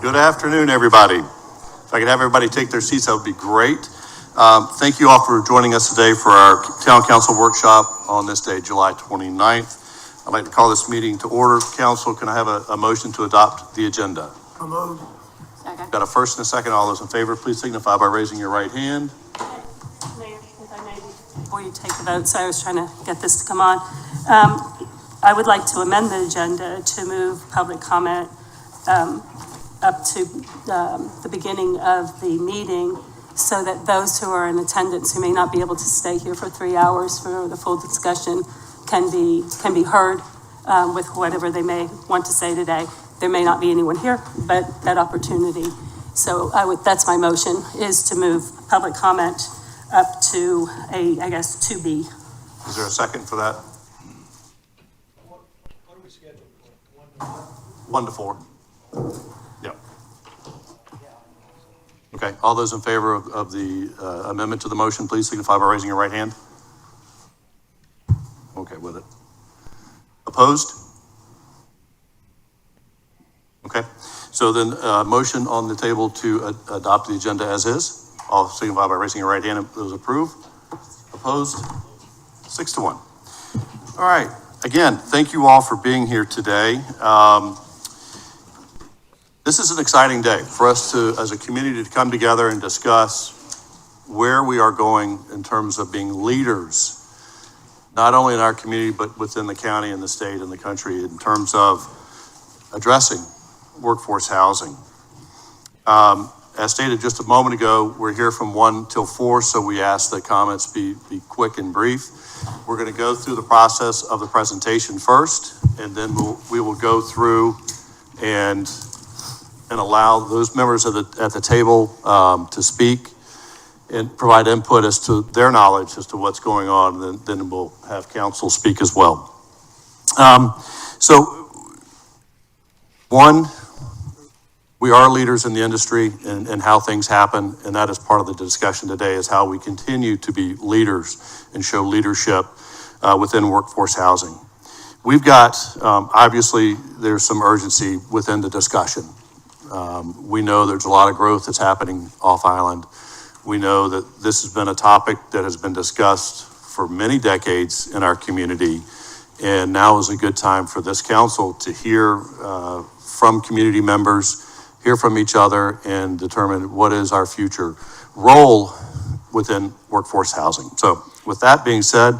Good afternoon, everybody. If I could have everybody take their seats, that would be great. Thank you all for joining us today for our Town Council workshop on this day, July 29th. I'd like to call this meeting to order. Council, can I have a motion to adopt the agenda? Moved. Second. Got a first and a second. All those in favor, please signify by raising your right hand. Mayor, if I may, before you take the vote, so I was trying to get this to come on. I would like to amend the agenda to move public comment up to the beginning of the meeting, so that those who are in attendance who may not be able to stay here for 3 hours for the full discussion can be heard with whatever they may want to say today. There may not be anyone here, but that opportunity. So that's my motion, is to move public comment up to I guess 2B. Is there a second for that? What are we scheduled for? 1 to 4. Yep. Okay, all those in favor of the amendment to the motion, please signify by raising your right hand. Okay with it. Opposed? Okay, so then motion on the table to adopt the agenda as is. All signify by raising your right hand. Those approve. Opposed? 6 to 1. All right, again, thank you all for being here today. This is an exciting day for us to, as a community, to come together and discuss where we are going in terms of being leaders, not only in our community, but within the county and the state and the country in terms of addressing workforce housing. As stated just a moment ago, we're here from 1 till 4, so we ask that comments be quick and brief. We're going to go through the process of the presentation first, and then we will go through and allow those members at the table to speak and provide input as to their knowledge as to what's going on, and then we'll have council speak as well. So, one, we are leaders in the industry and how things happen, and that is part of the discussion today, is how we continue to be leaders and show leadership within workforce housing. We've got, obviously, there's some urgency within the discussion. We know there's a lot of growth that's happening off island. We know that this has been a topic that has been discussed for many decades in our community, and now is a good time for this council to hear from community members, hear from each other, and determine what is our future role within workforce housing. So with that being said,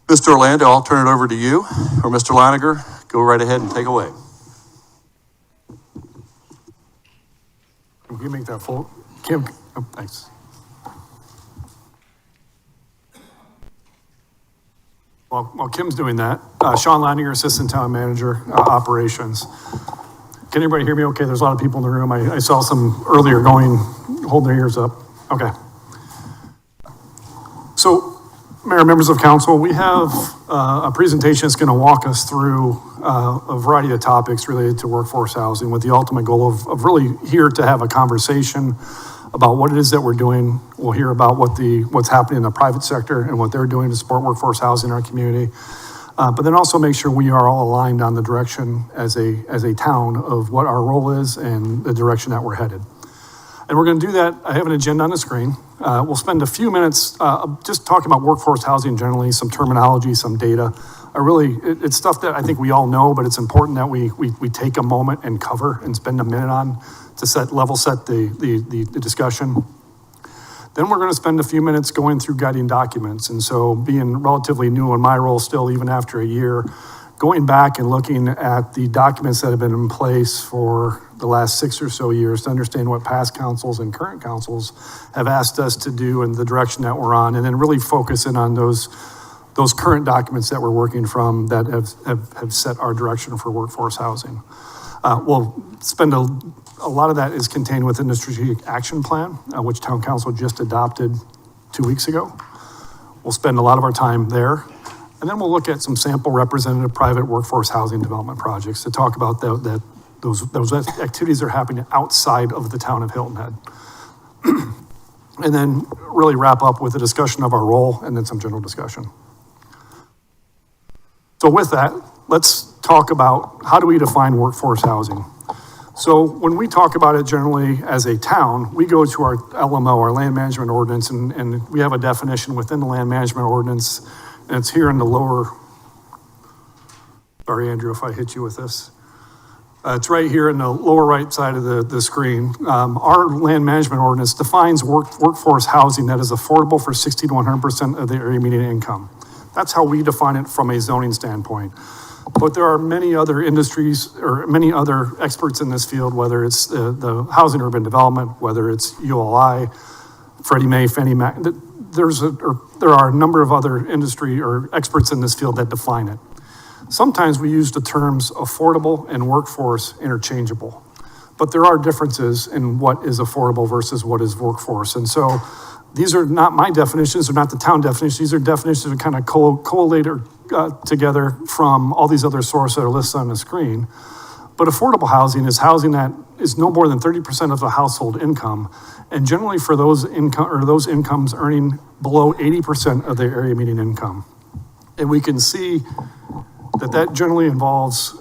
Mr. Orlando, I'll turn it over to you, or Mr. Leininger, go right ahead and take away. Can you make that full? Kim, oh, thanks. While Kim's doing that, Sean Leininger, Assistant Town Manager, Operations. Can everybody hear me okay? There's a lot of people in the room. I saw some earlier holding their ears up. Okay. So, Mayor, members of council, we have a presentation that's going to walk us through a variety of topics related to workforce housing, with the ultimate goal of really here to have a conversation about what it is that we're doing. We'll hear about what's happening in the private sector and what they're doing to support workforce housing in our community. But then also make sure we are all aligned on the direction as a town of what our role is and the direction that we're headed. And we're going to do that. I have an agenda on the screen. We'll spend a few minutes just talking about workforce housing generally, some terminology, some data. It's stuff that I think we all know, but it's important that we take a moment and cover and spend a minute on to level set the discussion. Then we're going to spend a few minutes going through guiding documents. And so, being relatively new in my role still, even after a year, going back and looking at the documents that have been in place for the last 6 or so years to understand what past councils and current councils have asked us to do and the direction that we're on, and then really focus in on those current documents that we're working from that have set our direction for workforce housing. We'll spend a lot of that is contained within the strategic action plan, which town council just adopted 2 weeks ago. We'll spend a lot of our time there. And then we'll look at some sample representative private workforce housing development projects to talk about those activities that are happening outside of the town of Hilton Head. And then really wrap up with a discussion of our role and then some general discussion. So with that, let's talk about how do we define workforce housing. So when we talk about it generally as a town, we go to our LMO, our land management ordinance, and we have a definition within the land management ordinance, and it's here in the lower, sorry, Andrew, if I hit you with this. It's right here in the lower right side of the screen. Our land management ordinance defines workforce housing that is affordable for 60 to 100% of the area median income. That's how we define it from a zoning standpoint. But there are many other industries or many other experts in this field, whether it's the housing urban development, whether it's ULI, Freddie Mae, Fannie Mae. There are a number of other industry or experts in this field that define it. Sometimes we use the terms affordable and workforce interchangeable, but there are differences in what is affordable versus what is workforce. And so these are not my definitions, they're not the town definitions, these are definitions that kind of collate together from all these other sources that are listed on the screen. But affordable housing is housing that is no more than 30% of the household income, and generally for those incomes earning below 80% of their area median income. And we can see that generally involves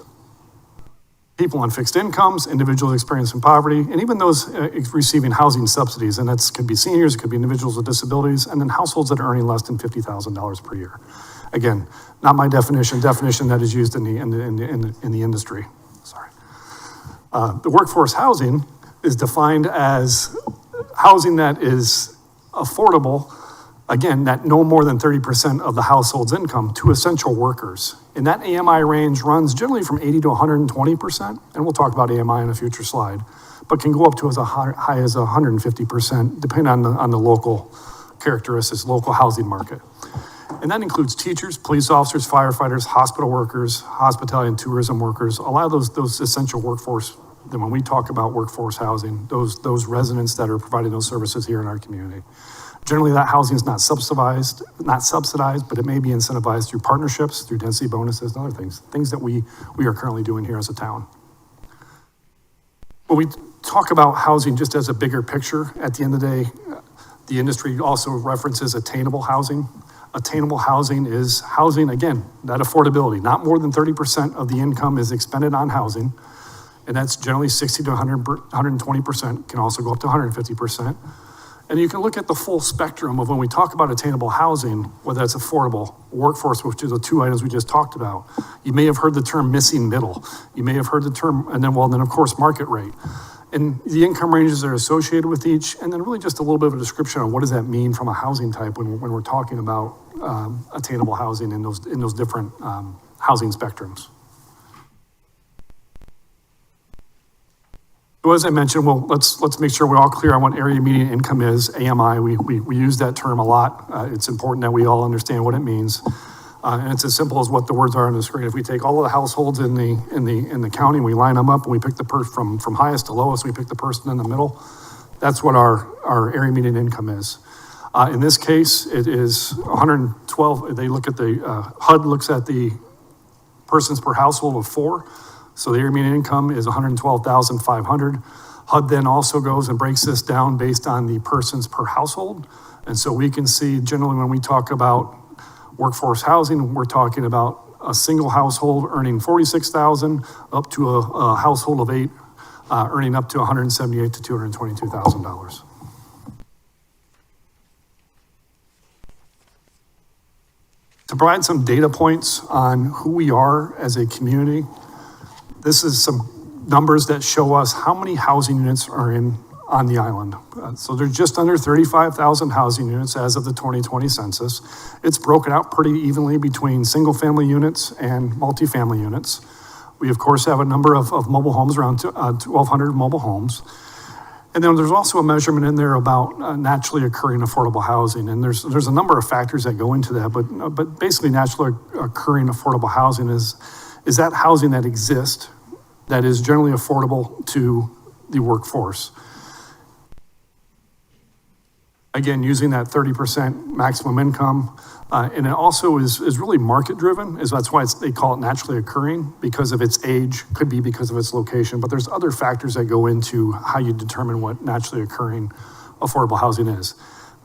people on fixed incomes, individuals experiencing poverty, and even those receiving housing subsidies. And that could be seniors, it could be individuals with disabilities, and then households that are earning less than $50,000 per year. Again, not my definition that is used in the industry. Sorry. The workforce housing is defined as housing that is affordable, again, that no more than 30% of the household's income to essential workers. And that AMI range runs generally from 80 to 120%, and we'll talk about AMI in a future slide, but can go up to as high as 150%, depending on the local characteristics, local housing market. And that includes teachers, police officers, firefighters, hospital workers, hospitality and tourism workers, a lot of those essential workforce. Then when we talk about workforce housing, those residents that are providing those services here in our community. Generally, that housing is not subsidized, but it may be incentivized through partnerships, through density bonuses, and other things that we are currently doing here as a town. When we talk about housing just as a bigger picture, at the end of the day, the industry also references attainable housing. Attainable housing is housing, again, that affordability. Not more than 30% of the income is expended on housing, and that's generally 60 to 120%, can also go up to 150%. And you can look at the full spectrum of when we talk about attainable housing, whether it's affordable, workforce, which are the two items we just talked about. You may have heard the term missing middle. You may have heard the term, and then of course, market rate. And the income ranges are associated with each, and then really just a little bit of a description on what does that mean from a housing type when we're talking about attainable housing in those different housing spectrums. So as I mentioned, well, let's make sure we're all clear on what area median income is, AMI. We use that term a lot. It's important that we all understand what it means. And it's as simple as what the words are on the screen. If we take all of the households in the county, we line them up, and we pick the person from highest to lowest, we pick the person in the middle. That's what our area median income is. In this case, it is 112. They look at HUD looks at the persons per household of 4. So the area median income is 112,500. HUD then also goes and breaks this down based on the persons per household. And so we can see generally when we talk about workforce housing, we're talking about a single household earning 46,000 up to a household of 8 earning up to $178,000 to $222,000. To provide some data points on who we are as a community, this is some numbers that show us how many housing units are on the island. So there's just under 35,000 housing units as of the 2020 census. It's broken out pretty evenly between single family units and multifamily units. We of course have a number of mobile homes, around 1,200 mobile homes. And then there's also a measurement in there about naturally occurring affordable housing. And there's a number of factors that go into that, but basically naturally occurring affordable housing is that housing that exists that is generally affordable to the workforce. Again, using that 30% maximum income. And it also is really market driven, that's why they call it naturally occurring, because of its age, could be because of its location, but there's other factors that go into how you determine what naturally occurring affordable housing is.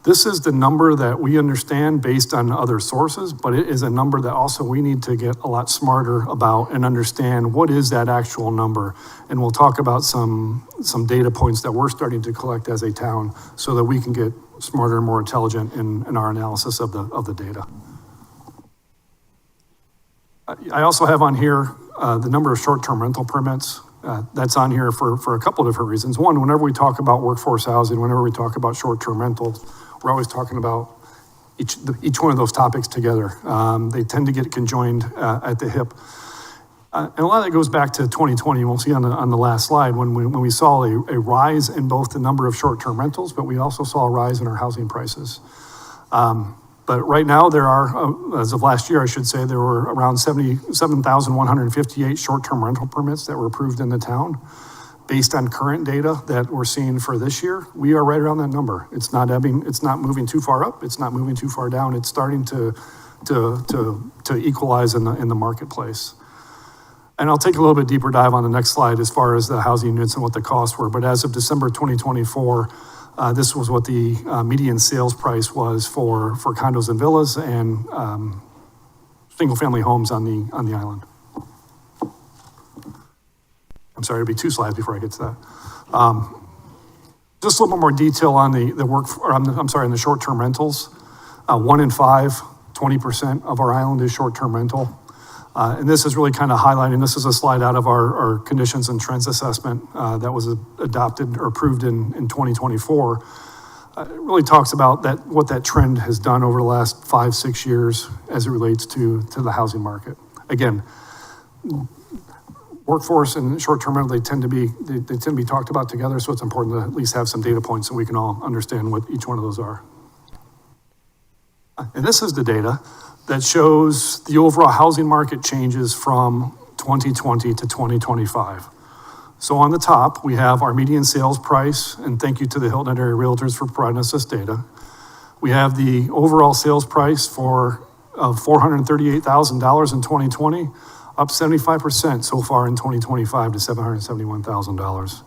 This is the number that we understand based on other sources, but it is a number that also we need to get a lot smarter about and understand what is that actual number. And we'll talk about some data points that we're starting to collect as a town so that we can get smarter and more intelligent in our analysis of the data. I also have on here the number of short-term rental permits. That's on here for a couple of different reasons. One, whenever we talk about workforce housing, whenever we talk about short-term rentals, we're always talking about each one of those topics together. They tend to get conjoined at the hip. And a lot of that goes back to 2020. We'll see on the last slide when we saw a rise in both the number of short-term rentals, but we also saw a rise in our housing prices. But right now there are, as of last year, I should say, there were around 77,158 short-term rental permits that were approved in the town. Based on current data that we're seeing for this year, we are right around that number. It's not ebbing, it's not moving too far up, it's not moving too far down. It's starting to equalize in the marketplace. And I'll take a little bit deeper dive on the next slide as far as the housing units and what the costs were. But as of December 2024, this was what the median sales price was for condos and villas and single-family homes on the island. I'm sorry, it'll be 2 slides before I get to that. Just a little bit more detail on on the short-term rentals. 1 in 5, 20% of our island is short-term rental. And this is really kind of highlighting, this is a slide out of our conditions and trends assessment that was adopted or approved in 2024. It really talks about what that trend has done over the last 5-6 years as it relates to the housing market. Again, workforce and short-term rental, they tend to be talked about together, so it's important to at least have some data points so we can all understand what each one of those are. And this is the data that shows the overall housing market changes from 2020 to 2025. So on the top, we have our median sales price, and thank you to the Hilton area realtors for providing us this data. We have the overall sales price of $438,000 in 2020, up 75% so far in 2025 to $771,000.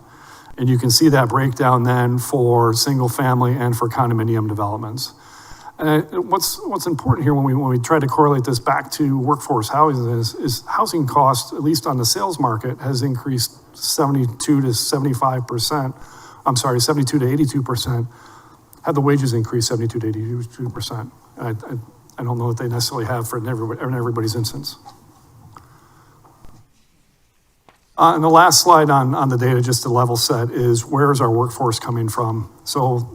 And you can see that breakdown then for single family and for condominium developments. And what's important here when we try to correlate this back to workforce housing is housing costs, at least on the sales market, has increased 72 to 82%. Have the wages increased 72 to 82%? I don't know that they necessarily have for in everybody's instance. And the last slide on the data, just to level set, is where is our workforce coming from? So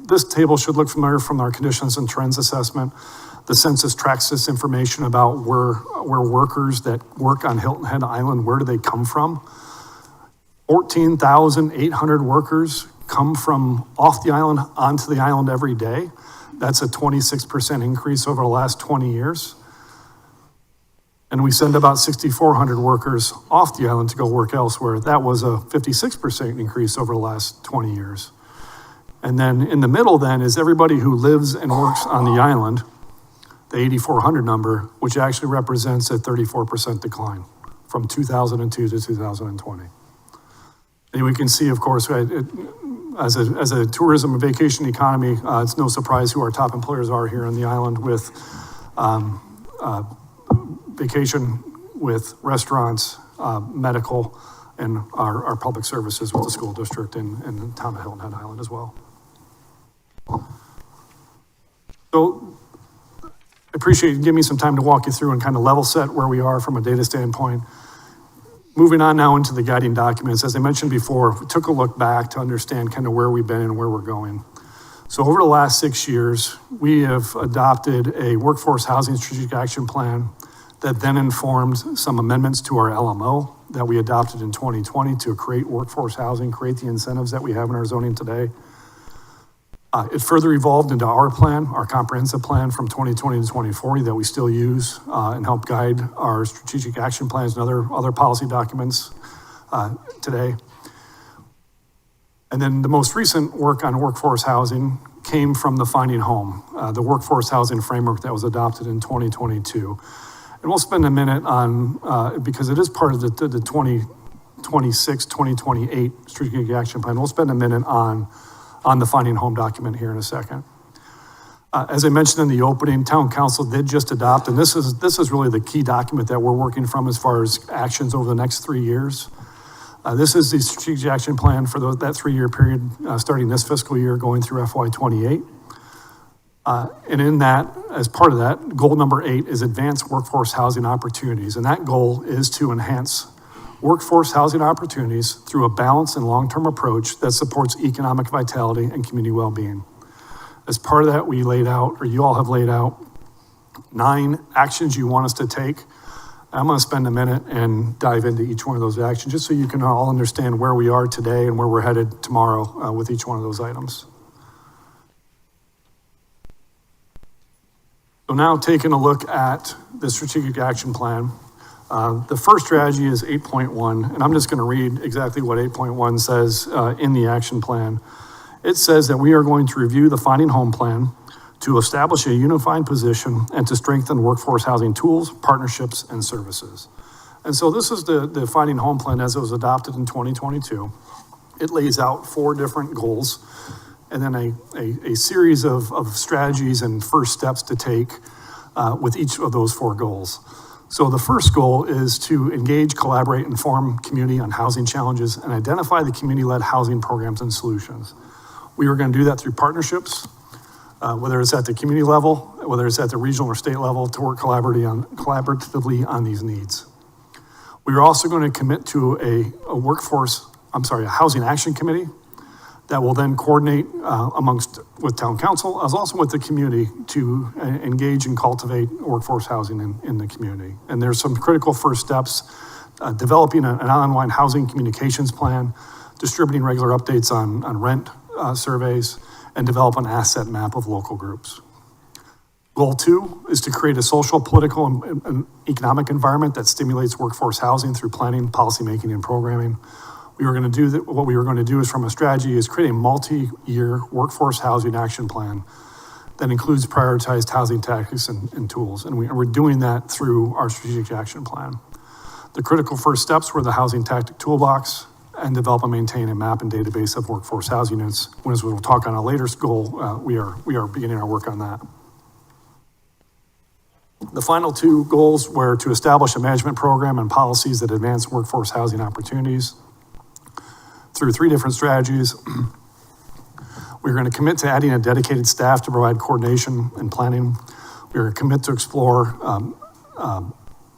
this table should look familiar from our conditions and trends assessment. The census tracks this information about where workers that work on Hilton Head Island, where do they come from? 14,800 workers come from off the island onto the island every day. That's a 26% increase over the last 20 years. And we send about 6,400 workers off the island to go work elsewhere. That was a 56% increase over the last 20 years. And then in the middle then is everybody who lives and works on the island, the 8,400 number, which actually represents a 34% decline from 2002 to 2020. And we can see, of course, as a tourism and vacation economy, it's no surprise who our top employers are here on the island with vacation, with restaurants, medical, and our public services with the school district and the town of Hilton Head Island as well. So I appreciate you giving me some time to walk you through and kind of level set where we are from a data standpoint. Moving on now into the guiding documents. As I mentioned before, we took a look back to understand kind of where we've been and where we're going. So over the last 6 years, we have adopted a workforce housing strategic action plan that then informed some amendments to our LMO that we adopted in 2020 to create workforce housing, create the incentives that we have in our zoning today. It further evolved into our plan, our comprehensive plan from 2020 to 2040 that we still use and help guide our strategic action plans and other policy documents today. And then the most recent work on workforce housing came from the Finding Home, the workforce housing framework that was adopted in 2022. And we'll spend a minute on, because it is part of the 2026, 2028 strategic action plan, we'll spend a minute on the Finding Home document here in a second. As I mentioned in the opening, Town Council did just adopt, and this is really the key document that we're working from as far as actions over the next 3 years. This is the strategic action plan for that 3-year period, starting this fiscal year, going through FY '28. And in that, as part of that, goal number 8 is advance workforce housing opportunities. And that goal is to enhance workforce housing opportunities through a balanced and long-term approach that supports economic vitality and community well-being. As part of that, we laid out, or you all have laid out, 9 actions you want us to take. I'm going to spend a minute and dive into each one of those actions, just so you can all understand where we are today and where we're headed tomorrow with each one of those items. So now taking a look at the strategic action plan, the first strategy is 8.1, and I'm just going to read exactly what 8.1 says in the action plan. It says that we are going to review the Finding Home Plan to establish a unified position and to strengthen workforce housing tools, partnerships, and services. And so this is the Finding Home Plan as it was adopted in 2022. It lays out 4 different goals and then a series of strategies and first steps to take with each of those 4 goals. So the first goal is to engage, collaborate, and inform community on housing challenges and identify the community-led housing programs and solutions. We are going to do that through partnerships, whether it's at the community level, whether it's at the regional or state level, to work collaboratively on these needs. We are also going to commit to a housing action committee that will then coordinate with town council, as also with the community, to engage and cultivate workforce housing in the community. And there's some critical first steps, developing an online housing communications plan, distributing regular updates on rent surveys, and develop an asset map of local groups. Goal 2 is to create a social, political, and economic environment that stimulates workforce housing through planning, policymaking, and programming. What we are going to do is, from a strategy, is create a multi-year workforce housing action plan that includes prioritized housing tactics and tools. And we're doing that through our strategic action plan. The critical first steps were the housing tactic toolbox and develop and maintain a map and database of workforce housing units. As we'll talk on a later goal, we are beginning our work on that. The final 2 goals were to establish a management program and policies that advance workforce housing opportunities through 3 different strategies. We're going to commit to adding a dedicated staff to provide coordination and planning. We're going to commit to explore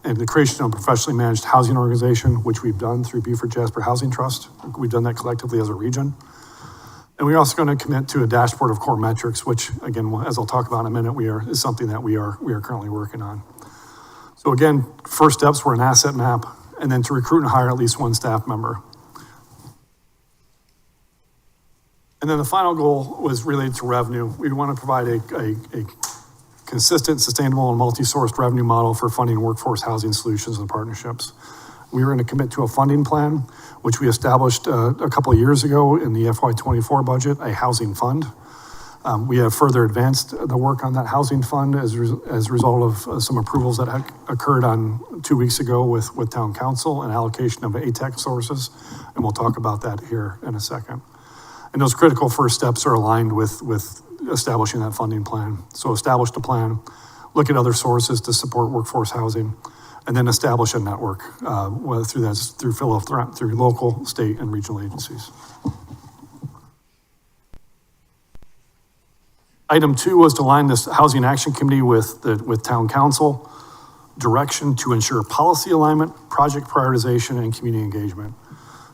and the creation of a professionally managed housing organization, which we've done through Beaufort Jasper Housing Trust. We've done that collectively as a region. And we're also going to commit to a dashboard of core metrics, which, again, as I'll talk about in a minute, is something that we are currently working on. So again, first steps were an asset map, and then to recruit and hire at least 1 staff member. And then the final goal was related to revenue. We want to provide a consistent, sustainable, and multi-sourced revenue model for funding workforce housing solutions and partnerships. We were going to commit to a funding plan, which we established a couple of years ago in the FY '24 budget, a housing fund. We have further advanced the work on that housing fund as a result of some approvals that occurred on 2 weeks ago with town council and allocation of ATEC sources. And we'll talk about that here in a second. And those critical first steps are aligned with establishing that funding plan. So establish the plan, look at other sources to support workforce housing, and then establish a network, whether through local, state, and regional agencies. Item 2 was to align this housing action committee with town council, direction to ensure policy alignment, project prioritization, and community engagement.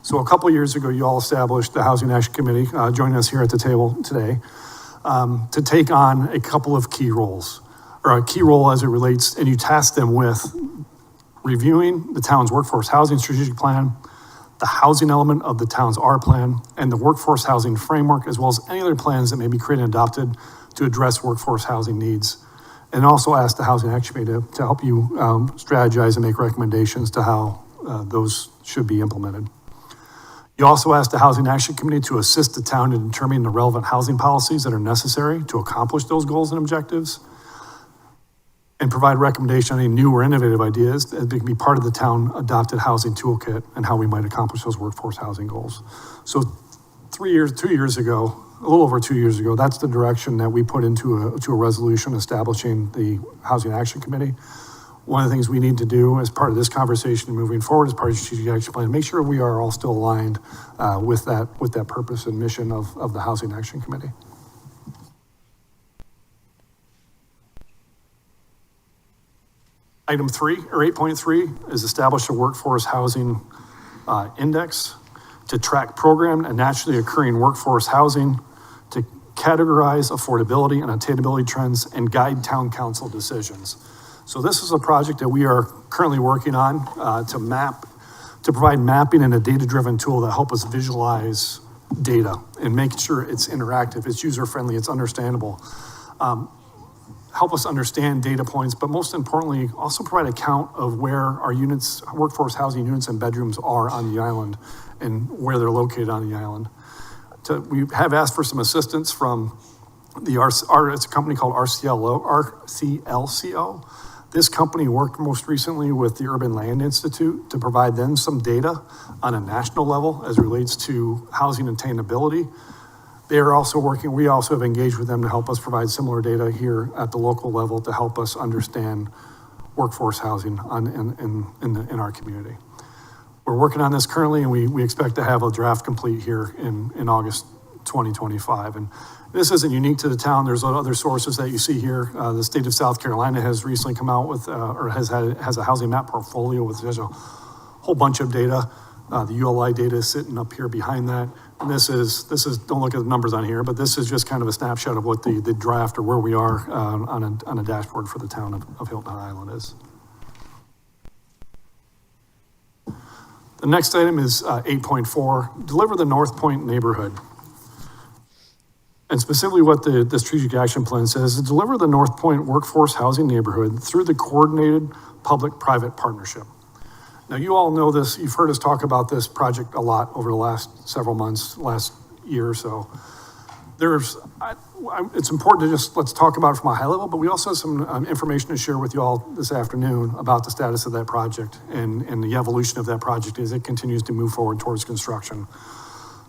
So a couple of years ago, you all established the Housing Action Committee, joining us here at the table today, to take on a couple of key roles, or a key role as it relates, and you tasked them with reviewing the town's workforce housing strategic plan, the housing element of the town's R plan, and the workforce housing framework, as well as any other plans that may be created and adopted to address workforce housing needs. And also asked the Housing Action Committee to help you strategize and make recommendations to how those should be implemented. You also asked the Housing Action Committee to assist the town in determining the relevant housing policies that are necessary to accomplish those goals and objectives, and provide recommendation on any new or innovative ideas that can be part of the town adopted housing toolkit and how we might accomplish those workforce housing goals. So 2 years ago, a little over 2 years ago, that's the direction that we put into a resolution establishing the Housing Action Committee. One of the things we need to do as part of this conversation and moving forward as part of the strategic action plan, make sure we are all still aligned with that purpose and mission of the Housing Action Committee. Item 3, or 8.3, is establish a workforce housing index to track programmed and naturally occurring workforce housing, to categorize affordability and attainability trends, and guide town council decisions. So this is a project that we are currently working on to provide mapping and a data-driven tool that help us visualize data and make sure it's interactive, it's user-friendly, it's understandable. Help us understand data points, but most importantly, also provide a count of where our units, workforce housing units and bedrooms are on the island and where they're located on the island. We have asked for some assistance from it's a company called RCLCO. This company worked most recently with the Urban Land Institute to provide them some data on a national level as it relates to housing attainability. They are also working, we also have engaged with them to help us provide similar data here at the local level to help us understand workforce housing in our community. We're working on this currently, and we expect to have a draft complete here in August 2025. And this isn't unique to the town. There's other sources that you see here. The state of South Carolina has recently come out with, or has a housing map portfolio with there's a whole bunch of data. The ULI data is sitting up here behind that. And this is, don't look at the numbers on here, but this is just kind of a snapshot of what the draft or where we are on a dashboard for the town of Hilton Island is. The next item is 8.4, deliver the North Point neighborhood. And specifically what the strategic action plan says is deliver the North Point workforce housing neighborhood through the coordinated public-private partnership. Now, you all know this. You've heard us talk about this project a lot over the last several months, last year or so. It's important to let's talk about it from a high level, but we also have some information to share with you all this afternoon about the status of that project and the evolution of that project as it continues to move forward towards construction.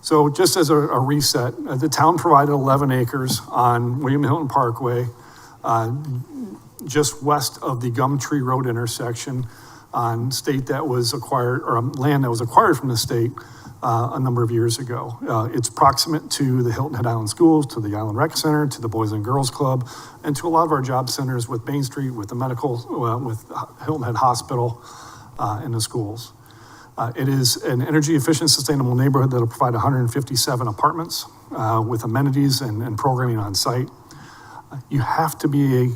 So just as a reset, the town provided 11 acres on William Hilton Parkway, just west of the Gumtree Road intersection, on state that was acquired, or land that was acquired from the state a number of years ago. It's proximate to the Hilton Head Island Schools, to the Island Rec Center, to the Boys and Girls Club, and to a lot of our job centers with Main Street, with the medical, with Hilton Head Hospital, and the schools. It is an energy efficient, sustainable neighborhood that will provide 157 apartments with amenities and programming on site. You have to be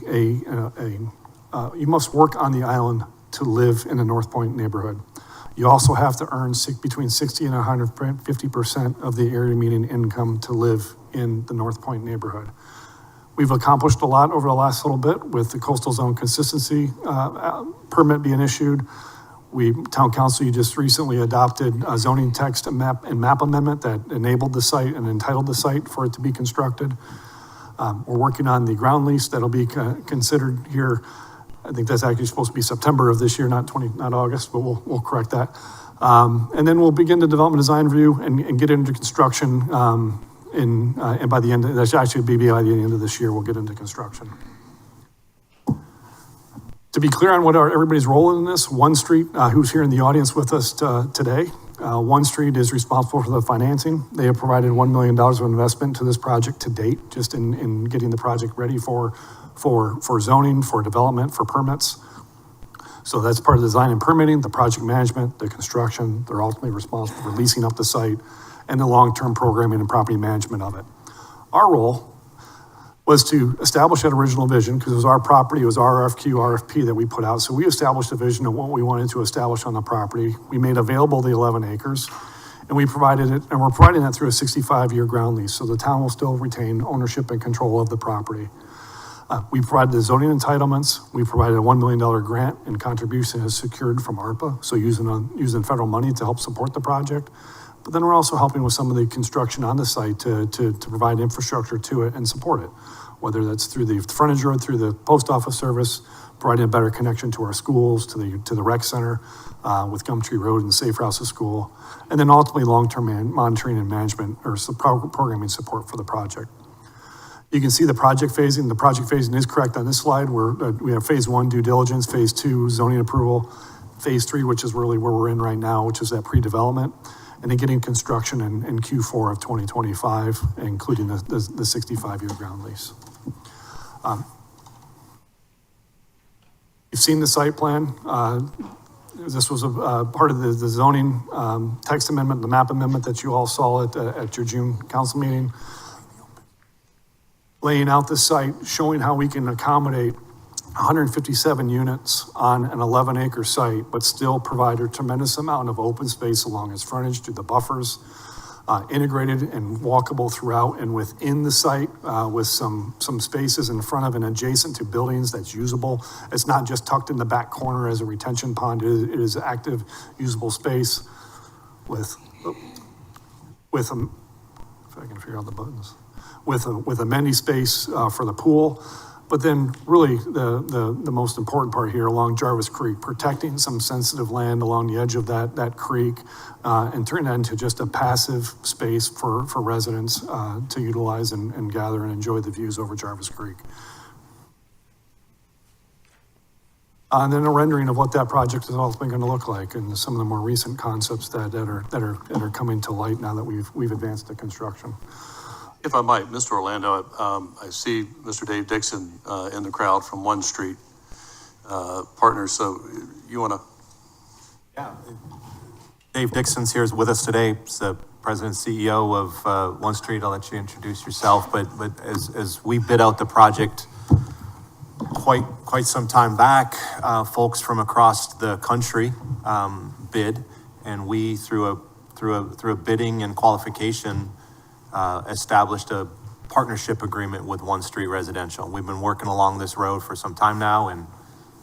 you must work on the island to live in the North Point neighborhood. You also have to earn between 60 and 150% of the area median income to live in the North Point neighborhood. We've accomplished a lot over the last little bit with the coastal zone consistency permit being issued. Town Council, you just recently adopted a zoning text and map amendment that enabled the site and entitled the site for it to be constructed. We're working on the ground lease that'll be considered here. I think that's actually supposed to be September of this year, not August, but we'll correct that. And then we'll begin the development design review and get into construction. And by the end, that's actually be by the end of this year, we'll get into construction. To be clear on what everybody's role in this, One Street, who's here in the audience with us today, One Street is responsible for the financing. They have provided $1 million of investment to this project to date, just in getting the project ready for zoning, for development, for permits. So that's part of the design and permitting, the project management, the construction. They're ultimately responsible for leasing up the site and the long-term programming and property management of it. Our role was to establish that original vision, because it was our property, it was our RFP that we put out. So we established a vision of what we wanted to establish on the property. We made available the 11 acres, and we provided it, and we're providing that through a 65-year ground lease. So the town will still retain ownership and control of the property. We provided the zoning entitlements. We provided a $1 million grant, and contribution is secured from ARPA, so using federal money to help support the project. But then we're also helping with some of the construction on the site to provide infrastructure to it and support it. whether that's through the frontage road, through the post office service, providing a better connection to our schools, to the rec center, with Gumtree Road and Safe Routes to School, and then ultimately long-term monitoring and management or programming support for the project. You can see the project phasing. The project phasing is correct on this slide, where we have phase 1 due diligence, phase 2 zoning approval, phase 3, which is really where we're in right now, which is that pre-development, and then getting construction in Q4 of 2025, including the 65-year ground lease. You've seen the site plan. This was a part of the zoning text amendment, the map amendment that you all saw at your June council meeting. Laying out the site, showing how we can accommodate 157 units on an 11-acre site, but still provide a tremendous amount of open space along its frontage through the buffers, integrated and walkable throughout and within the site, with some spaces in front of and adjacent to buildings that's usable. It's not just tucked in the back corner as a retention pond. It is active, usable space with if I can figure out the buttons, with amenity space for the pool. But then really the most important part here along Jarvis Creek, protecting some sensitive land along the edge of that creek, and turning that into just a passive space for residents to utilize and gather and enjoy the views over Jarvis Creek. And then a rendering of what that project is ultimately going to look like, and some of the more recent concepts that are coming to light now that we've advanced the construction. If I might, Mr. Orlando, I see Mr. Dave Dixon in the crowd from One Street Partners. So you want to? Yeah. Dave Dixon's here with us today. He's the president and CEO of One Street. I'll let you introduce yourself. But as we bid out the project quite some time back, folks from across the country bid, and we through a bidding and qualification established a partnership agreement with One Street Residential. We've been working along this road for some time now, and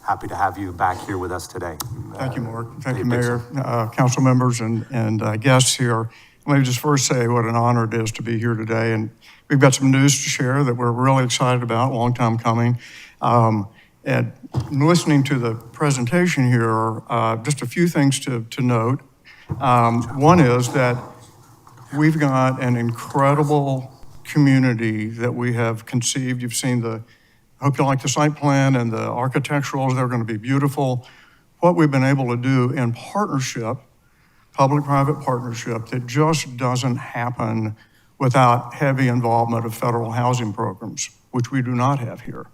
happy to have you back here with us today. Thank you, Mark. Thank you, Mayor, council members, and guests here. Let me just first say what an honor it is to be here today. And we've got some news to share that we're really excited about, a long time coming. And listening to the presentation here, just a few things to note. One is that we've got an incredible community that we have conceived. You've seen I hope you like the site plan and the architecturals. They're going to be beautiful. What we've been able to do in partnership, public-private partnership, that just doesn't happen without heavy involvement of federal housing programs, which we do not have here.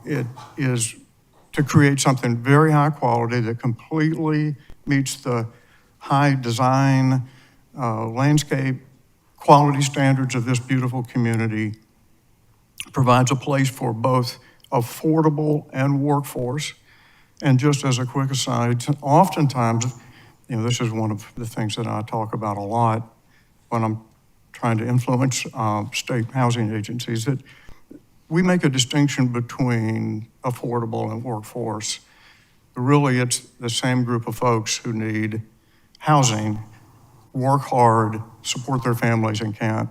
It is to create something very high quality that completely meets the high design, landscape, quality standards of this beautiful community, provides a place for both affordable and workforce. And just as a quick aside, oftentimes, this is one of the things that I talk about a lot when I'm trying to influence state housing agencies, that we make a distinction between affordable and workforce. Really, it's the same group of folks who need housing, work hard, support their families, and can't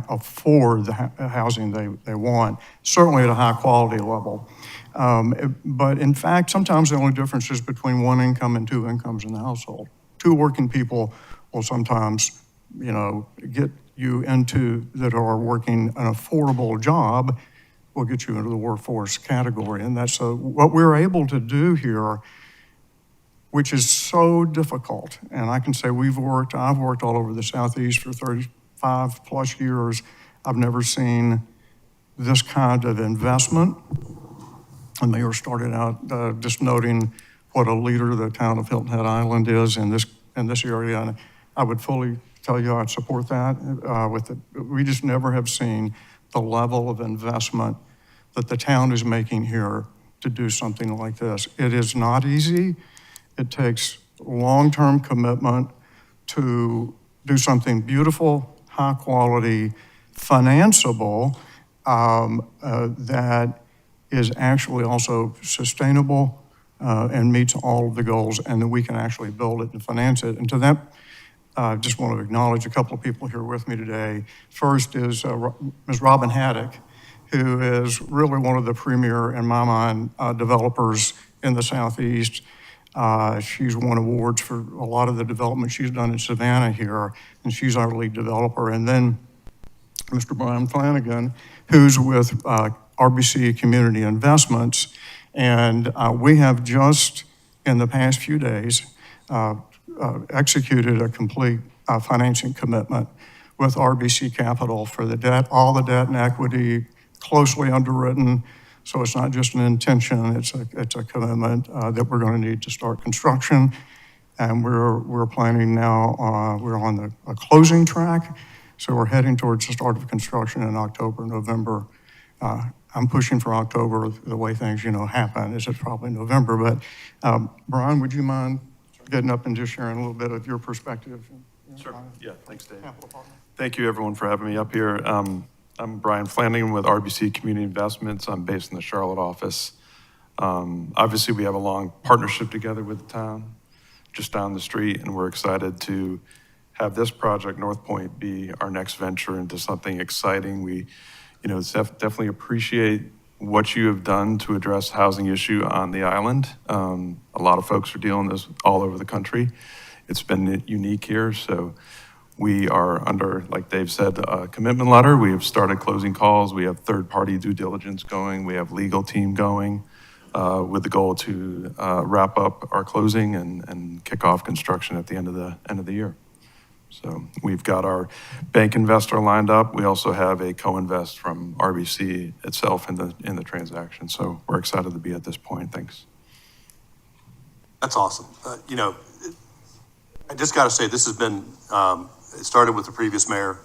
afford the housing they want, certainly at a high quality level. But in fact, sometimes the only difference is between one income and two incomes in the household. Two working people will sometimes, get you into that are working an affordable job will get you into the workforce category. And that's what we're able to do here, which is so difficult. And I can say I've worked all over the Southeast for 35 plus years. I've never seen this kind of investment. The mayor started out just noting what a leader the town of Hilton Head Island is in this area. And I would fully tell you I'd support that. We just never have seen the level of investment that the town is making here to do something like this. It is not easy. It takes long-term commitment to do something beautiful, high quality, financeable, that is actually also sustainable and meets all of the goals, and that we can actually build it and finance it. And to that, I just want to acknowledge a couple of people here with me today. First is Ms. Robin Haddock, who is really one of the premier, in my mind, developers in the Southeast. She's won awards for a lot of the development she's done in Savannah here, and she's our lead developer. And then Mr. Brian Flanagan, who's with RBC Community Investments. And we have just, in the past few days, executed a complete financing commitment with RBC Capital for the debt, all the debt and equity, closely underwritten. So it's not just an intention, it's a commitment that we're going to need to start construction. And we're planning now, we're on a closing track. So we're heading towards the start of construction in October, November. I'm pushing for October. The way things, happen is it's probably November. But Brian, would you mind getting up and just sharing a little bit of your perspective? Sure. Yeah, thanks, Dave. Thank you, everyone, for having me up here. I'm Brian Flanagan with RBC Community Investments. I'm based in the Charlotte office. Obviously, we have a long partnership together with the town, just down the street, and we're excited to have this project, North Point, be our next venture into something exciting. We, definitely appreciate what you have done to address the housing issue on the island. A lot of folks are dealing with this all over the country. It's been unique here, so we are under, like Dave said, a commitment letter. We have started closing calls. We have third-party due diligence going. We have legal team going with the goal to wrap up our closing and kick off construction at the end of the year. So we've got our bank investor lined up. We also have a co-invest from RBC itself in the transaction. So we're excited to be at this point. Thanks. That's awesome. I just got to say, this has been, it started with the previous mayor,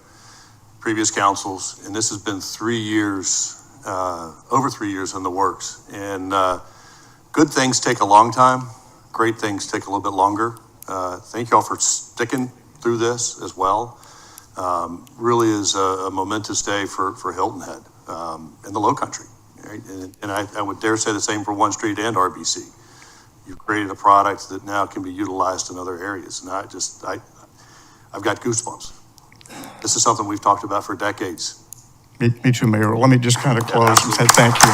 previous councils, and this has been 3 years, over 3 years in the works. And good things take a long time. Great things take a little bit longer. Thank you all for sticking through this as well. Really is a momentous day for Hilton Head in the Low Country. Right? And I would dare say the same for One Street and RBC. You've created a product that now can be utilized in other areas. And I've got goosebumps. This is something we've talked about for decades. Me too, Mayor. Let me just kind of close and say thank you.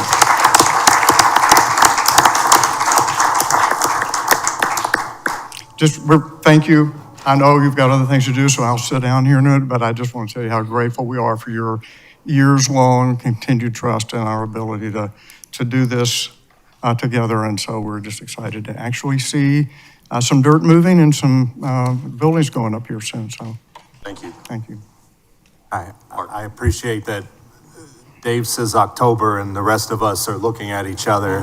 Thank you. I know you've got other things to do, so I'll sit down here in a minute, but I just want to tell you how grateful we are for your years-long continued trust in our ability to do this together. And so we're just excited to actually see some dirt moving and some buildings going up here soon. So Thank you. thank you. I appreciate that Dave says October and the rest of us are looking at each other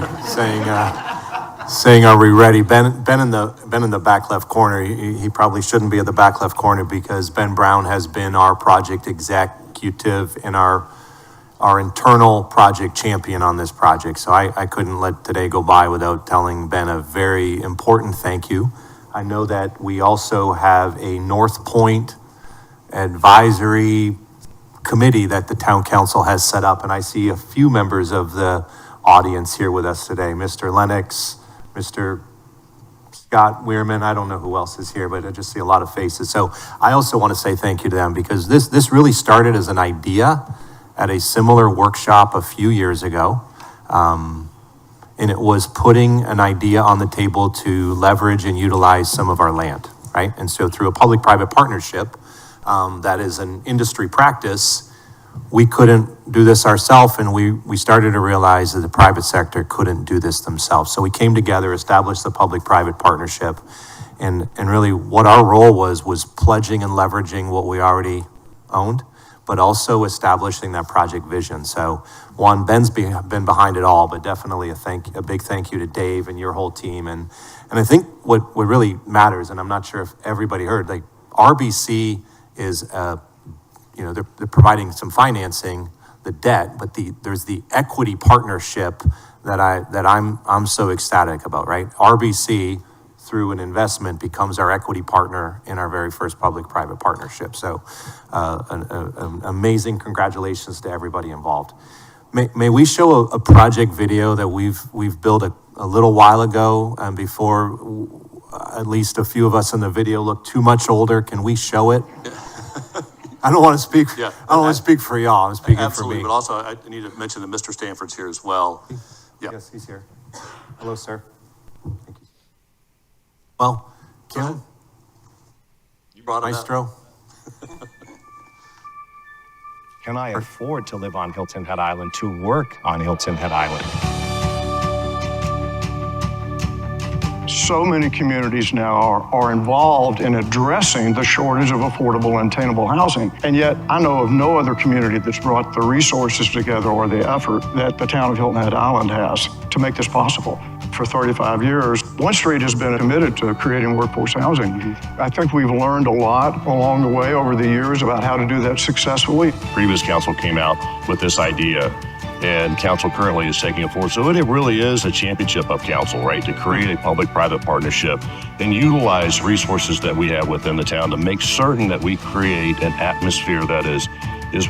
saying, are we ready? Ben in the back left corner, he probably shouldn't be at the back left corner because Ben Brown has been our project executive and our internal project champion on this project. So I couldn't let today go by without telling Ben a very important thank you. I know that we also have a North Point advisory committee that the town council has set up, and I see a few members of the audience here with us today. Mr. Lennox, Mr. Scott Weirman, I don't know who else is here, but I just see a lot of faces. So I also want to say thank you to them because this really started as an idea at a similar workshop a few years ago. And it was putting an idea on the table to leverage and utilize some of our land, right? And so through a public-private partnership, that is an industry practice, we couldn't do this ourselves, and we started to realize that the private sector couldn't do this themselves. So we came together, established the public-private partnership, and really what our role was pledging and leveraging what we already owned, but also establishing that project vision. So one, Ben's been behind it all, but definitely a big thank you to Dave and your whole team. And I think what really matters, and I'm not sure if everybody heard, like RBC is they're providing some financing, the debt, but there's the equity partnership that I'm so ecstatic about, right? RBC through an investment becomes our equity partner in our very first public-private partnership. So an amazing congratulations to everybody involved. May we show a project video that we've built a little while ago, and before at least a few of us in the video look too much older. Can we show it? I don't want to speak, Yeah. I don't want to speak for y'all, I'm speaking for Absolutely, me. but also I need to mention that Mr. Stanford's here as well. Yeah. Yes, he's here. Hello, sir. Thank you. Well, Kevin, You brought it up. Maestro, Can I afford to live on Hilton Head Island, to work on Hilton Head Island? So many communities now are involved in addressing the shortage of affordable and attainable housing. And yet, I know of no other community that's brought the resources together or the effort that the town of Hilton Head Island has to make this possible. For 35 years, One Street has been committed to creating workforce housing. I think we've learned a lot along the way over the years about how to do that successfully. Previous council came out with this idea, and council currently is taking it forward. So it really is a championship of council, right? To create a public-private partnership and utilize resources that we have within the town to make certain that we create an atmosphere that is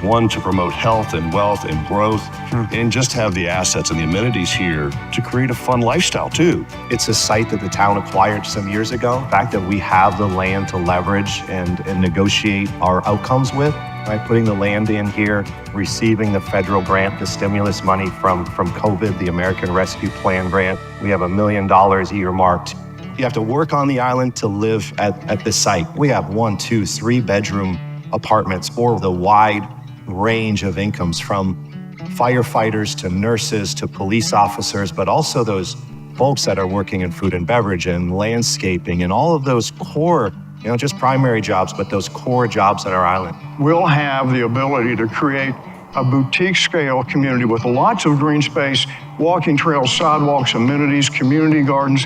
one to promote health and wealth and growth, and just have the assets and the amenities here to create a fun lifestyle too. It's a site that the town acquired some years ago. The fact that we have the land to leverage and negotiate our outcomes with, right? Putting the land in here, receiving the federal grant, the stimulus money from COVID, the American Rescue Plan grant. We have $1 million earmarked. You have to work on the island to live at this site. We have 1, 2, 3 bedroom apartments for the wide range of incomes, from firefighters to nurses to police officers, but also those folks that are working in food and beverage and landscaping and all of those core, just primary jobs, but those core jobs at our island. We'll have the ability to create a boutique scale community with lots of green space, walking trails, sidewalks, amenities, community gardens,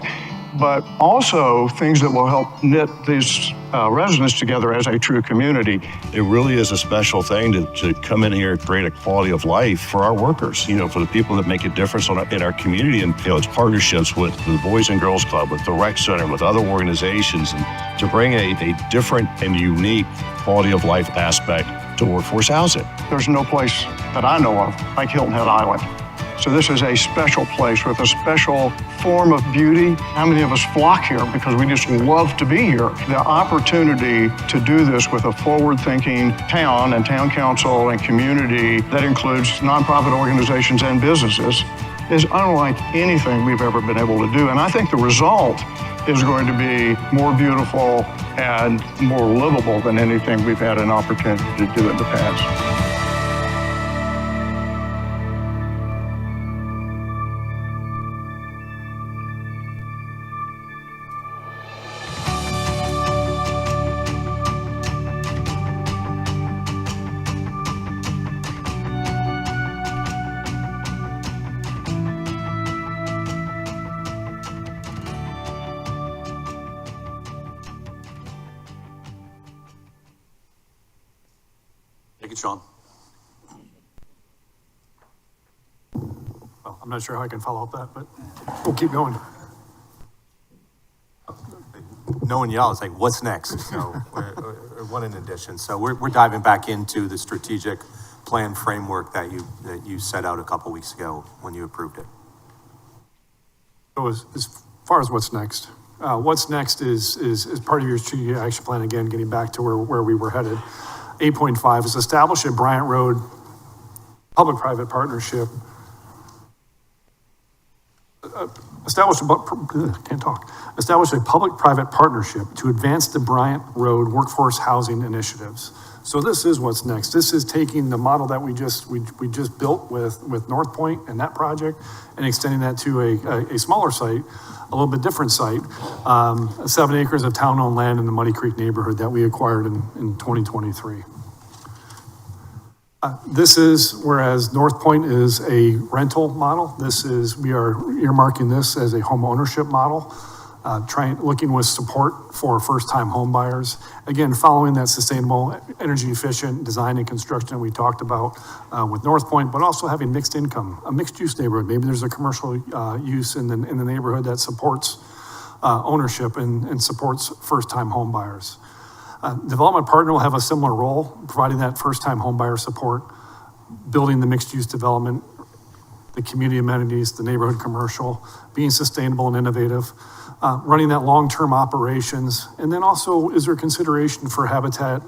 but also things that will help knit these residents together as a true community. It really is a special thing to come in here and create a quality of life for our workers, for the people that make a difference in our community. And it's partnerships with the Boys and Girls Club, with the Rec Center, with other organizations, and to bring a different and unique quality of life aspect to workforce housing. There's no place that I know of like Hilton Head Island. So this is a special place with a special form of beauty. How many of us flock here because we just love to be here? The opportunity to do this with a forward-thinking town and town council and community that includes nonprofit organizations and businesses is unlike anything we've ever been able to do. And I think the result is going to be more beautiful and more livable than anything we've had an opportunity to do in the past. Thank you, Sean. well, I'm not sure how I can follow up that, but we'll keep going. knowing y'all, it's like, what's next? So, or one in addition. So we're diving back into the strategic plan framework that you set out a couple weeks ago when you approved it. So as far as what's next is part of your strategic action plan, again, getting back to where we were headed. 8.5 is establish a Bryant Road public-private partnership. Establish a public-private partnership to advance the Bryant Road workforce housing initiatives. So this is what's next. This is taking the model that we just built with North Point and that project and extending that to a smaller site, a little bit different site, 7 acres of town-owned land in the Muddy Creek neighborhood that we acquired in 2023. This is, whereas North Point is a rental model, we are earmarking this as a home ownership model, looking with support for first-time home buyers. Again, following that sustainable, energy-efficient design and construction that we talked about with North Point, but also having mixed income, a mixed-use neighborhood. Maybe there's a commercial use in the neighborhood that supports ownership and supports first-time home buyers. Development partner will have a similar role, providing that first-time homebuyer support, building the mixed-use development, the community amenities, the neighborhood commercial, being sustainable and innovative. running that long-term operations. And then also, is there consideration for Habitat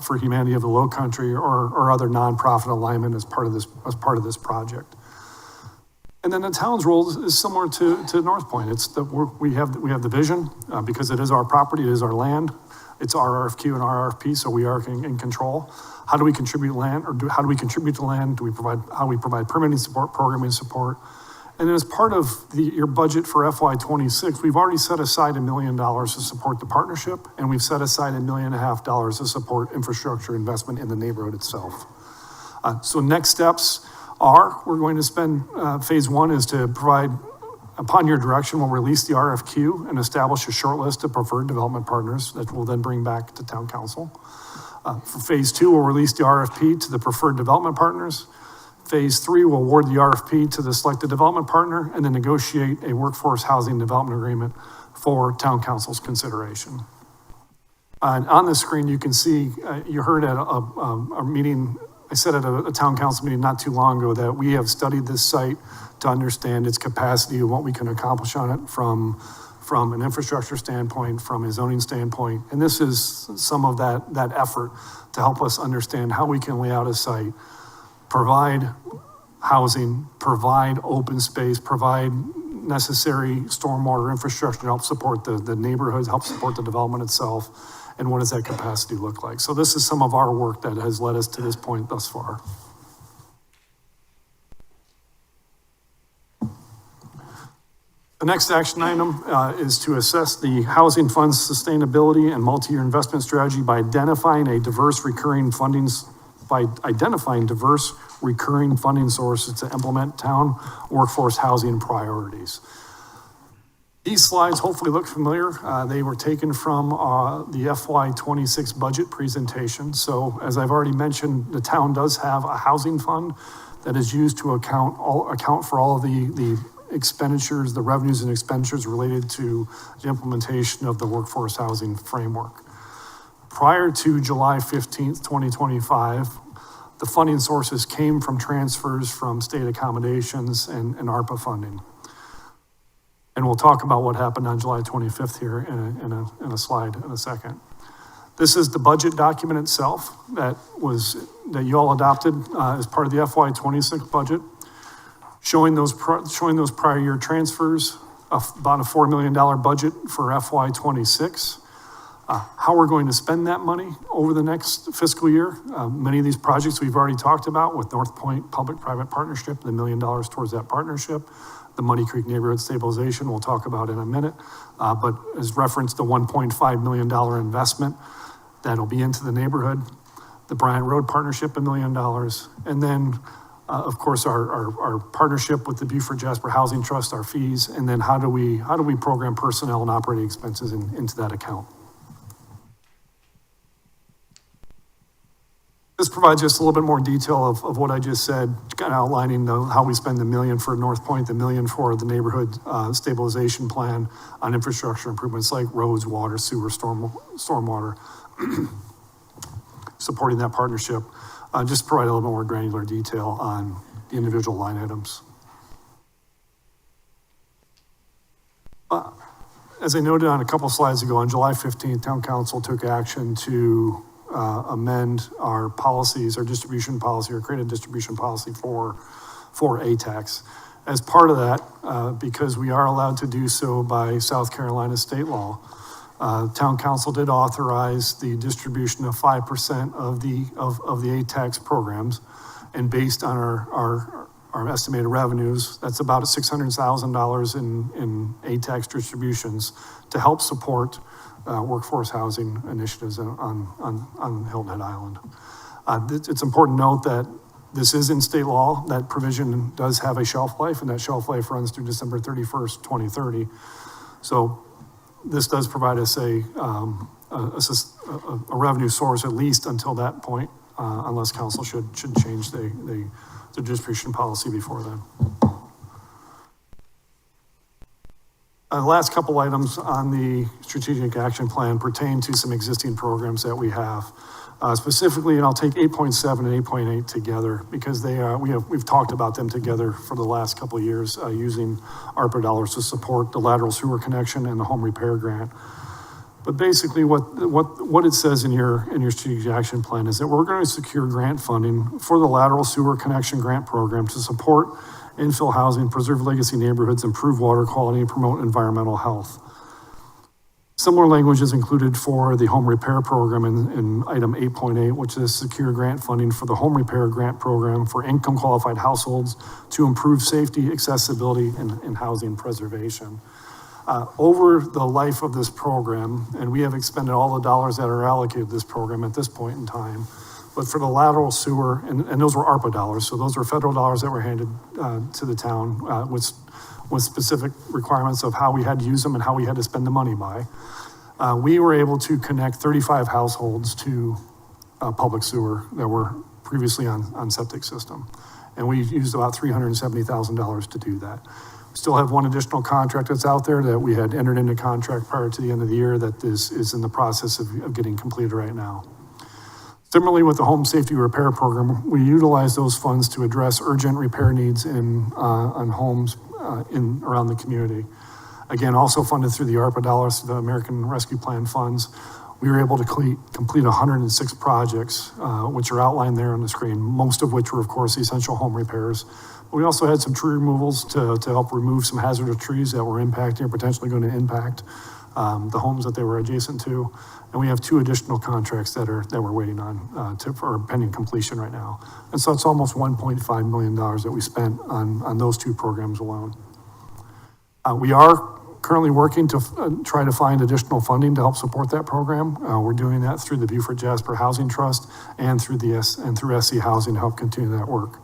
for Humanity of the Low Country or other nonprofit alignment as part of this project? And then the town's role is similar to North Point. It's that we have the vision because it is our property, it is our land. It's our RFQ and our RFP, so we are in control. How do we contribute land, or how do we contribute to land? How we provide permitting support, programming support? And then as part of your budget for FY26, we've already set aside $1 million to support the partnership, and we've set aside $1.5 million to support infrastructure investment in the neighborhood itself. So next steps are, we're going to spend, phase one is to provide, upon your direction, we'll release the RFQ and establish a short list of preferred development partners that we'll then bring back to town council. For phase two, we'll release the RFP to the preferred development partners. Phase three will award the RFP to the selected development partner and then negotiate a workforce housing development agreement for town council's consideration. And on the screen, you can see, you heard at a meeting, I said at a town council meeting not too long ago that we have studied this site to understand its capacity and what we can accomplish on it from an infrastructure standpoint, from a zoning standpoint. And this is some of that effort to help us understand how we can lay out a site, provide housing, provide open space, provide necessary stormwater infrastructure to help support the neighborhoods, help support the development itself, and what does that capacity look like? So this is some of our work that has led us to this point thus far. The next action item is to assess the housing fund's sustainability and multi-year investment strategy by identifying diverse recurring funding sources to implement town workforce housing priorities. These slides hopefully look familiar. They were taken from the FY26 budget presentation. So as I've already mentioned, the town does have a housing fund that is used to account for all of the expenditures, the revenues and expenditures related to the implementation of the workforce housing framework. Prior to July 15th, 2025, the funding sources came from transfers from state accommodations and ARPA funding. And we'll talk about what happened on July 25th here in a slide in a second. This is the budget document itself that you all adopted as part of the FY26 budget, showing those prior year transfers of about a $4 million budget for FY26. How we're going to spend that money over the next fiscal year. Many of these projects we've already talked about with North Point Public-Private Partnership, the $1 million towards that partnership, the Muddy Creek Neighborhood Stabilization we'll talk about in a minute, but as referenced, the $1.5 million investment that'll be into the neighborhood, the Bryant Road Partnership, $1 million, and then of course, our partnership with the Beaufort Jasper Housing Trust, our fees, and then how do we program personnel and operating expenses into that account? This provides just a little bit more detail of what I just said, kind of outlining how we spend the $1 million for North Point, the $1 million for the neighborhood stabilization plan on infrastructure improvements like roads, water, sewer, stormwater, supporting that partnership. Just provide a little bit more granular detail on the individual line items. As I noted on a couple slides ago, on July 15th, Town Council took action to amend our policies, our distribution policy, or create a distribution policy for ATAX. As part of that, because we are allowed to do so by South Carolina state law, Town Council did authorize the distribution of 5% of the ATAX programs, and based on our estimated revenues, that's about $600,000 in ATAX distributions to help support workforce housing initiatives on Hilton Head Island. It's important to note that this is in state law. That provision does have a shelf life, and that shelf life runs through December 31st, 2030. So this does provide us a revenue source at least until that point, unless council should change the distribution policy before then. The last couple items on the strategic action plan pertain to some existing programs that we have. Specifically, and I'll take 8.7 and 8.8 together because we've talked about them together for the last couple of years, using ARPA dollars to support the lateral sewer connection and the home repair grant. But basically what it says in your strategic action plan is that we're going to secure grant funding for the lateral sewer connection grant program to support infill housing, preserve legacy neighborhoods, improve water quality, and promote environmental health. Similar language is included for the home repair program in item 8.8, which is secure grant funding for the home repair grant program for income qualified households to improve safety, accessibility, and housing preservation. Over the life of this program, and we have expended all the dollars that are allocated to this program at this point in time, but for the lateral sewer, and those were ARPA dollars, so those were federal dollars that were handed to the town with specific requirements of how we had to use them and how we had to spend the money by. We were able to connect 35 households to public sewer that were previously on septic system. And we used about $370,000 to do that. We still have one additional contract that's out there that we had entered into contract prior to the end of the year that is in the process of getting completed right now. Similarly, with the home safety repair program, we utilize those funds to address urgent repair needs on homes around the community. Again, also funded through the ARPA dollars, the American Rescue Plan funds. We were able to complete 106 projects, which are outlined there on the screen, most of which were, of course, essential home repairs. But we also had some tree removals to help remove some hazardous trees that were impacting or potentially going to impact the homes that they were adjacent to. And we have 2 additional contracts that we're waiting on for pending completion right now. And so it's almost $1.5 million that we spent on those 2 programs alone. We are currently working to try to find additional funding to help support that program. We're doing that through the Beaufort Jasper Housing Trust and through SC Housing to help continue that work.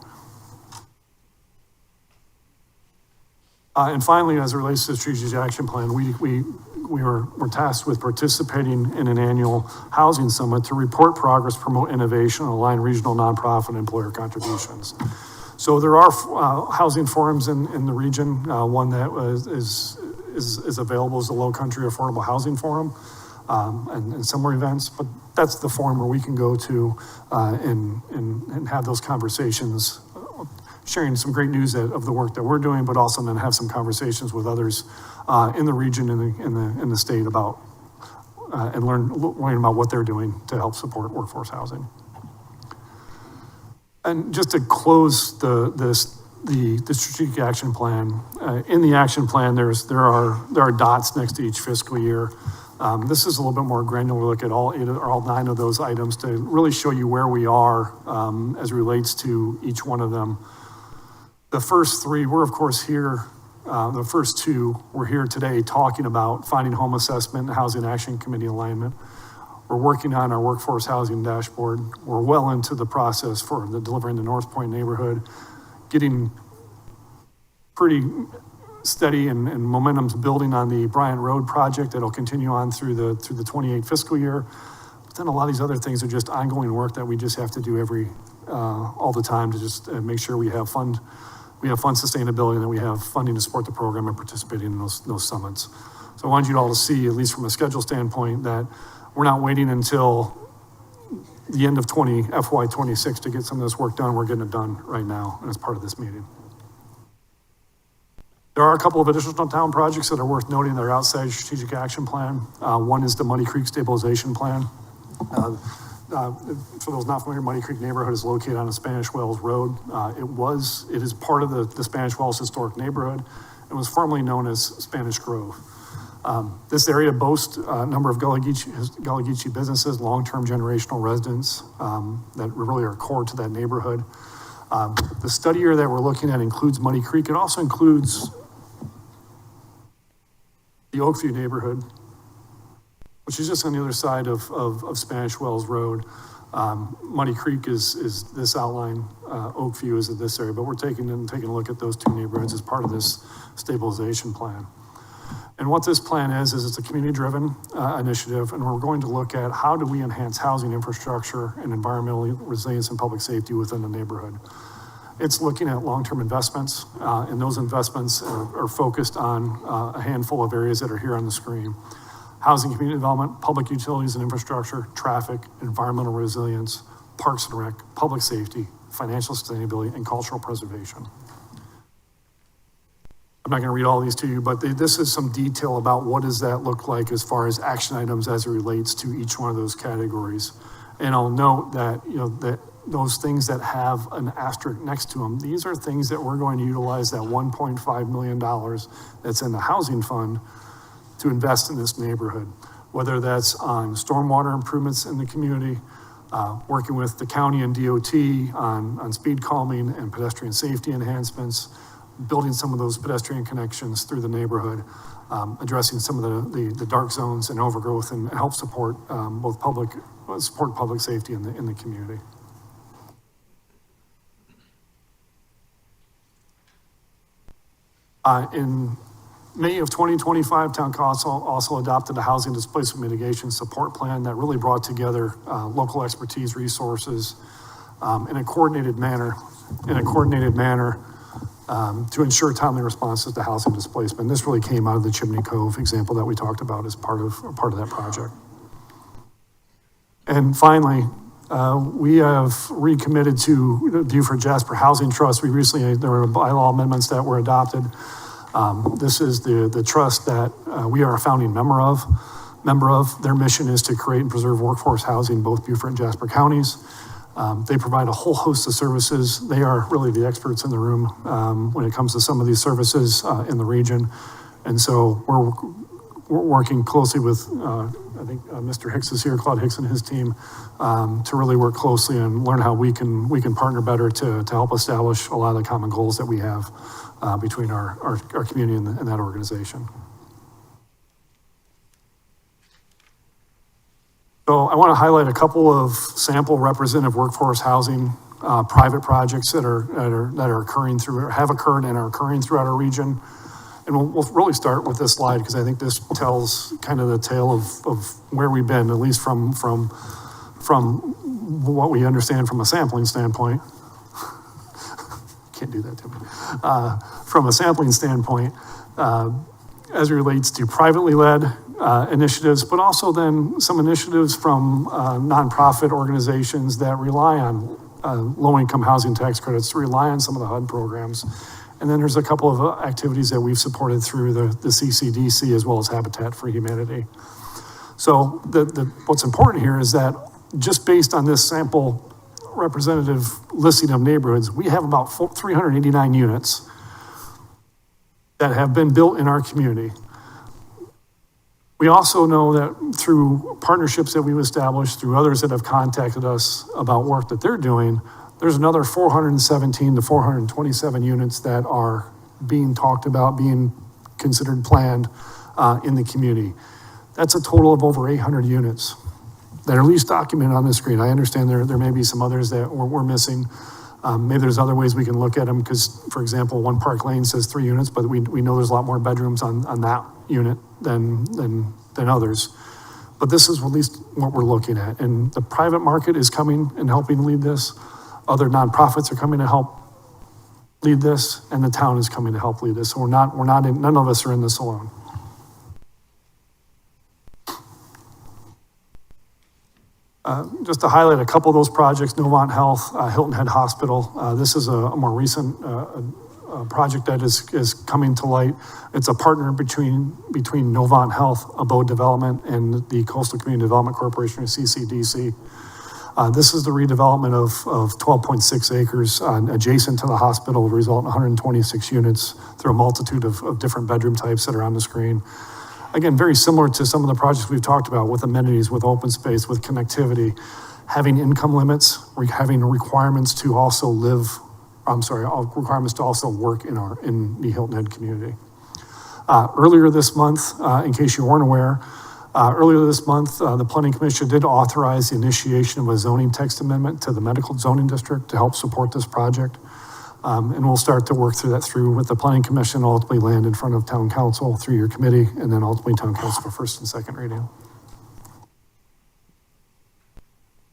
And finally, as it relates to the strategic action plan, we're tasked with participating in an annual housing summit to report progress, promote innovation, and align regional nonprofit and employer contributions. So there are housing forums in the region. One that is available is the Low Country Affordable Housing Forum and similar events. But that's the forum where we can go to and have those conversations, sharing some great news of the work that we're doing, but also then have some conversations with others in the region and in the state about and learning about what they're doing to help support workforce housing. And just to close the strategic action plan, in the action plan, there are dots next to each fiscal year. This is a little bit more granular look at all 9 of those items to really show you where we are as it relates to each one of them. The first 3, we're of course here. The first 2, we're here today talking about finding home assessment and housing action committee alignment. We're working on our workforce housing dashboard. We're well into the process for delivering the North Point neighborhood, getting pretty steady and momentum's building on the Bryant Road project that'll continue on through the 28 fiscal year. But then a lot of these other things are just ongoing work that we just have to do all the time to just make sure we have fund sustainability and that we have funding to support the program and participating in those summits. So I wanted you all to see, at least from a schedule standpoint, that we're not waiting until the end of FY26 to get some of this work done. We're getting it done right now as part of this meeting. There are a couple of additional town projects that are worth noting that are outside the strategic action plan. One is the Muddy Creek Stabilization Plan. For those not familiar, Muddy Creek neighborhood is located on a Spanish Wells Road. It is part of the Spanish Wells historic neighborhood. It was formerly known as Spanish Grove. This area boasts a number of Gullah Geechee businesses, long-term generational residents that really are core to that neighborhood. The study area that we're looking at includes Muddy Creek. It also includes the Oakview neighborhood, which is just on the other side of Spanish Wells Road. Muddy Creek is this outline, Oakview is in this area, but we're taking a look at those 2 neighborhoods as part of this stabilization plan. And what this plan is it's a community-driven initiative, and we're going to look at how do we enhance housing infrastructure and environmental resilience and public safety within the neighborhood. It's looking at long-term investments, and those investments are focused on a handful of areas that are here on the screen. housing, community development, public utilities and infrastructure, traffic, environmental resilience, parks and rec, public safety, financial sustainability, and cultural preservation. I'm not going to read all these to you, but this is some detail about what does that look like as far as action items as it relates to each one of those categories. And I'll note that, that those things that have an asterisk next to them, these are things that we're going to utilize that $1.5 million that's in the housing fund to invest in this neighborhood, whether that's on stormwater improvements in the community, working with the county and DOT on speed calming and pedestrian safety enhancements, building some of those pedestrian connections through the neighborhood, addressing some of the dark zones and overgrowth, and help support public safety in the community. In May of 2025, Town Council also adopted a housing displacement mitigation support plan that really brought together local expertise, resources, in a coordinated manner, to ensure timely responses to housing displacement. This really came out of the Chimney Cove example that we talked about as part of that project. And finally, we have recommitted to the Beaufort Jasper Housing Trust. There were bylaw amendments that were adopted. This is the trust that we are a founding member of. Their mission is to create and preserve workforce housing in both Beaufort and Jasper counties. They provide a whole host of services. They are really the experts in the room when it comes to some of these services in the region. And so we're working closely with, I think Mr. Hicks is here, Claude Hicks and his team, to really work closely and learn how we can partner better to help establish a lot of the common goals that we have between our community and that organization. So I want to highlight a couple of sample representative workforce housing private projects that are occurring through, or have occurred and are occurring throughout our region. And we'll really start with this slide because I think this tells kind of the tale of where we've been, at least from what we understand from a sampling standpoint. Can't do that to me. From a sampling standpoint, as it relates to privately led initiatives, but also then some initiatives from nonprofit organizations that rely on low-income housing tax credits, to rely on some of the HUD programs. And then there's a couple of activities that we've supported through the CCDC as well as Habitat for Humanity. So what's important here is that just based on this sample representative listing of neighborhoods, we have about 389 units that have been built in our community. We also know that through partnerships that we've established, through others that have contacted us about work that they're doing, there's another 417 to 427 units that are being talked about, being considered planned in the community. That's a total of over 800 units that are at least documented on the screen. I understand there may be some others that we're missing. Maybe there's other ways we can look at them because, for example, One Park Lane says 3 units, but we know there's a lot more bedrooms on that unit than others. But this is at least what we're looking at. And the private market is coming and helping lead this. Other nonprofits are coming to help lead this, and the town is coming to help lead this. So none of us are in this alone. Just to highlight a couple of those projects, Novant Health, Hilton Head Hospital. This is a more recent project that is coming to light. It's a partner between Novant Health, Abode Development, and the Coastal Community Development Corporation, or CCDC. This is the redevelopment of 12.6 acres adjacent to the hospital, will result in 126 units through a multitude of different bedroom types that are on the screen. Again, very similar to some of the projects we've talked about with amenities, with open space, with connectivity, having income limits, having requirements to also work in the Hilton Head community. Earlier this month, in case you weren't aware, the Planning Commission did authorize the initiation of a zoning text amendment to the medical zoning district to help support this project. And we'll start to work through that with the Planning Commission, ultimately land in front of Town Council through your committee, and then ultimately Town Council for first and second reading.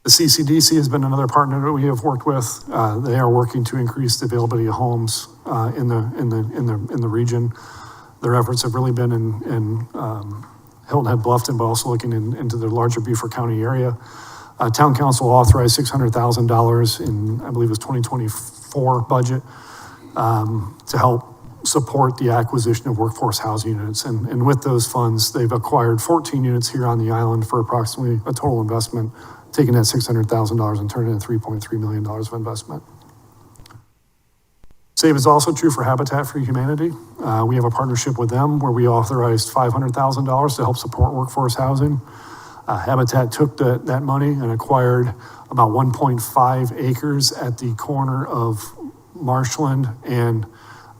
The CCDC has been another partner that we have worked with. They are working to increase the availability of homes in the region. Their efforts have really been in Hilton Head Bluffton, but also looking into the larger Beaufort County area. Town council authorized $600,000 in, I believe it was 2024 budget, to help support the acquisition of workforce housing units. And with those funds, they've acquired 14 units here on the island for approximately a total investment, taking that $600,000 and turning it into $3.3 million of investment. Same is also true for Habitat for Humanity. We have a partnership with them where we authorized $500,000 to help support workforce housing. Habitat took that money and acquired about 1.5 acres at the corner of Marshland and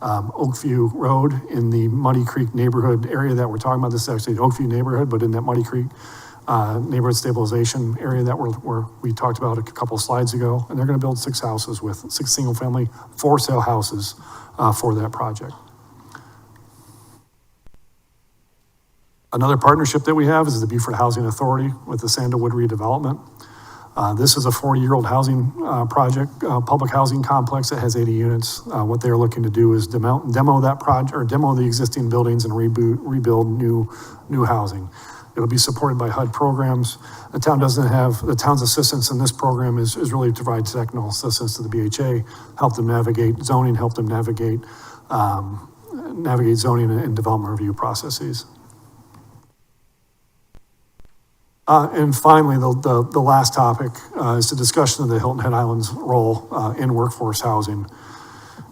Oakview Road in the Muddy Creek neighborhood area that we're talking about. This is actually the Oakview neighborhood, but in that Muddy Creek neighborhood stabilization area that we talked about a couple of slides ago. And they're going to build 6 houses with 6 single-family for-sale houses for that project. Another partnership that we have is the Beaufort Housing Authority with the Sandalwood redevelopment. This is a 40-year-old housing project, public housing complex that has 80 units. What they're looking to do is demo that project, or demo the existing buildings and rebuild new housing. It'll be supported by HUD programs. The town doesn't have, the town's assistance in this program is really to provide technical assistance to the BHA, help them navigate zoning, help them navigate zoning and development review processes. And finally, the last topic is the discussion of the Hilton Head Island's role in workforce housing.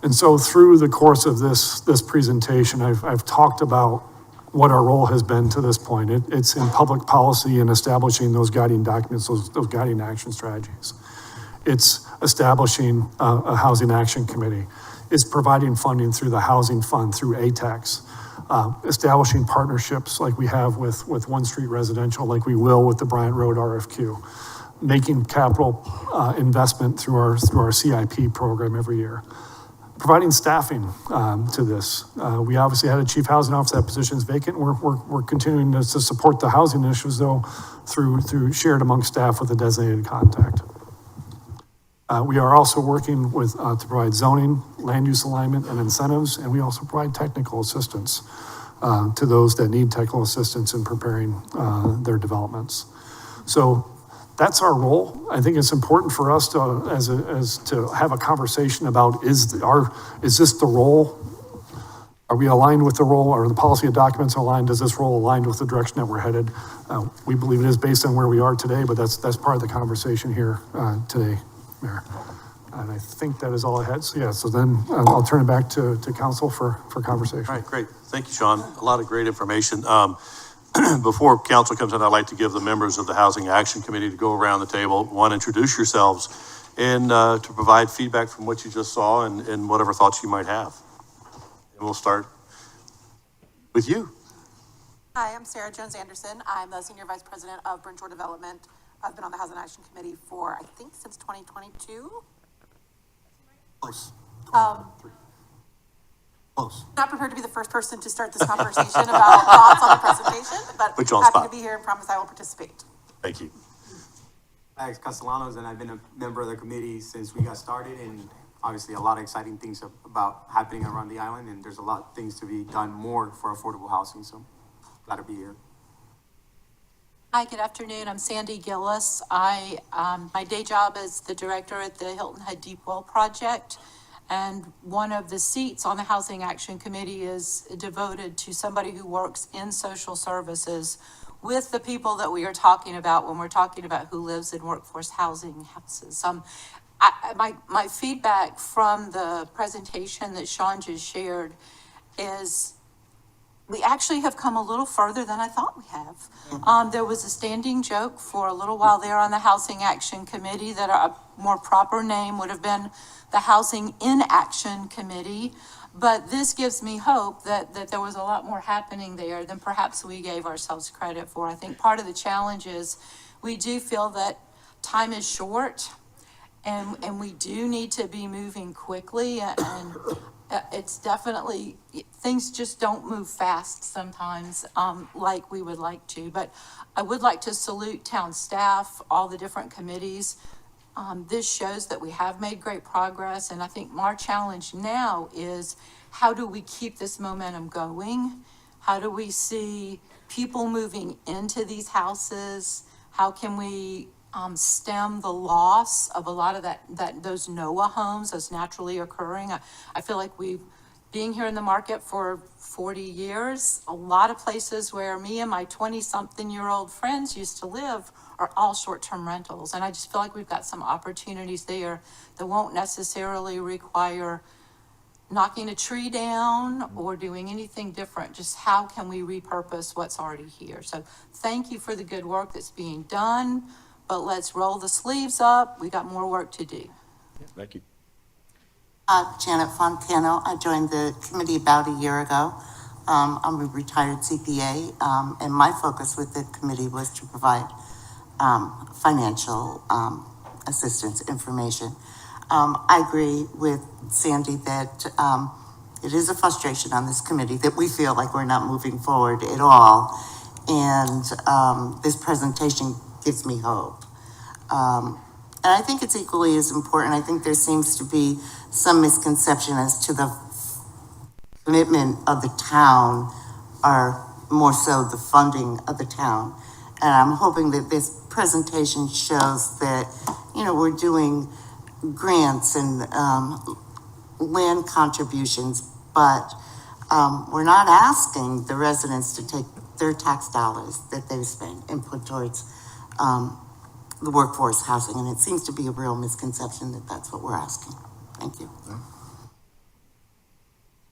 And so through the course of this presentation, I've talked about what our role has been to this point. It's in public policy and establishing those guiding documents, those guiding action strategies. It's establishing a housing action committee. It's providing funding through the housing fund, through ATAX. Establishing partnerships like we have with One Street Residential, like we will with the Bryant Road RFQ, making capital investment through our CIP program every year, providing staffing to this. We obviously had a chief housing officer, that position is vacant. We're continuing to support the housing issues though through shared among staff with a designated contact. We are also working with to provide zoning, land use alignment, and incentives, and we also provide technical assistance to those that need technical assistance in preparing their developments. So that's our role. I think it's important for us to have a conversation about is this the role? Are we aligned with the role? Are the policy documents aligned? Does this role align with the direction that we're headed? We believe it is based on where we are today, but that's part of the conversation here today. Mayor. And I think that is all I had. So yeah, so then I'll turn it back to council for conversation. All right, great. Thank you, Sean. A lot of great information. Before council comes in, I'd like to give the members of the Housing Action Committee to go around the table. One, introduce yourselves and to provide feedback from what you just saw and whatever thoughts you might have. And we'll start with you. Hi, I'm Sarah Jones-Anderson. I'm the Senior Vice President of Bridgeport Development. I've been on the Housing Action Committee for, I think, since 2022. Close. Close. Not prepared to be the first person to start this conversation about thoughts on the presentation, but Put you on happy spot. to be here and promise I will participate. Thank you. Alex Castellanos, and I've been a member of the committee since we got started, and obviously a lot of exciting things about happening around the island, and there's a lot of things to be done more for affordable housing, so glad to be here. Hi, good afternoon. I'm Sandy Gillis. My day job is the director at the Hilton Head Deep Well Project. And one of the seats on the Housing Action Committee is devoted to somebody who works in social services with the people that we are talking about when we're talking about who lives in workforce housing houses. My feedback from the presentation that Sean just shared is we actually have come a little further than I thought we have. There was a standing joke for a little while there on the Housing Action Committee that a more proper name would have been the Housing in Action Committee. But this gives me hope that there was a lot more happening there than perhaps we gave ourselves credit for. I think part of the challenge is we do feel that time is short and we do need to be moving quickly, and it's definitely, things just don't move fast sometimes like we would like to. But I would like to salute town staff, all the different committees. This shows that we have made great progress, and I think our challenge now is how do we keep this momentum going? How do we see people moving into these houses? How can we stem the loss of a lot of those NOAA homes, those naturally occurring? I feel like being here in the market for 40 years, a lot of places where me and my 20-something-year-old friends used to live are all short-term rentals. And I just feel like we've got some opportunities there that won't necessarily require knocking a tree down or doing anything different. Just how can we repurpose what's already here? So thank you for the good work that's being done, but let's roll the sleeves up. We got more work to do. Thank you. Janet Fontano. I joined the committee about a year ago. I'm a retired CPA, and my focus with the committee was to provide financial assistance information. I agree with Sandy that it is a frustration on this committee that we feel like we're not moving forward at all. And this presentation gives me hope. And I think it's equally as important. I think there seems to be some misconception as to the commitment of the town, or more so the funding of the town. And I'm hoping that this presentation shows that, we're doing grants and land contributions, but we're not asking the residents to take their tax dollars that they've spent and put towards the workforce housing. And it seems to be a real misconception that that's what we're asking. Thank you.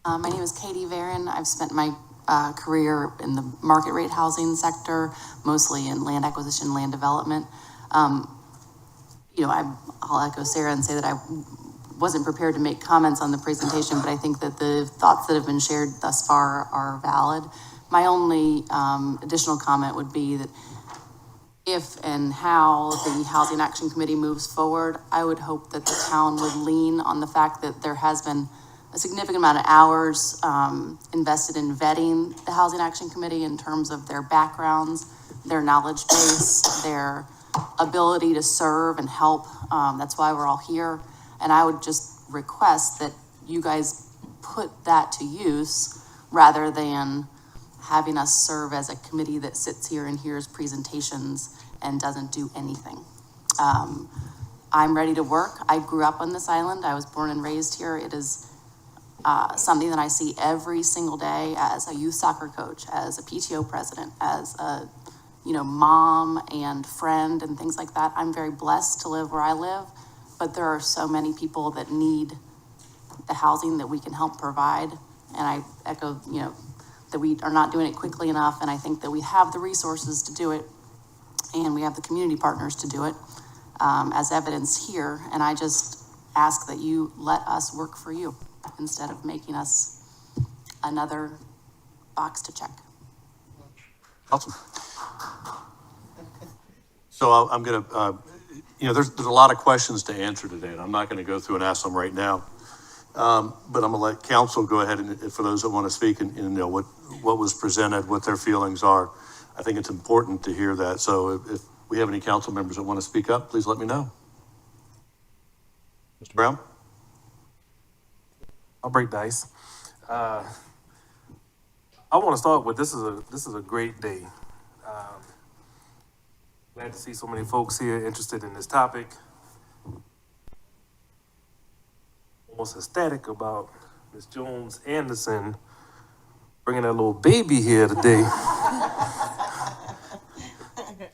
My name is Katie Varon. I've spent my career in the market rate housing sector, mostly in land acquisition, land development. I'll echo Sarah and say that I wasn't prepared to make comments on the presentation, but I think that the thoughts that have been shared thus far are valid. My only additional comment would be that if and how the Housing Action Committee moves forward, I would hope that the town would lean on the fact that there has been a significant amount of hours invested in vetting the Housing Action Committee in terms of their backgrounds, their knowledge base, their ability to serve and help. That's why we're all here. And I would just request that you guys put that to use rather than having us serve as a committee that sits here and hears presentations and doesn't do anything. I'm ready to work. I grew up on this island. I was born and raised here. It is something that I see every single day as a youth soccer coach, as a PTO president, as a mom and friend and things like that. I'm very blessed to live where I live, but there are so many people that need the housing that we can help provide. And I echo, that we are not doing it quickly enough. And I think that we have the resources to do it, and we have the community partners to do it, as evidenced here. And I just ask that you let us work for you instead of making us another box to check. Awesome. So I'm going to, there's a lot of questions to answer today, and I'm not going to go through and ask them right now. But I'm going to let council go ahead and for those that want to speak and what was presented, what their feelings are. I think it's important to hear that. So if we have any council members that want to speak up, please let me know. Mr. Brown? I'll break dice. I want to start with this is a great day. Glad to see so many folks here interested in this topic. Almost ecstatic about Ms. Jones Anderson bringing that little baby here today.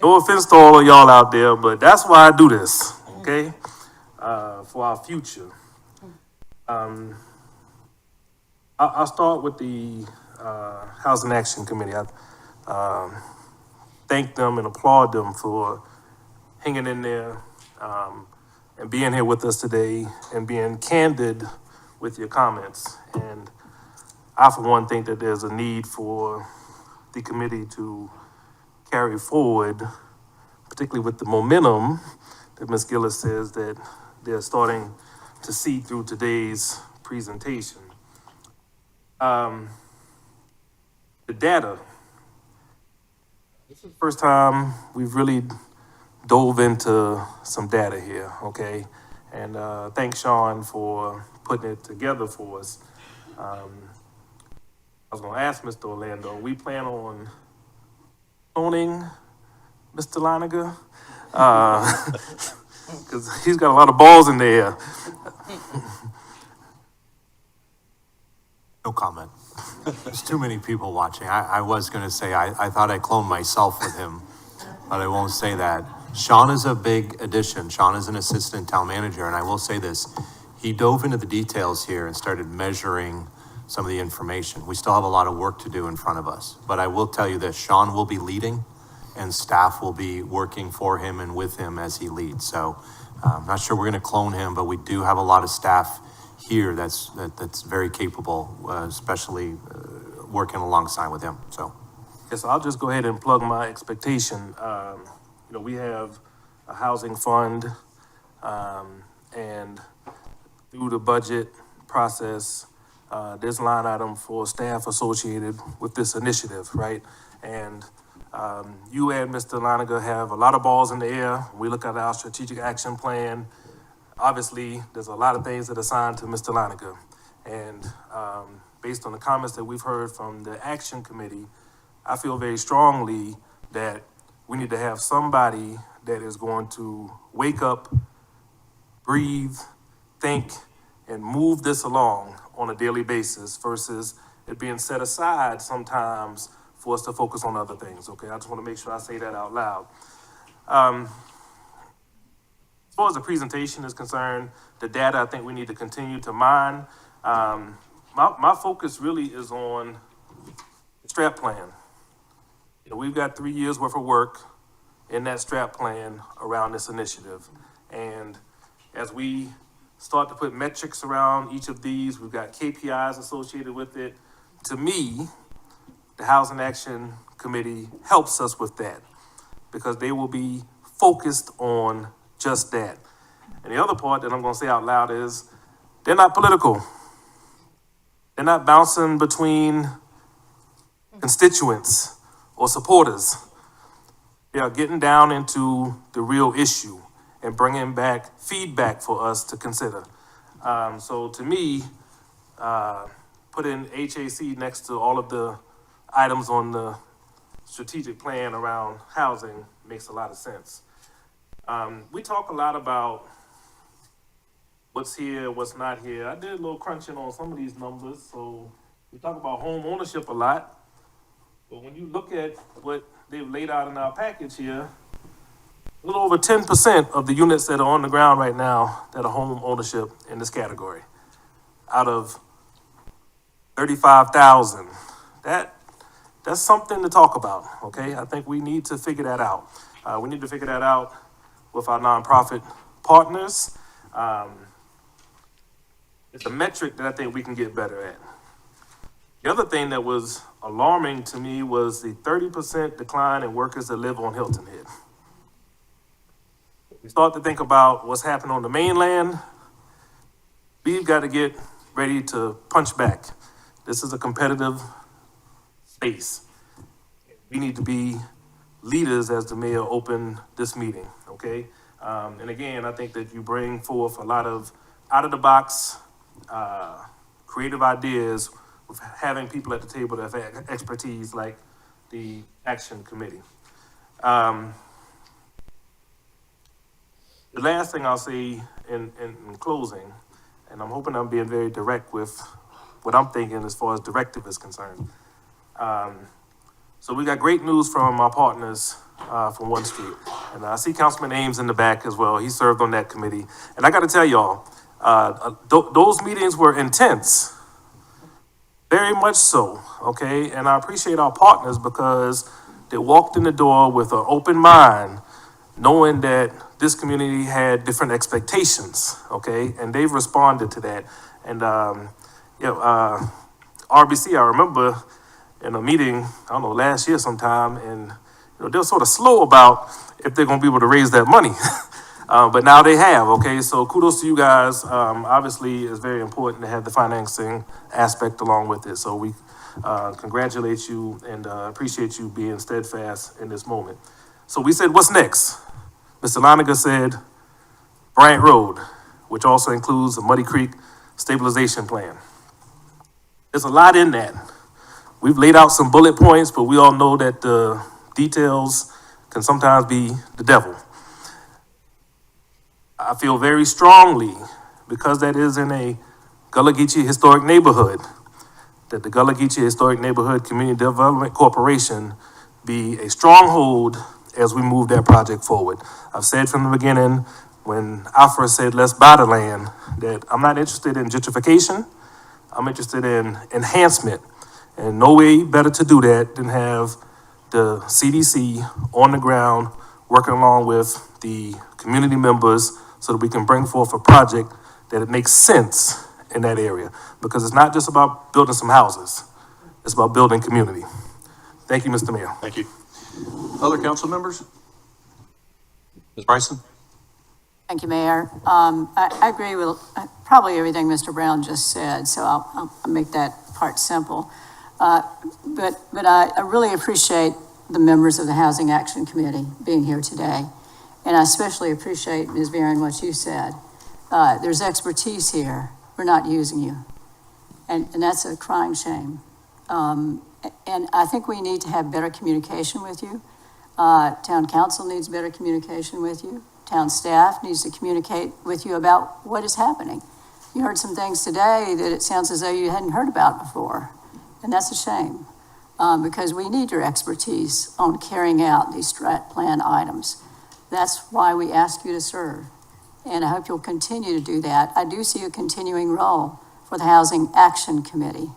No offense to all of y'all out there, but that's why I do this, okay? For our future. I'll start with the Housing Action Committee. I thank them and applaud them for hanging in there and being here with us today and being candid with your comments. And I, for one, think that there's a need for the committee to carry forward, particularly with the momentum that Ms. Gillis says that they're starting to see through today's presentation. The data. This is the first time we've really dove into some data here, okay? And thanks, Sean, for putting it together for us. I was gonna ask Mr. Orlando, we plan on cloning Mr. Loniger? Cause he's got a lot of balls in there. No comment. There's too many people watching. I was gonna say, I thought I cloned myself with him, but I won't say that. Sean is a big addition. Sean is an assistant town manager, and I will say this, he dove into the details here and started measuring some of the information. We still have a lot of work to do in front of us, but I will tell you this, Sean will be leading and staff will be working for him and with him as he leads. So I'm not sure we're gonna clone him, but we do have a lot of staff here that's very capable, especially working alongside with him, so. Yes, I'll just go ahead and plug my expectation. We have a housing fund, and through the budget process, there's a line item for staff associated with this initiative, right? And you and Mr. Loniger have a lot of balls in the air. We look at our strategic action plan. Obviously, there's a lot of things that are assigned to Mr. Loniger. And based on the comments that we've heard from the action committee, I feel very strongly that we need to have somebody that is going to wake up, breathe, think, and move this along on a daily basis versus it being set aside sometimes for us to focus on other things, okay? I just want to make sure I say that out loud. As far as the presentation is concerned, the data I think we need to continue to mine. My focus really is on the strat plan. We've got 3 years worth of work in that strat plan around this initiative. And as we start to put metrics around each of these, we've got KPIs associated with it. To me, the Housing Action Committee helps us with that because they will be focused on just that. And the other part that I'm gonna say out loud is they're not political. They're not bouncing between constituents or supporters. They are getting down into the real issue and bringing back feedback for us to consider. So to me, putting HAC next to all of the items on the strategic plan around housing makes a lot of sense. We talk a lot about what's here, what's not here. I did a little crunching on some of these numbers. So we talk about home ownership a lot, but when you look at what they've laid out in our package here, a little over 10% of the units that are on the ground right now that are home ownership in this category, out of 35,000. That's something to talk about, okay? I think we need to figure that out. We need to figure that out with our nonprofit partners. It's a metric that I think we can get better at. The other thing that was alarming to me was the 30% decline in workers that live on Hilton Head. We start to think about what's happening on the mainland. We've got to get ready to punch back. This is a competitive space. We need to be leaders as the mayor opened this meeting, okay? And again, I think that you bring forth a lot of out-of-the-box creative ideas with having people at the table that have expertise like the Action Committee. The last thing I'll say in closing, and I'm hoping I'm being very direct with what I'm thinking as far as directive is concerned. So we got great news from our partners from 1 Street. And I see Councilman Ames in the back as well. He served on that committee. And I got to tell y'all, those meetings were intense. Very much so, okay? And I appreciate our partners because they walked in the door with an open mind, knowing that this community had different expectations, okay? And they've responded to that. And, RBC, I remember in a meeting, I don't know, last year sometime, and they're sort of slow about if they're gonna be able to raise that money. But now they have, okay? So kudos to you guys. Obviously, it's very important to have the financing aspect along with it. So we congratulate you and appreciate you being steadfast in this moment. So we said, what's next? Mr. Loniger said, Bryant Road, which also includes the Muddy Creek stabilization plan. There's a lot in that. we've laid out some bullet points, but we all know that the details can sometimes be the devil. I feel very strongly, because that is in a Gullah Geechee historic neighborhood, that the Gullah Geechee Historic Neighborhood Community Development Corporation be a stronghold as we move that project forward. I've said from the beginning, when I first said, let's buy the land, that I'm not interested in gentrification. I'm interested in enhancement. And no way better to do that than have the CDC on the ground working along with the community members so that we can bring forth a project that it makes sense in that area. Because it's not just about building some houses, it's about building community. Thank you, Mr. Mayor. Thank you. Other council members? Ms. Bryson? Thank you, Mayor. I agree with probably everything Mr. Brown just said, so I'll make that part simple. But I really appreciate the members of the Housing Action Committee being here today. And I especially appreciate, Ms. Barron, what you said. There's expertise here. We're not using you. And that's a crying shame. And I think we need to have better communication with you. Town council needs better communication with you. Town staff needs to communicate with you about what is happening. You heard some things today that it sounds as though you hadn't heard about before. And that's a shame, because we need your expertise on carrying out these strat plan items. That's why we ask you to serve. And I hope you'll continue to do that. I do see a continuing role for the Housing Action Committee.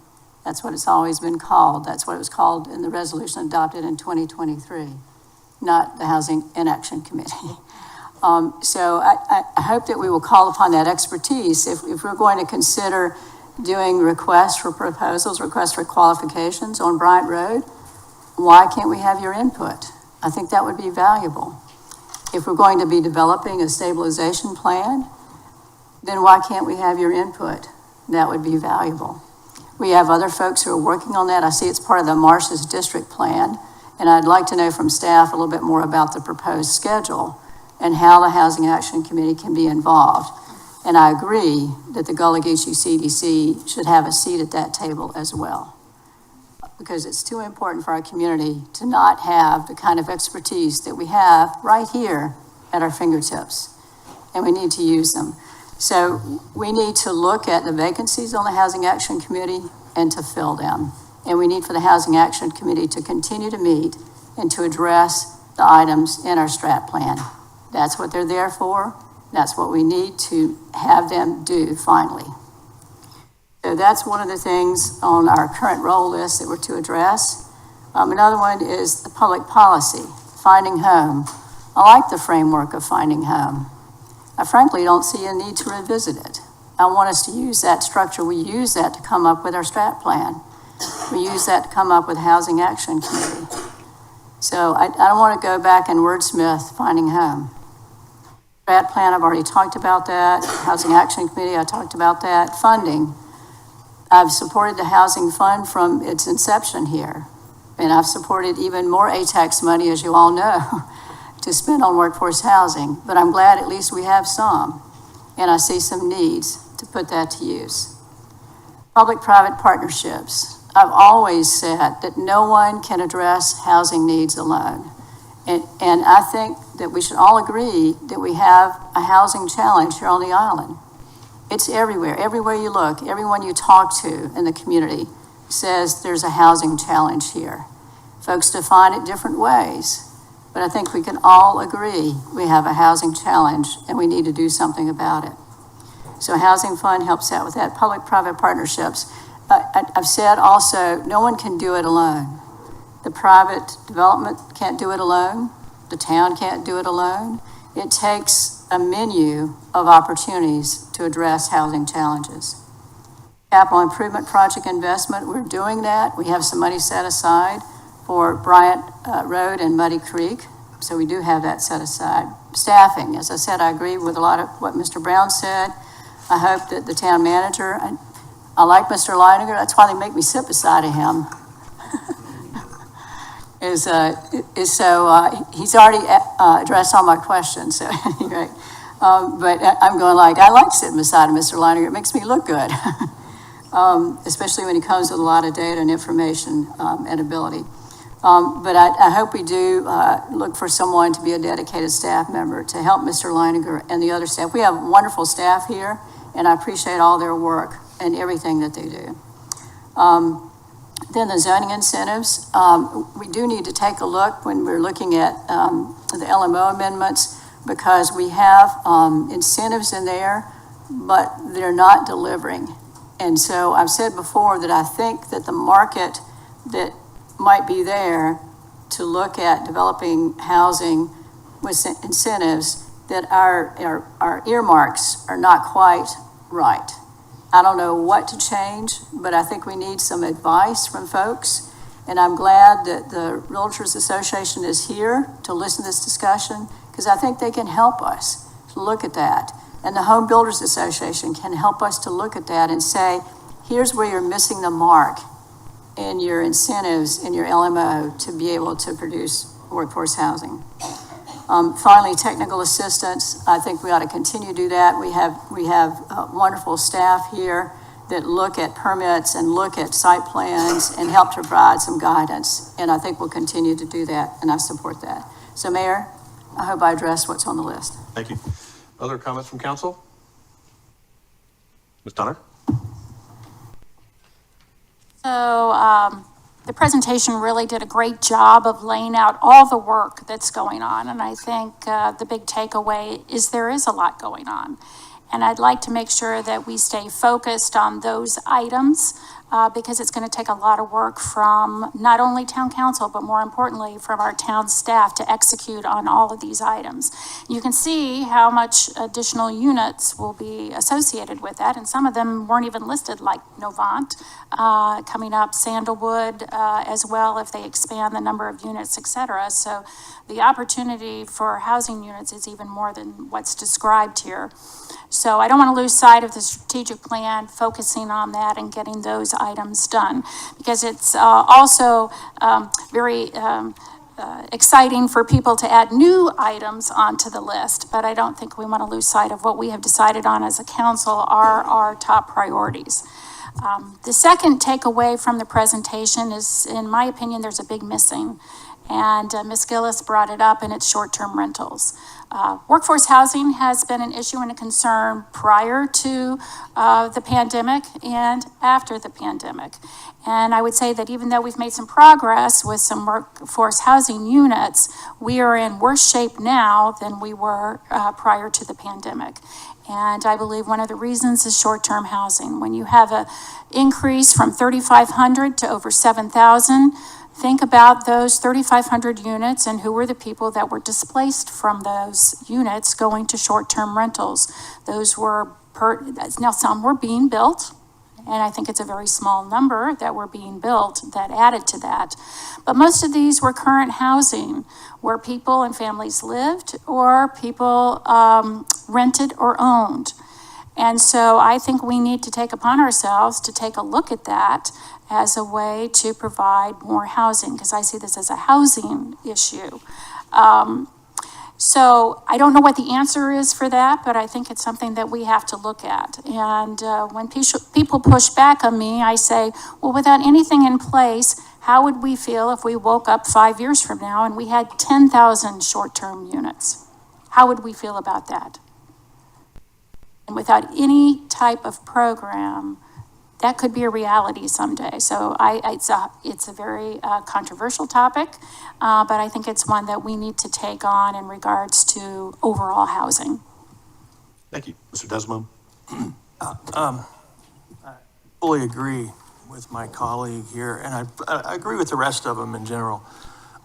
That's what it's always been called. That's what it was called in the resolution adopted in 2023, not the Housing Inaction Committee. So I hope that we will call upon that expertise. If we're going to consider doing requests for proposals, requests for qualifications on Bryant Road, why can't we have your input? I think that would be valuable. If we're going to be developing a stabilization plan, then why can't we have your input? That would be valuable. We have other folks who are working on that. I see it's part of the Marshes District Plan, and I'd like to know from staff a little bit more about the proposed schedule and how the Housing Action Committee can be involved. And I agree that the Gullah Geechee CDC should have a seat at that table as well, because it's too important for our community to not have the kind of expertise that we have right here at our fingertips, and we need to use them. So we need to look at the vacancies on the Housing Action Committee and to fill them. And we need for the Housing Action Committee to continue to meet and to address the items in our strat plan. That's what they're there for. That's what we need to have them do finally. So that's one of the things on our current role list that we're to address. Another one is the public policy, finding home. I like the framework of finding home. I frankly don't see a need to revisit it. I want us to use that structure. We use that to come up with our strat plan. We use that to come up with Housing Action Committee. So I don't want to go back and wordsmith finding home. Strat plan, I've already talked about that. Housing Action Committee, I talked about that. Funding. I've supported the housing fund from its inception here. And I've supported even more ATAX money, as you all know, to spend on workforce housing. But I'm glad at least we have some. And I see some needs to put that to use. Public-private partnerships. I've always said that no one can address housing needs alone. And I think that we should all agree that we have a housing challenge here on the island. It's everywhere. Everywhere you look, everyone you talk to in the community says there's a housing challenge here. Folks define it different ways, but I think we can all agree we have a housing challenge and we need to do something about it. So Housing Fund helps out with that. Public-private partnerships. I've said also, no one can do it alone. The private development can't do it alone. The town can't do it alone. It takes a menu of opportunities to address housing challenges. Capital improvement project investment, we're doing that. We have some money set aside for Bryant Road and Muddy Creek, so we do have that set aside. Staffing, as I said, I agree with a lot of what Mr. Brown said. I hope that the town manager, I like Mr. Leininger, that's why they make me sit beside of him. He's already addressed all my questions, so anyway. But I'm going like, I like sitting beside of Mr. Leininger, it makes me look good. especially when it comes with a lot of data and information and ability. But I hope we do look for someone to be a dedicated staff member to help Mr. Leininger and the other staff. We have wonderful staff here, and I appreciate all their work and everything that they do. Then the zoning incentives, we do need to take a look when we're looking at the LMO amendments, because we have incentives in there, but they're not delivering. And so I've said before that I think that the market that might be there to look at developing housing with incentives, that our earmarks are not quite right. I don't know what to change, but I think we need some advice from folks. And I'm glad that the Realtors Association is here to listen to this discussion, because I think they can help us to look at that. And the Home Builders Association can help us to look at that and say, here's where you're missing the mark in your incentives in your LMO to be able to produce workforce housing. Finally, technical assistance. I think we ought to continue to do that. We have wonderful staff here that look at permits and look at site plans and help to provide some guidance. And I think we'll continue to do that, and I support that. So, Mayor, I hope I addressed what's on the list. Thank you. Other comments from council? Ms. Donner? So the presentation really did a great job of laying out all the work that's going on. And I think the big takeaway is there is a lot going on. And I'd like to make sure that we stay focused on those items because it's going to take a lot of work from not only town council, but more importantly from our town staff to execute on all of these items. You can see how much additional units will be associated with that, and some of them weren't even listed, like Novant, coming up, Sandalwood as well, if they expand the number of units, et cetera. So the opportunity for housing units is even more than what's described here. So I don't want to lose sight of the strategic plan, focusing on that and getting those items done, because it's also very exciting for people to add new items onto the list, but I don't think we want to lose sight of what we have decided on as a council are our top priorities. The second takeaway from the presentation is, in my opinion, there's a big missing, and Ms. Gillis brought it up, and it's short-term rentals. Workforce housing has been an issue and a concern prior to the pandemic and after the pandemic. And I would say that even though we've made some progress with some workforce housing units, we are in worse shape now than we were prior to the pandemic. And I believe one of the reasons is short-term housing. When you have an increase from 3,500 to over 7,000, think about those 3,500 units and who were the people that were displaced from those units going to short-term rentals. Those were, now some were being built, and I think it's a very small number that were being built that added to that. But most of these were current housing where people and families lived or people rented or owned. And so I think we need to take upon ourselves to take a look at that as a way to provide more housing, because I see this as a housing issue. So I don't know what the answer is for that, but I think it's something that we have to look at. And when people push back on me, I say, well, without anything in place, how would we feel if we woke up 5 years from now and we had 10,000 short-term units? How would we feel about that? And without any type of program, that could be a reality someday. So it's a very controversial topic, but I think it's one that we need to take on in regards to overall housing. Thank you. Mr. Desmond? I fully agree with my colleague here, and I agree with the rest of them in general.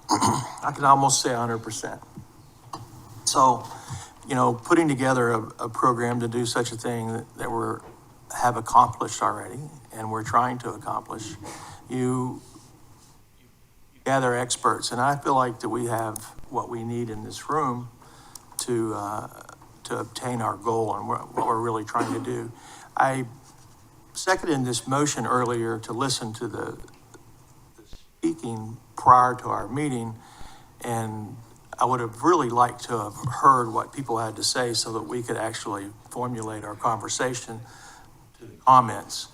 I can almost say 100%. So, putting together a program to do such a thing that we're have accomplished already, and we're trying to accomplish, you gather experts, and I feel like that we have what we need in this room to obtain our goal and what we're really trying to do. I seconded this motion earlier to listen to the speaking prior to our meeting, and I would have really liked to have heard what people had to say so that we could actually formulate our conversation to the comments.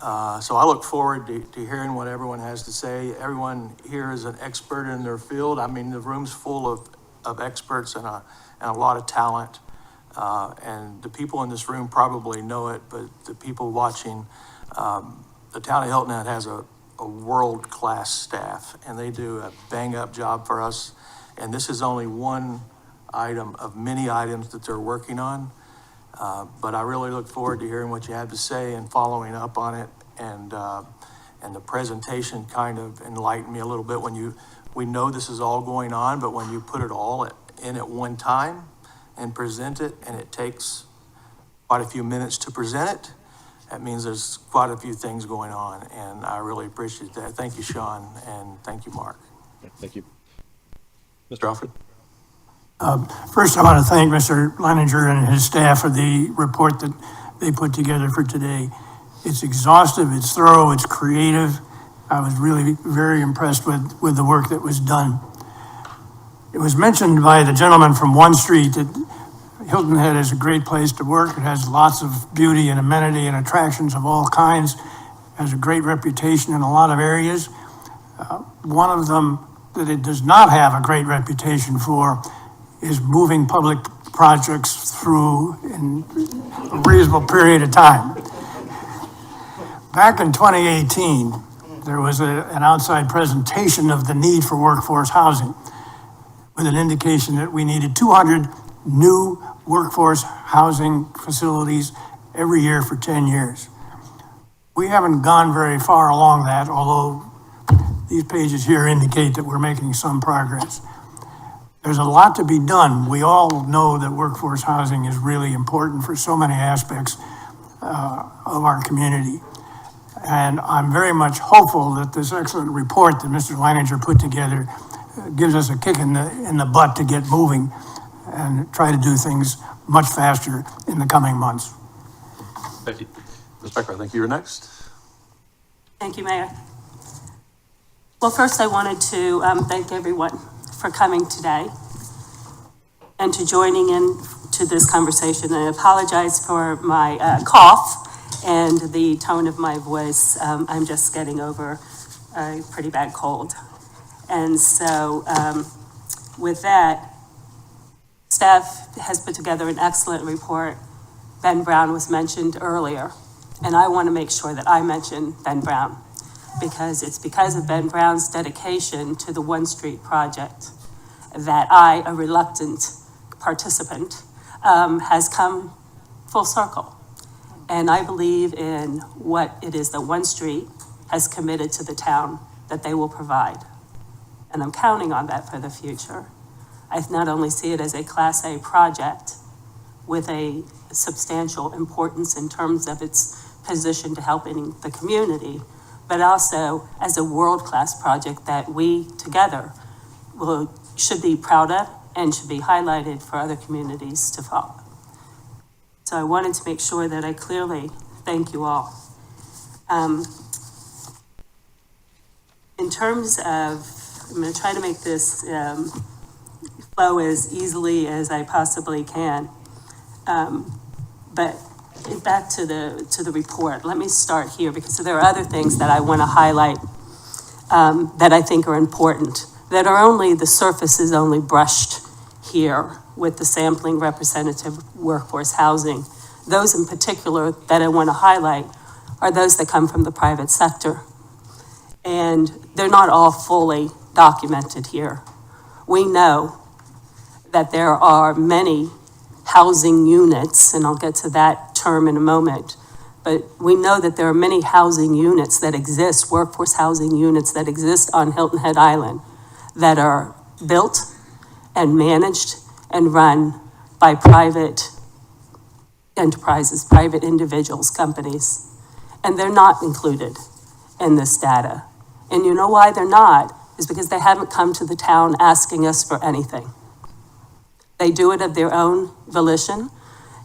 So I look forward to hearing what everyone has to say. Everyone here is an expert in their field. I mean, the room's full of experts and a lot of talent. And the people in this room probably know it, but the people watching, the town of Hilton Head has a world-class staff, and they do a bang-up job for us. And this is only one item of many items that they're working on. But I really look forward to hearing what you have to say and following up on it. And the presentation kind of enlightened me a little bit we know this is all going on, but when you put it all in at one time and present it, and it takes quite a few minutes to present it, that means there's quite a few things going on, and I really appreciate that. Thank you, Sean, and thank you, Mark. Thank you. Mr. Alfred? First, I want to thank Mr. Leininger and his staff for the report that they put together for today. It's exhaustive, it's thorough, it's creative. I was really very impressed with the work that was done. It was mentioned by the gentleman from 1 Street that Hilton Head is a great place to work. It has lots of beauty and amenity and attractions of all kinds. It has a great reputation in a lot of areas. One of them that it does not have a great reputation for is moving public projects through in a reasonable period of time. Back in 2018, there was an outside presentation of the need for workforce housing with an indication that we needed 200 new workforce housing facilities every year for 10 years. We haven't gone very far along that, although these pages here indicate that we're making some progress. There's a lot to be done. We all know that workforce housing is really important for so many aspects of our community. And I'm very much hopeful that this excellent report that Mr. Leininger put together gives us a kick in the butt to get moving and try to do things much faster in the coming months. Thank you. Ms. Becker, I think you're next. Thank you, Mayor. Well, first I wanted to thank everyone for coming today and to joining in to this conversation. I apologize for my cough and the tone of my voice. I'm just getting over a pretty bad cold. And so with that, staff has put together an excellent report. Ben Brown was mentioned earlier, and I want to make sure that I mention Ben Brown, because it's because of Ben Brown's dedication to the 1 Street project that I, a reluctant participant, has come full circle. And I believe in what it is that 1 Street has committed to the town that they will provide. And I'm counting on that for the future. I not only see it as a Class A project with a substantial importance in terms of its position to helping the community, but also as a world-class project that we together should be proud of and should be highlighted for other communities to follow. So I wanted to make sure that I clearly thank you all. In terms of, I'm going to try to make this flow as easily as I possibly can. But back to the report. Let me start here because there are other things that I want to highlight that I think are important, that are only, the surface is only brushed here with the sampling representative workforce housing. Those in particular that I want to highlight are those that come from the private sector. And they're not all fully documented here. We know that there are many housing units, and I'll get to that term in a moment, but we know that there are many housing units that exist, workforce housing units that exist on Hilton Head Island that are built and managed and run by private enterprises, private individuals, companies, and they're not included in this data. And you know why they're not? Is because they haven't come to the town asking us for anything. They do it of their own volition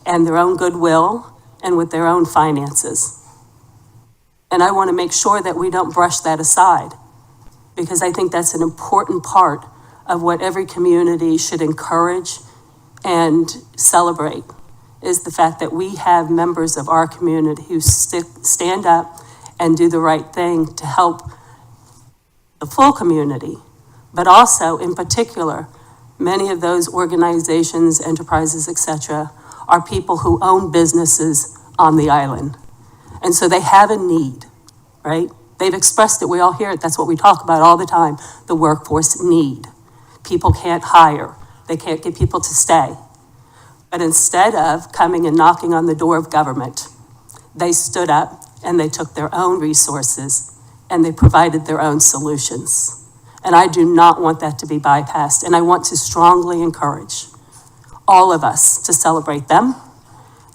and their own goodwill and with their own finances. And I want to make sure that we don't brush that aside, because I think that's an important part of what every community should encourage and celebrate, is the fact that we have members of our community who stand up and do the right thing to help the full community, but also in particular, many of those organizations, enterprises, et cetera, are people who own businesses on the island. And so they have a need, right? They've expressed it, we all hear it, that's what we talk about all the time, the workforce need. People can't hire, they can't get people to stay. But instead of coming and knocking on the door of government, they stood up and they took their own resources and they provided their own solutions. And I do not want that to be bypassed. And I want to strongly encourage all of us to celebrate them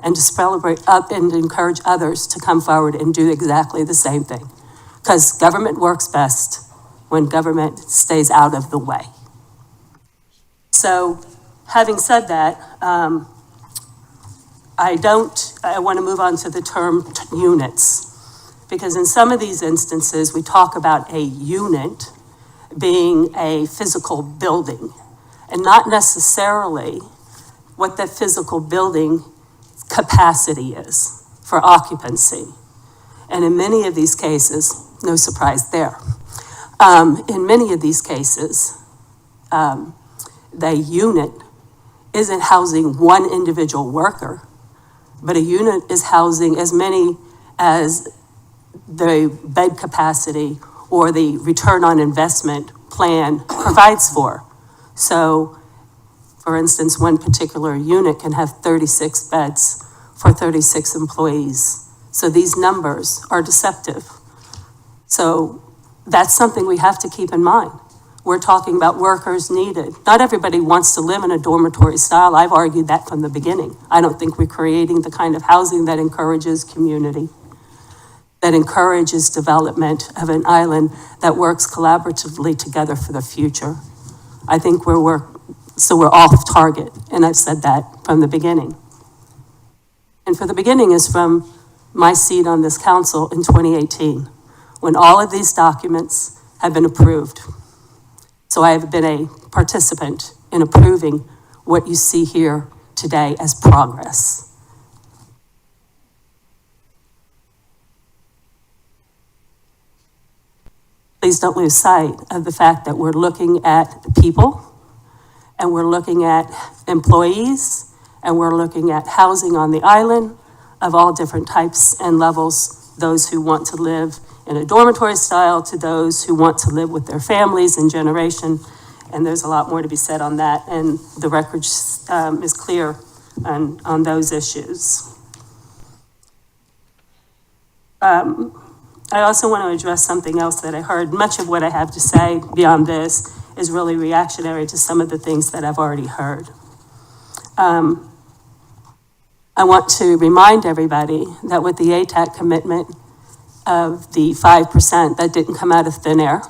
and to celebrate up and encourage others to come forward and do exactly the same thing. Because government works best when government stays out of the way. So having said that, I want to move on to the term units. Because in some of these instances, we talk about a unit being a physical building and not necessarily what that physical building capacity is for occupancy. And in many of these cases, no surprise there. In many of these cases, the unit isn't housing one individual worker, but a unit is housing as many as the bed capacity or the return on investment plan provides for. So, for instance, one particular unit can have 36 beds for 36 employees. So these numbers are deceptive. So that's something we have to keep in mind. We're talking about workers needed. Not everybody wants to live in a dormitory style. I've argued that from the beginning. I don't think we're creating the kind of housing that encourages community, that encourages development of an island that works collaboratively together for the future. I think we're off target, and I've said that from the beginning. And for the beginning is from my seat on this council in 2018, when all of these documents have been approved. So I have been a participant in approving what you see here today as progress. Please don't lose sight of the fact that we're looking at people, and we're looking at employees, and we're looking at housing on the island of all different types and levels, those who want to live in a dormitory style to those who want to live with their families and generation. And there's a lot more to be said on that, and the record is clear on those issues. I also want to address something else that I heard. Much of what I have to say beyond this is really reactionary to some of the things that I've already heard. I want to remind everybody that with the ATAC commitment of the 5%, that didn't come out of thin air,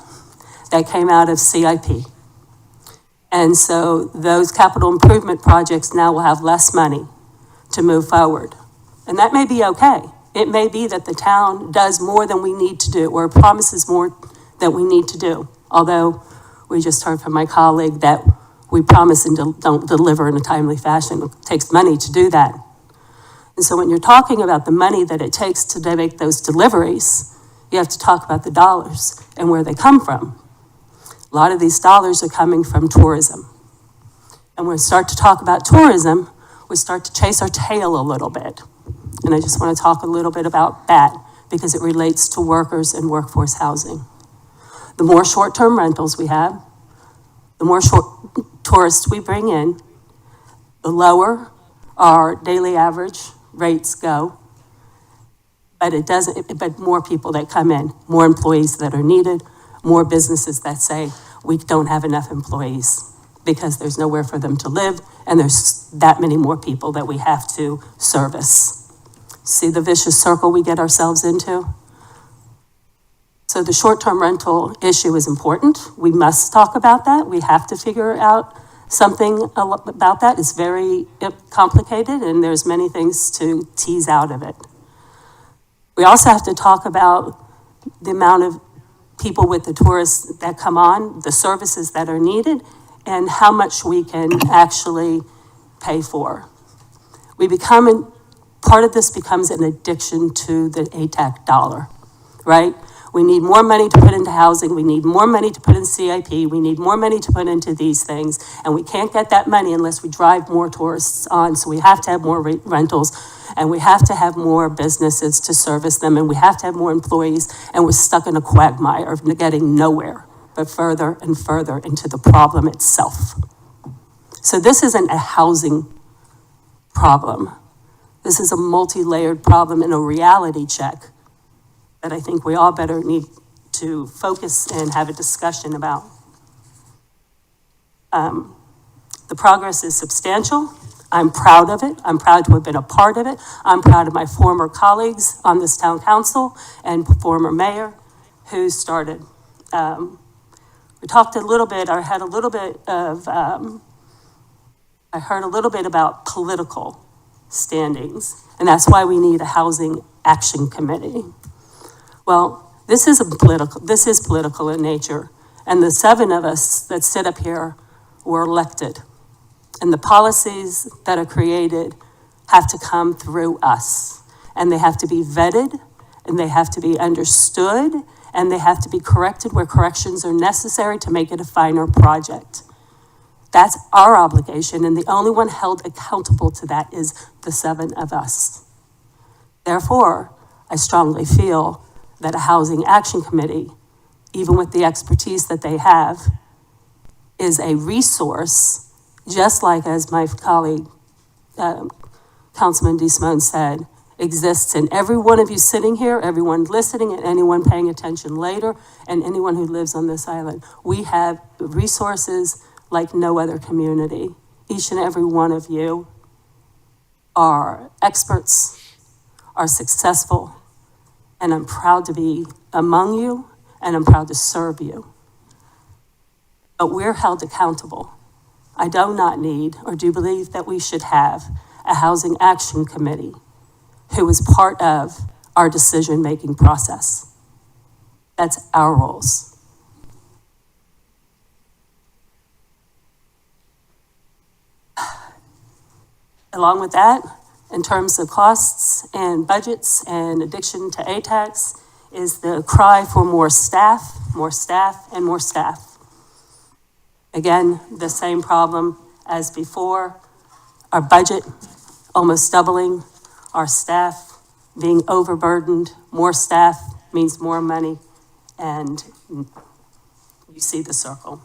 that came out of CIP. And so those capital improvement projects now will have less money to move forward. And that may be okay. It may be that the town does more than we need to do, or promises more than we need to do. Although we just heard from my colleague that we promise and don't deliver in a timely fashion. It takes money to do that. And so when you're talking about the money that it takes to make those deliveries, you have to talk about the dollars and where they come from. A lot of these dollars are coming from tourism. And when we start to talk about tourism, we start to chase our tail a little bit. And I just want to talk a little bit about that because it relates to workers and workforce housing. The more short-term rentals we have, the more tourists we bring in, the lower our daily average rates go. But more people that come in, more employees that are needed, more businesses that say we don't have enough employees because there's nowhere for them to live and there's that many more people that we have to service. See the vicious circle we get ourselves into? So the short-term rental issue is important. We must talk about that. We have to figure out something about that. It's very complicated and there's many things to tease out of it. We also have to talk about the amount of people with the tourists that come on, the services that are needed, and how much we can actually pay for. Part of this becomes an addiction to the ATAC dollar, right? We need more money to put into housing, we need more money to put in CIP, we need more money to put into these things, and we can't get that money unless we drive more tourists on, so we have to have more rentals, and we have to have more businesses to service them, and we have to have more employees, and we're stuck in a quagmire of getting nowhere, but further and further into the problem itself. So this isn't a housing problem. This is a multi-layered problem and a reality check that I think we all better need to focus and have a discussion about. The progress is substantial. I'm proud of it. I'm proud to have been a part of it. I'm proud of my former colleagues on this town council and former mayor who started. We talked a little bit, I had a little bit of, I heard a little bit about political standings, and that's why we need a housing action committee. Well, this is political in nature, and the 7 of us that sit up here were elected, and the policies that are created have to come through us, and they have to be vetted, and they have to be understood, and they have to be corrected where corrections are necessary to make it a finer project. That's our obligation, and the only one held accountable to that is the 7 of us. Therefore, I strongly feel that a housing action committee, even with the expertise that they have, is a resource, just like as my colleague, Councilman DeSimone said, exists in every one of you sitting here, everyone listening, and anyone paying attention later, and anyone who lives on this island. We have resources like no other community. Each and every one of you are experts, are successful, and I'm proud to be among you, and I'm proud to serve you. But we're held accountable. I do not need, or do believe that we should have, a housing action committee who is part of our decision-making process. That's our roles. Along with that, in terms of costs and budgets and addiction to ATAX, is the cry for more staff, and more staff. Again, the same problem as before. Our budget almost doubling, our staff being overburdened. More staff means more money, and you see the circle.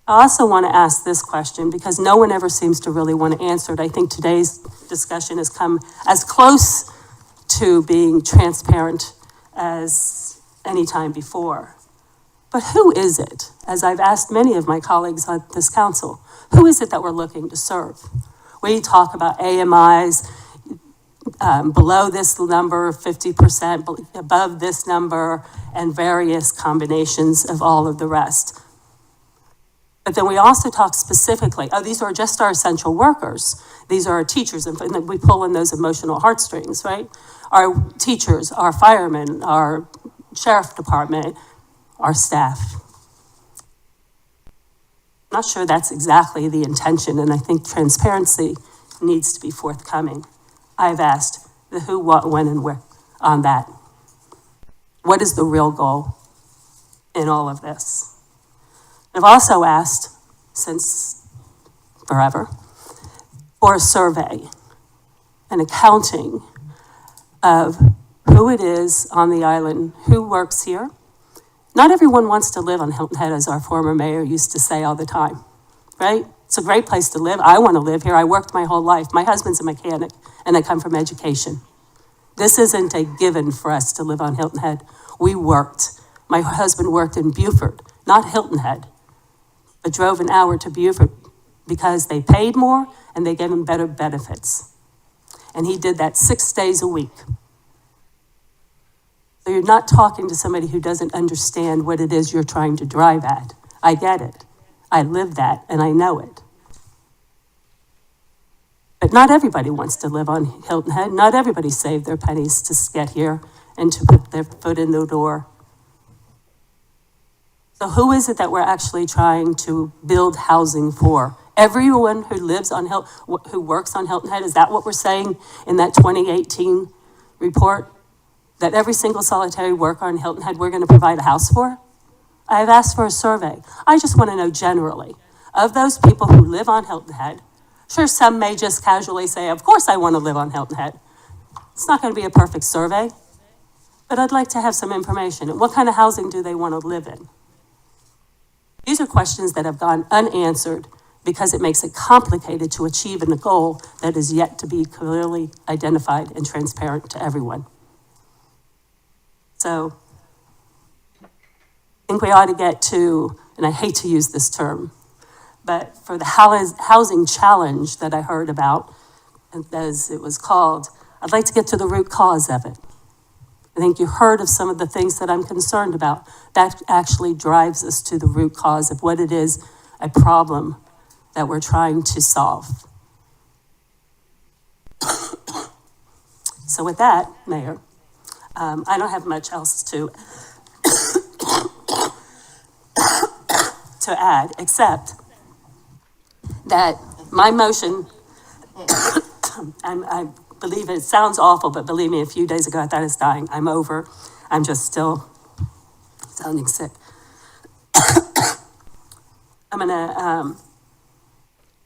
I also want to ask this question because no one ever seems to really want to answer it. I think today's discussion has come as close to being transparent as any time before. But who is it? As I've asked many of my colleagues on this council, who is it that we're looking to serve? We talk about AMIs below this number, 50%, above this number, and various combinations of all of the rest. But then we also talk specifically, these are just our essential workers. These are our teachers, and we pull in those emotional heartstrings, right? Our teachers, our firemen, our sheriff department, our staff. I'm not sure that's exactly the intention, and I think transparency needs to be forthcoming. I've asked the who, what, when, and where on that. What is the real goal in all of this? I've also asked, since forever, for a survey, an accounting of who it is on the island, who works here. Not everyone wants to live on Hilton Head, as our former mayor used to say all the time, right? It's a great place to live. I want to live here. I worked my whole life. My husband's a mechanic, and I come from education. This isn't a given for us to live on Hilton Head. We worked. My husband worked in Beaufort, not Hilton Head, but drove an hour to Beaufort because they paid more and they gave him better benefits. And he did that 6 days a week. So you're not talking to somebody who doesn't understand what it is you're trying to drive at. I get it. I live that and I know it. But not everybody wants to live on Hilton Head. Not everybody saved their pennies to get here and to put their foot in the door. So who is it that we're actually trying to build housing for? Everyone who lives on who works on Hilton Head, is that what we're saying in that 2018 report? that every single solitary worker in Hilton Head we're going to provide a house for? I have asked for a survey. I just want to know generally, of those people who live on Hilton Head, sure, some may just casually say, of course I want to live on Hilton Head. It's not going to be a perfect survey, but I'd like to have some information. What kind of housing do they want to live in? These are questions that have gone unanswered because it makes it complicated to achieve a goal that is yet to be clearly identified and transparent to everyone. So I think we ought to get to, and I hate to use this term, but for the housing challenge that I heard about, as it was called, I'd like to get to the root cause of it. I think you heard of some of the things that I'm concerned about. That actually drives us to the root cause of what it is, a problem that we're trying to solve. So with that, Mayor, I don't have much else to add, except that my motion, I believe it sounds awful, but believe me, a few days ago I thought I was dying. I'm over. I'm just still sounding sick. I'm gonna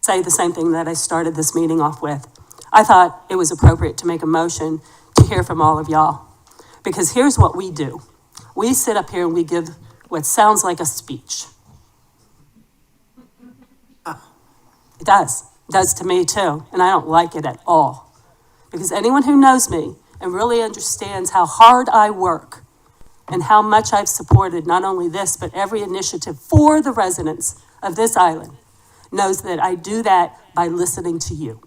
say the same thing that I started this meeting off with. I thought it was appropriate to make a motion to hear from all of y'all, because here's what we do. We sit up here and we give what sounds like a speech. It does to me too, and I don't like it at all. Because anyone who knows me and really understands how hard I work and how much I've supported not only this, but every initiative for the residents of this island knows that I do that by listening to you.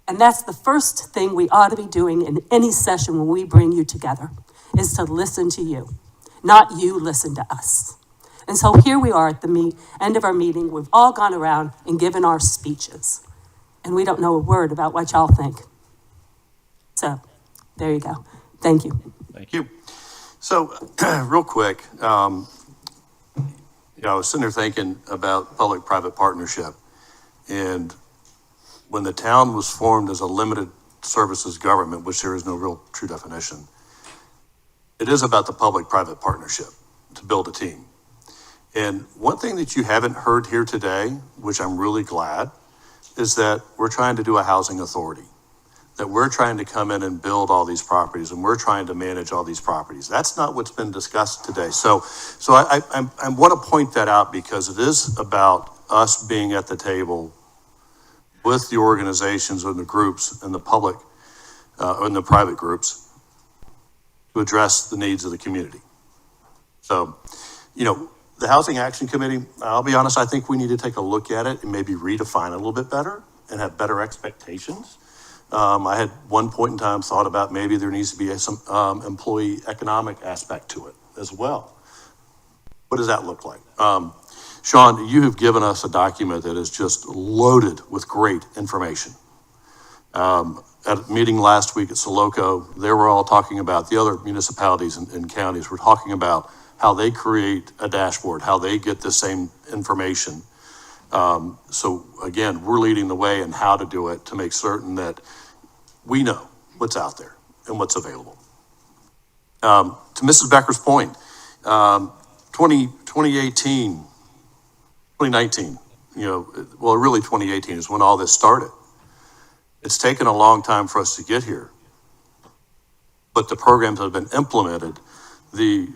And that's the first thing we ought to be doing in any session when we bring you together, is to listen to you, not you listen to us. And so here we are at the end of our meeting. We've all gone around and given our speeches, and we don't know a word about what y'all think. So there you go. Thank you. Thank you. So real quick, I was sitting there thinking about public-private partnership. And when the town was formed as a limited services government, which there is no real true definition, it is about the public-private partnership to build a team. And one thing that you haven't heard here today, which I'm really glad, is that we're trying to do a housing authority, that we're trying to come in and build all these properties, and we're trying to manage all these properties. That's not what's been discussed today. So I want to point that out, because it is about us being at the table with the organizations and the groups and the public and the private groups to address the needs of the community. So, the Housing Action Committee, I'll be honest, I think we need to take a look at it and maybe redefine it a little bit better and have better expectations. I had one point in time thought about maybe there needs to be some employee economic aspect to it as well. What does that look like? Sean, you have given us a document that is just loaded with great information. At a meeting last week at Soloco, they were all talking about, the other municipalities and counties were talking about how they create a dashboard, how they get the same information. So again, we're leading the way in how to do it to make certain that we know what's out there and what's available. To Mrs. Becker's point, 2019, really 2018 is when all this started. It's taken a long time for us to get here, but the programs that have been implemented, the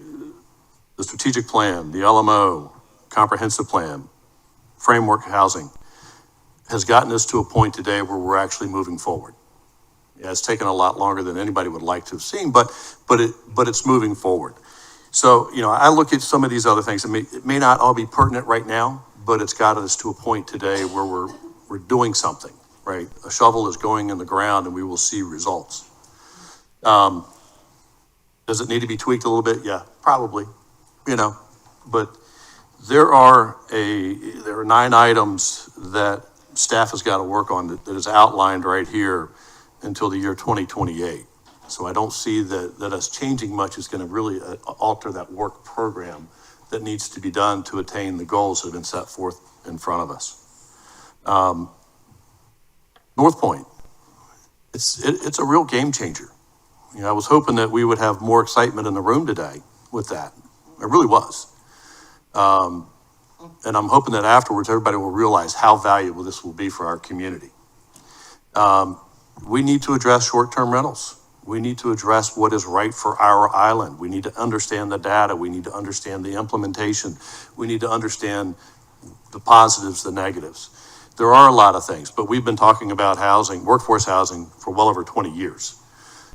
strategic plan, the LMO, comprehensive plan, framework housing, has gotten us to a point today where we're actually moving forward. Yeah, it's taken a lot longer than anybody would like to have seen, but it's moving forward. So, I look at some of these other things. It may not all be pertinent right now, but it's got us to a point today where we're doing something, right? A shovel is going in the ground and we will see results. Does it need to be tweaked a little bit? Yeah, probably, but there are 9 items that staff has got to work on that is outlined right here until the year 2028. So I don't see that us changing much is going to really alter that work program that needs to be done to attain the goals that have been set forth in front of us. North Point, it's a real game changer. You know, I was hoping that we would have more excitement in the room today with that. It really was. And I'm hoping that afterwards, everybody will realize how valuable this will be for our community. We need to address short-term rentals. We need to address what is right for our island. We need to understand the data. We need to understand the implementation. We need to understand the positives, the negatives. There are a lot of things, but we've been talking about housing, workforce housing, for well over 20 years.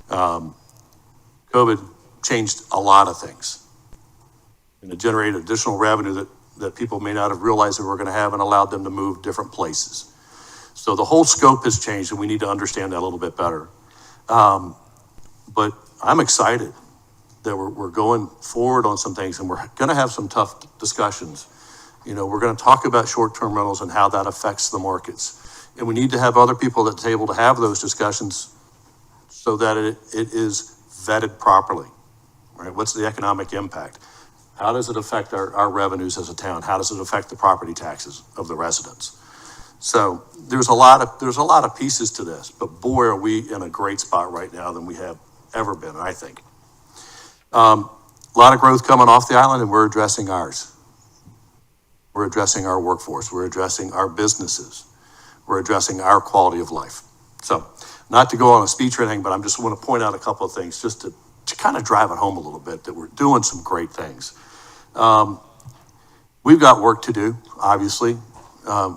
COVID changed a lot of things, and it generated additional revenue that people may not have realized they were going to have, and allowed them to move different places. So the whole scope has changed, and we need to understand that a little bit better. But I'm excited that we're going forward on some things, and we're going to have some tough discussions. You know, we're going to talk about short-term rentals and how that affects the markets. And we need to have other people at the table to have those discussions so that it is vetted properly, right? What's the economic impact? How does it affect our revenues as a town? How does it affect the property taxes of the residents? So there's a lot of pieces to this, but boy, are we in a great spot right now than we have ever been, I think. A lot of growth coming off the island, and we're addressing ours. We're addressing our workforce. We're addressing our businesses. We're addressing our quality of life. So not to go on a speech or anything, but I just want to point out a couple of things just to kind of drive it home a little bit, that we're doing some great things. We've got work to do, obviously.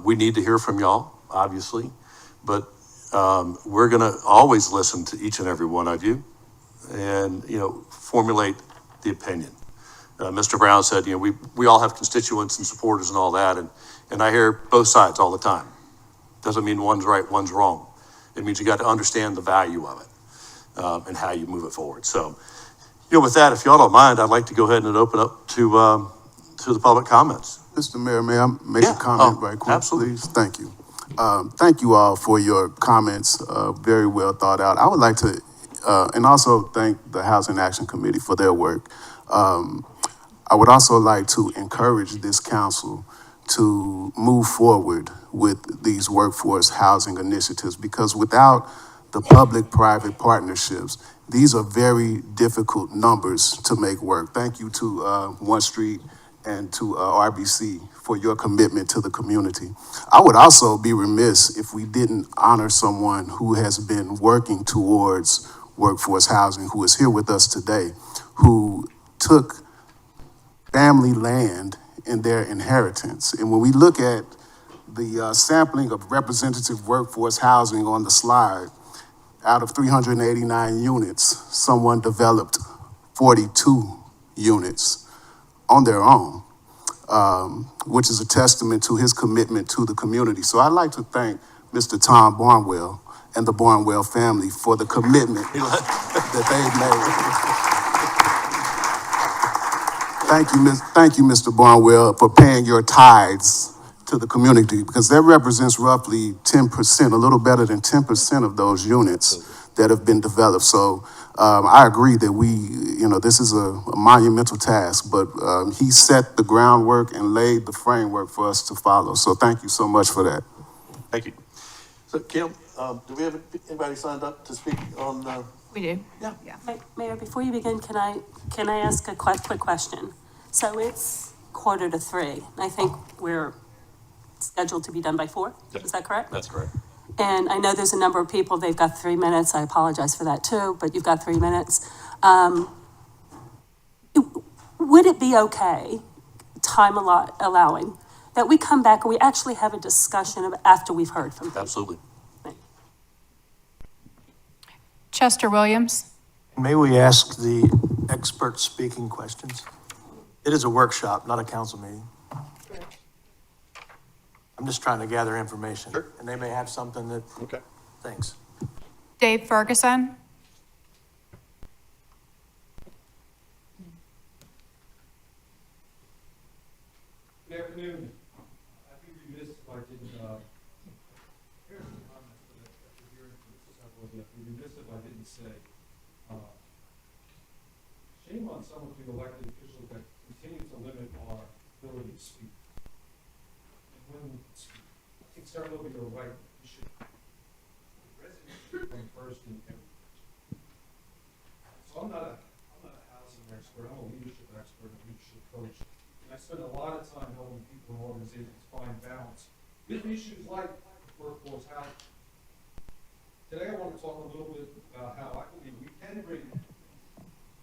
We need to hear from y'all, obviously, but we're going to always listen to each and every one of you and, you know, formulate the opinion. Mr. Brown said, you know, we all have constituents and supporters and all that, and I hear both sides all the time. Doesn't mean one's right, one's wrong. It means you got to understand the value of it and how you move it forward. So, you know, with that, if y'all don't mind, I'd like to go ahead and open up to the public comments. Mr. Mayor, may I make a comment right quick, absolutely. please? Thank you. Thank you all for your comments, very well thought out. I would like to, and also thank the Housing Action Committee for their work. I would also like to encourage this council to move forward with these workforce housing initiatives, because without the public-private partnerships, these are very difficult numbers to make work. Thank you to One Street and to RBC for your commitment to the community. I would also be remiss if we didn't honor someone who has been working towards workforce housing, who is here with us today, who took family land in their inheritance. And when we look at the sampling of representative workforce housing on the slide, out of 389 units, someone developed 42 units on their own, which is a testament to his commitment to the community. So I'd like to thank Mr. Tom Barnwell and the Barnwell family for the commitment that they've made. Thank you, Mr. Barnwell, for paying your tithes to the community, because that represents roughly 10%, a little better than 10% of those units that have been developed. So I agree that this is a monumental task, but he set the groundwork and laid the framework for us to follow. So thank you so much for that. Thank you. So Kim, do we have anybody signed up to speak on? We do. Yeah. Mayor, before you begin, can I ask a quick question? So it's 2:45. I think we're scheduled to be done by 4. Yep. Is that correct? That's correct. And I know there's a number of people, they've got 3 minutes. I apologize for that too, but you've got 3 minutes. Would it be okay, time allowing, that we come back and we actually have a discussion after we've heard from people? Absolutely. Chester Williams. May we ask the experts speaking questions? It is a workshop, not a council meeting. I'm just trying to gather information. Sure. And they may have something that, Okay. thanks. Dave Ferguson. Good afternoon. I'd be remiss if I didn't, here's some comments that after hearing from several of you, I'd be remiss if I didn't say, shame on some of you elected officials that continue to limit our ability to speak. And when we speak, I think Sarah Logan, you're right, we should, the residents should come first in every question. I'm not a housing expert, I'm a leadership expert, a leadership coach. And I spend a lot of time helping people and organizations find balance with issues like workforce housing. Today I want to talk a little bit about how I believe we can bring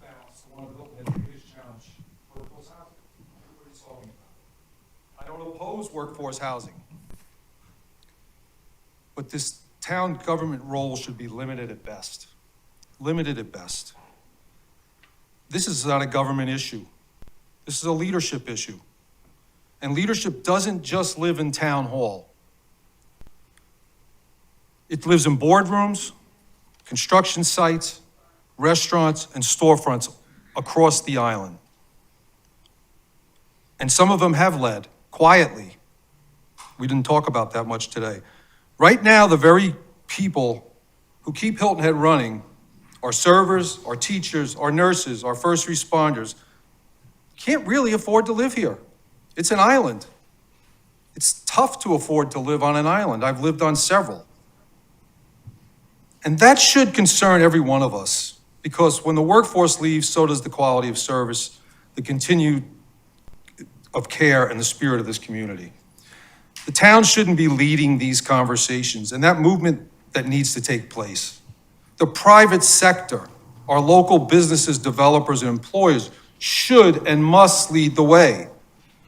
balance to one of the biggest challenge, workforce housing. Everybody's talking about it. I don't oppose workforce housing, but this town government role should be limited at best. Limited at best. This is not a government issue. This is a leadership issue. And leadership doesn't just live in town hall. It lives in boardrooms, construction sites, restaurants, and storefronts across the island. And some of them have led quietly. We didn't talk about that much today. Right now, the very people who keep Hilton Head running, our servers, our teachers, our nurses, our first responders, can't really afford to live here. It's an island. It's tough to afford to live on an island. I've lived on several. And that should concern every one of us, because when the workforce leaves, so does the quality of service, the continued of care, and the spirit of this community. The town shouldn't be leading these conversations, and that movement that needs to take place. The private sector, our local businesses, developers, and employers should and must lead the way.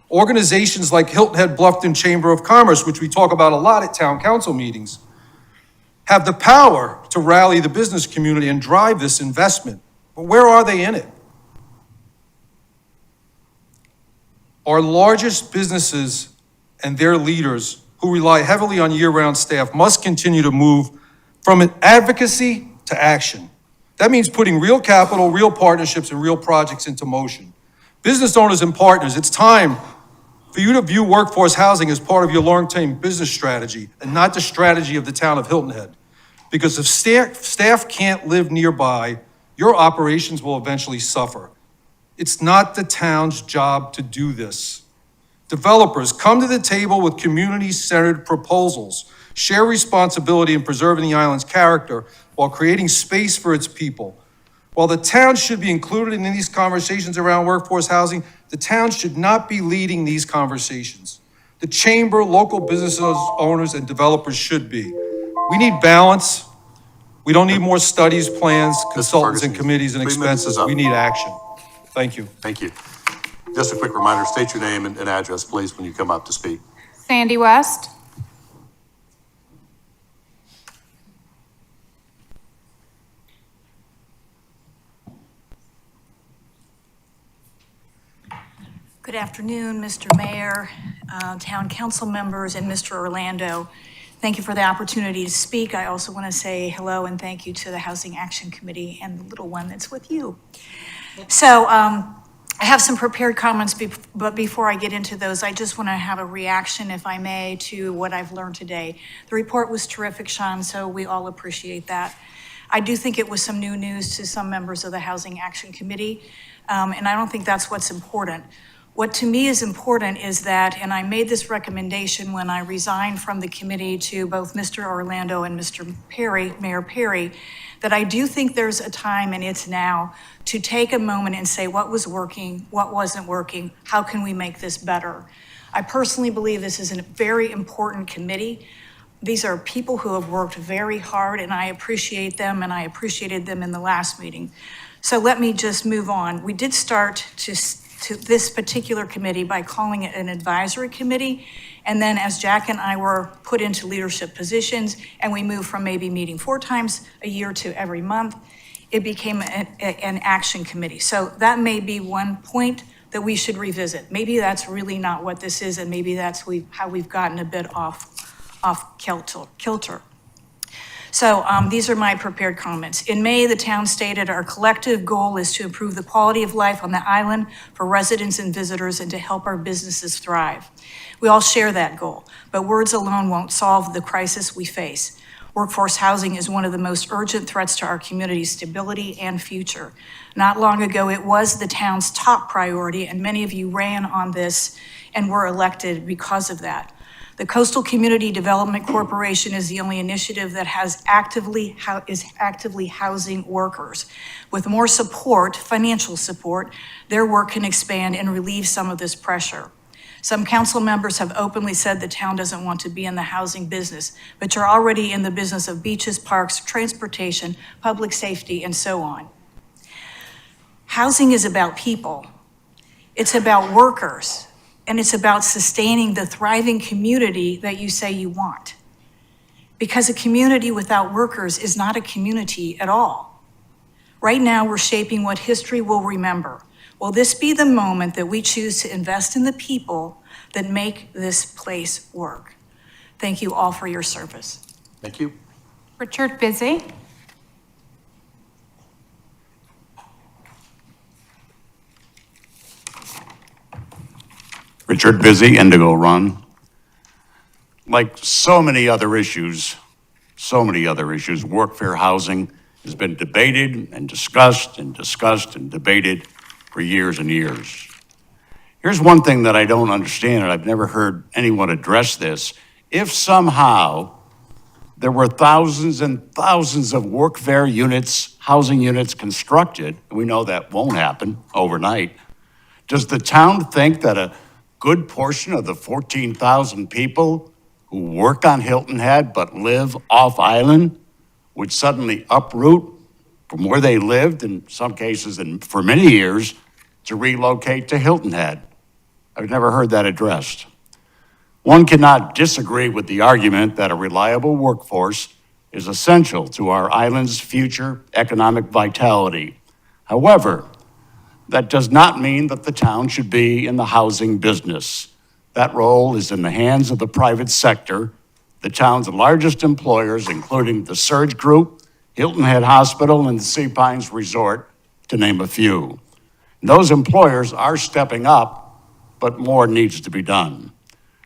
Organizations like Hilton Head Bluffton Chamber of Commerce, which we talk about a lot at town council meetings, have the power to rally the business community and drive this investment. But where are they in it? Our largest businesses and their leaders, who rely heavily on year-round staff, must continue to move from advocacy to action. That means putting real capital, real partnerships, and real projects into motion. Business owners and partners, it's time for you to view workforce housing as part of your long-term business strategy and not the strategy of the town of Hilton Head. Because if staff can't live nearby, your operations will eventually suffer. It's not the town's job to do this. Developers, come to the table with community-centered proposals. Share responsibility in preserving the island's character while creating space for its people. While the town should be included in these conversations around workforce housing, the town should not be leading these conversations. The chamber, local business owners, and developers should be. We need balance. We don't need more studies, plans, consultants, and committees and expenses. We need action. Thank you. Thank you. Just a quick reminder, state your name and address, please, when you come up to speak. Sandy West. Good afternoon, Mr. Mayor, Town Council members, and Mr. Orlando. Thank you for the opportunity to speak. I also want to say hello and thank you to the Housing Action Committee and the little one that's with you. So I have some prepared comments, but before I get into those, I just want to have a reaction, if I may, to what I've learned today. The report was terrific, Sean, so we all appreciate that. I do think it was some new news to some members of the Housing Action Committee, and I don't think that's what's important. What to me is important is that, and I made this recommendation when I resigned from the committee to both Mr. Orlando and Mr. Perry, Mayor Perry, that I do think there's a time, and it's now, to take a moment and say what was working, what wasn't working, how can we make this better? I personally believe this is a very important committee. These are people who have worked very hard, and I appreciate them, and I appreciated them in the last meeting. So let me just move on. We did start to this particular committee by calling it an advisory committee. And then as Jack and I were put into leadership positions and we moved from maybe meeting 4 times a year to every month, it became an action committee. So that may be one point that we should revisit. Maybe that's really not what this is, and maybe that's how we've gotten a bit off kilter. So these are my prepared comments. In May, the town stated our collective goal is to improve the quality of life on the island for residents and visitors and to help our businesses thrive. We all share that goal, but words alone won't solve the crisis we face. Workforce housing is one of the most urgent threats to our community's stability and future. Not long ago, it was the town's top priority, and many of you ran on this and were elected because of that. The Coastal Community Development Corporation is the only initiative that is actively housing workers. With more support, financial support, their work can expand and relieve some of this pressure. Some council members have openly said the town doesn't want to be in the housing business, but you're already in the business of beaches, parks, transportation, public safety, and so on. Housing is about people. It's about workers. And it's about sustaining the thriving community that you say you want. Because a community without workers is not a community at all. Right now, we're shaping what history will remember. Will this be the moment that we choose to invest in the people that make this place work? Thank you all for your service. Thank you. Richard Busy. Richard Busy, Indigo Run. Like so many other issues, workfare housing has been debated and discussed and debated for years and years. Here's one thing that I don't understand, and I've never heard anyone address this. If somehow there were thousands and thousands of workfare units, housing units constructed, and we know that won't happen overnight, does the town think that a good portion of the 14,000 people who work on Hilton Head but live off island would suddenly uproot from where they lived, in some cases and for many years, to relocate to Hilton Head? I've never heard that addressed. One cannot disagree with the argument that a reliable workforce is essential to our island's future economic vitality. However, that does not mean that the town should be in the housing business. That role is in the hands of the private sector. The town's largest employers, including the Surge Group, Hilton Head Hospital, and the Sea Pines Resort, to name a few. And those employers are stepping up, but more needs to be done.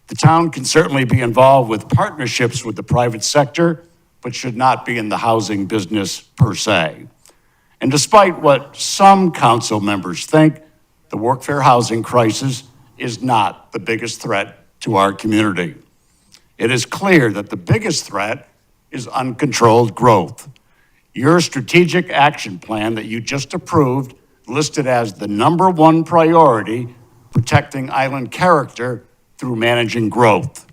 The town can certainly be involved with partnerships with the private sector, but should not be in the housing business per se. And despite what some council members think, the workfare housing crisis is not the biggest threat to our community. It is clear that the biggest threat is uncontrolled growth. Your strategic action plan that you just approved listed as the #1 priority, protecting island character through managing growth.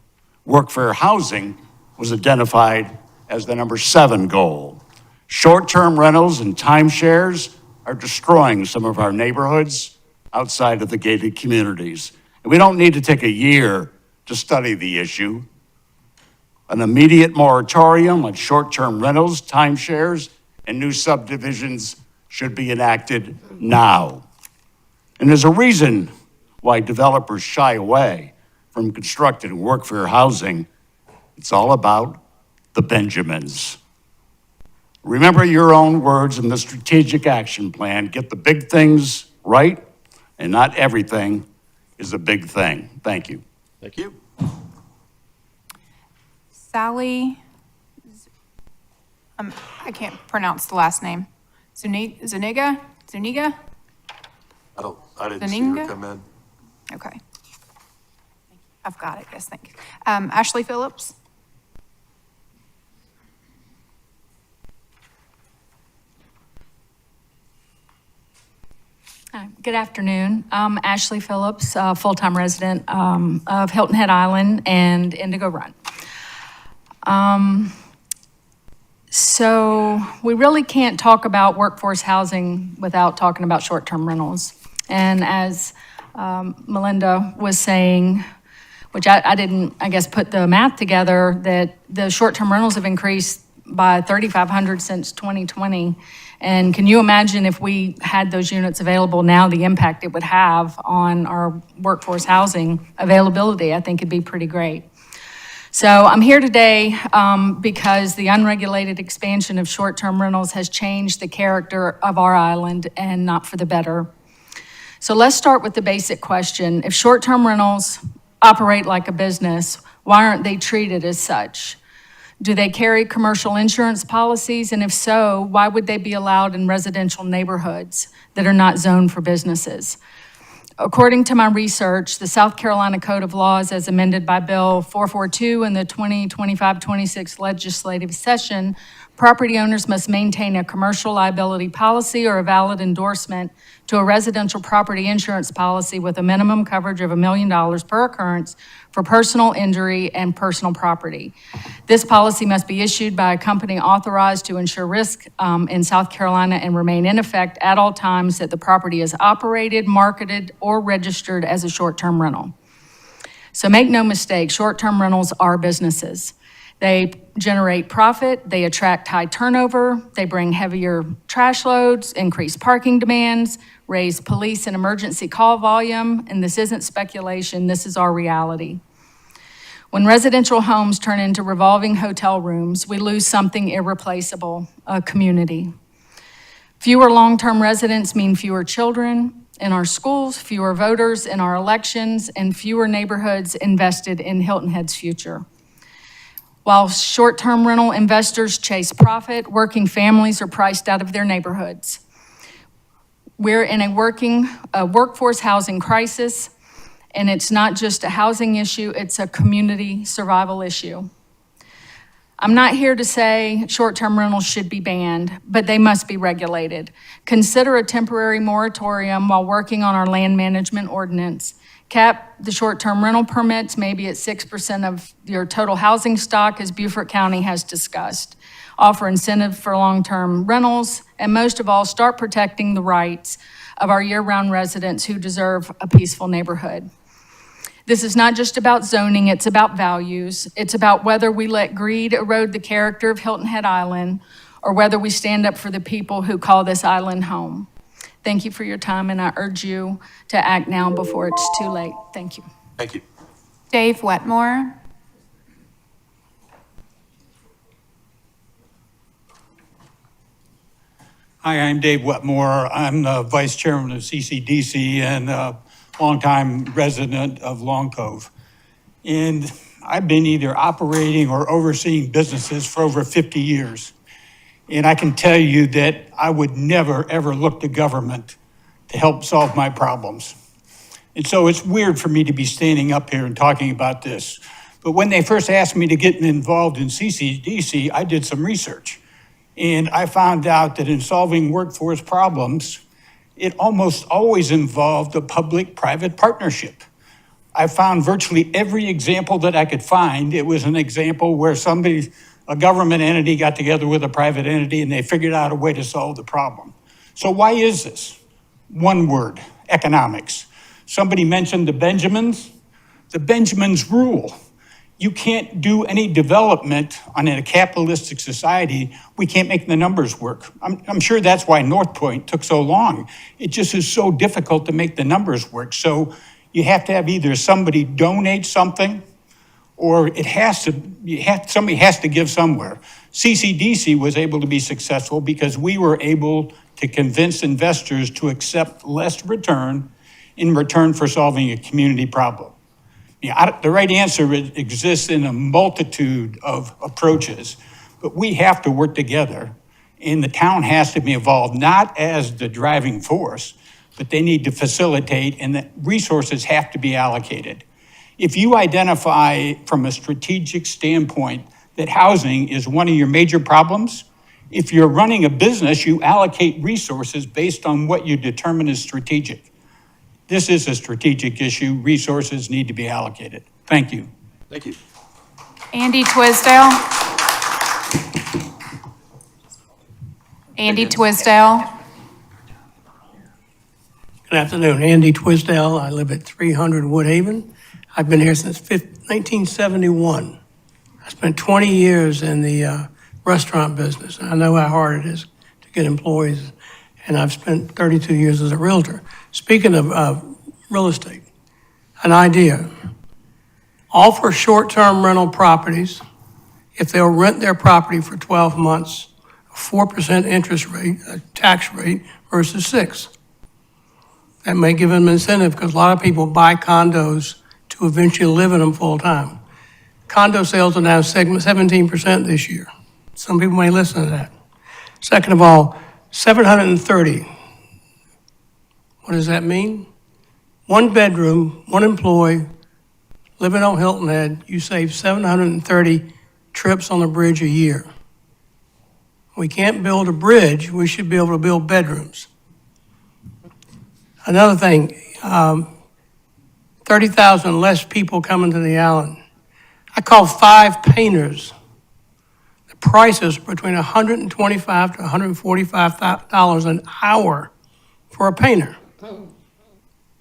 Workfare housing was identified as the #7 goal. Short-term rentals and timeshares are destroying some of our neighborhoods outside of the gated communities. And we don't need to take a year to study the issue. An immediate moratorium on short-term rentals, timeshares, and new subdivisions should be enacted now. And there's a reason why developers shy away from constructing workfare housing. It's all about the Benjamins. Remember your own words in the strategic action plan. Get the big things right, and not everything is a big thing. Thank you. Thank you. Sally, I can't pronounce the last name. Zuniga? I didn't see her Zaninga? come in. Okay. I've got it, yes, thank you. Ashley Phillips? Good afternoon. I'm Ashley Phillips, full-time resident of Hilton Head Island and Indigo Run. So we really can't talk about workforce housing without talking about short-term rentals. And as Melinda was saying, which I didn't, I guess, put the math together, that the short-term rentals have increased by 3,500 since 2020. And can you imagine if we had those units available now, the impact it would have on our workforce housing availability? I think it'd be pretty great. So I'm here today because the unregulated expansion of short-term rentals has changed the character of our island, and not for the better. So let's start with the basic question. If short-term rentals operate like a business, why aren't they treated as such? Do they carry commercial insurance policies? And if so, why would they be allowed in residential neighborhoods that are not zoned for businesses? According to my research, the South Carolina Code of Laws as amended by Bill 442 in the 2025-26 legislative session, property owners must maintain a commercial liability policy or a valid endorsement to a residential property insurance policy with a minimum coverage of $1 million per occurrence for personal injury and personal property. This policy must be issued by a company authorized to insure risk in South Carolina and remain in effect at all times that the property is operated, marketed, or registered as a short-term rental. So make no mistake, short-term rentals are businesses. They generate profit, they attract high turnover, they bring heavier trash loads, increase parking demands, raise police and emergency call volume, and this isn't speculation, this is our reality. When residential homes turn into revolving hotel rooms, we lose something irreplaceable, a community. Fewer long-term residents mean fewer children in our schools, fewer voters in our elections, and fewer neighborhoods invested in Hilton Head's future. While short-term rental investors chase profit, working families are priced out of their neighborhoods. We're in a workforce housing crisis, and it's not just a housing issue, it's a community survival issue. I'm not here to say short-term rentals should be banned, but they must be regulated. Consider a temporary moratorium while working on our land management ordinance. Cap the short-term rental permits maybe at 6% of your total housing stock, as Beaufort County has discussed. Offer incentive for long-term rentals, and most of all, start protecting the rights of our year-round residents who deserve a peaceful neighborhood. This is not just about zoning, it's about values. It's about whether we let greed erode the character of Hilton Head Island or whether we stand up for the people who call this island home. Thank you for your time, and I urge you to act now before it's too late. Thank you. Thank you. Dave Wetmore. Hi, I'm Dave Wetmore. I'm the Vice Chairman of CCDC and a longtime resident of Long Cove. And I've been either operating or overseeing businesses for over 50 years. And I can tell you that I would never, ever look to government to help solve my problems. And so it's weird for me to be standing up here and talking about this. But when they first asked me to get involved in CCDC, I did some research. And I found out that in solving workforce problems, it almost always involved a public-private partnership. I found virtually every example that I could find. It was an example where a government entity got together with a private entity and they figured out a way to solve the problem. So why is this? One word, economics. Somebody mentioned the Benjamins. The Benjamins rule. You can't do any development in a capitalistic society. We can't make the numbers work. I'm sure that's why North Point took so long. It just is so difficult to make the numbers work. So you have to have either somebody donate something or somebody has to give somewhere. CCDC was able to be successful because we were able to convince investors to accept less return in return for solving a community problem. The right answer exists in a multitude of approaches, but we have to work together, and the town has to be involved, not as the driving force, but they need to facilitate, and the resources have to be allocated. If you identify from a strategic standpoint that housing is one of your major problems, if you're running a business, you allocate resources based on what you determine is strategic. This is a strategic issue. Resources need to be allocated. Thank you. Thank you. Andy Twisdale. Andy Twisdale. Good afternoon, Andy Twisdale. I live at 300 Woodhaven. I've been here since 1971. I spent 20 years in the restaurant business, and I know how hard it is to get employees, and I've spent 32 years as a realtor. Speaking of real estate, an idea. Offer short-term rental properties, if they'll rent their property for 12 months, a 4% interest rate, a tax rate versus 6%. That may give them incentive because a lot of people buy condos to eventually live in them full-time. Condo sales are down 17% this year. Some people may listen to that. Second of all, 730. What does that mean? one bedroom, one employee, living on Hilton Head, you save 730 trips on the bridge a year. We can't build a bridge, we should be able to build bedrooms. Another thing, 30,000 less people coming to the island. I call 5 painters. The price is between $125 to $145 an hour for a painter.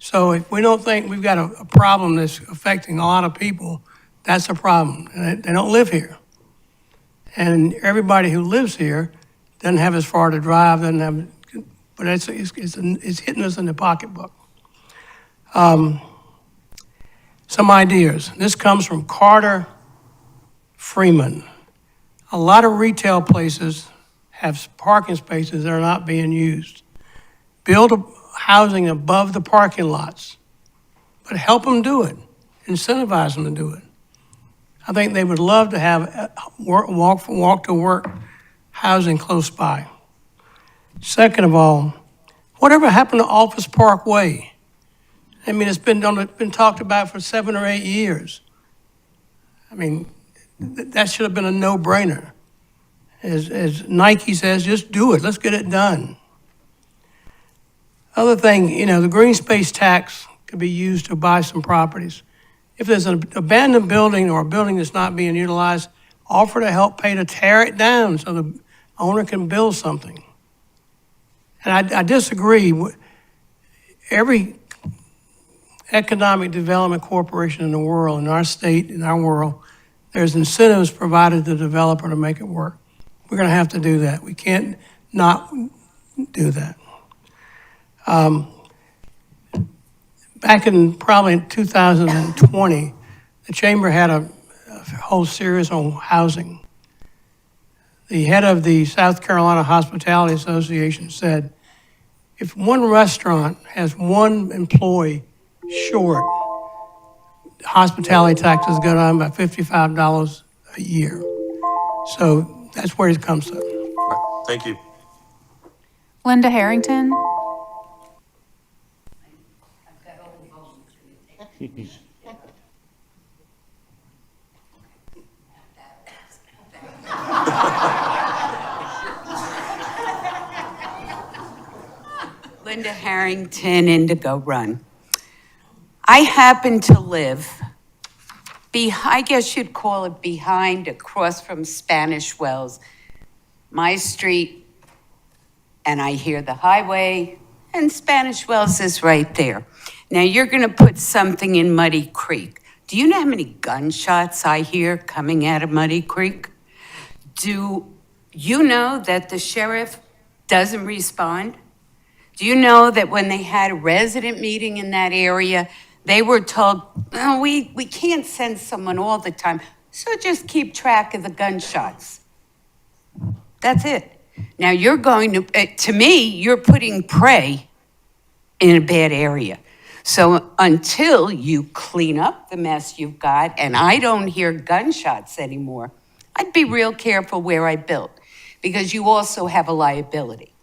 So if we don't think we've got a problem that's affecting a lot of people, that's a problem. And they don't live here. And everybody who lives here doesn't have as far to drive, doesn't have, but it's hitting us in the pocketbook. Some ideas. This comes from Carter Freeman. A lot of retail places have parking spaces that are not being used. Build housing above the parking lots, but help them do it. Incentivize them to do it. I think they would love to have walk to work housing close by. Second of all, whatever happened to Office Park Way? I mean, it's been talked about for 7 or 8 years. I mean, that should have been a no-brainer. As Nike says, just do it. Let's get it done. Other thing, the green space tax could be used to buy some properties. If there's an abandoned building or a building that's not being utilized, offer to help pay to tear it down so the owner can build something. And I disagree. Every economic development corporation in the world, in our state, in our world, there's incentives provided to the developer to make it work. We're going to have to do that. We can't not do that. Back in probably 2020, the chamber had a whole series on housing. The head of the South Carolina Hospitality Association said, if one restaurant has one employee short, hospitality taxes go down by $55 a year. So that's where it comes from. Thank you. Linda Harrington. Linda Harrington, Indigo Run. I happen to live, I guess you'd call it behind, across from Spanish Wells. My street, and I hear the highway, and Spanish Wells is right there. Now you're gonna put something in Muddy Creek. Do you know how many gunshots I hear coming out of Muddy Creek? Do you know that the sheriff doesn't respond? Do you know that when they had a resident meeting in that area, they were told, oh, we can't send someone all the time, so just keep track of the gunshots. That's it. Now you're going to me, you're putting prey in a bad area. So until you clean up the mess you've got, and I don't hear gunshots anymore, I'd be real careful where I built, because you also have a liability.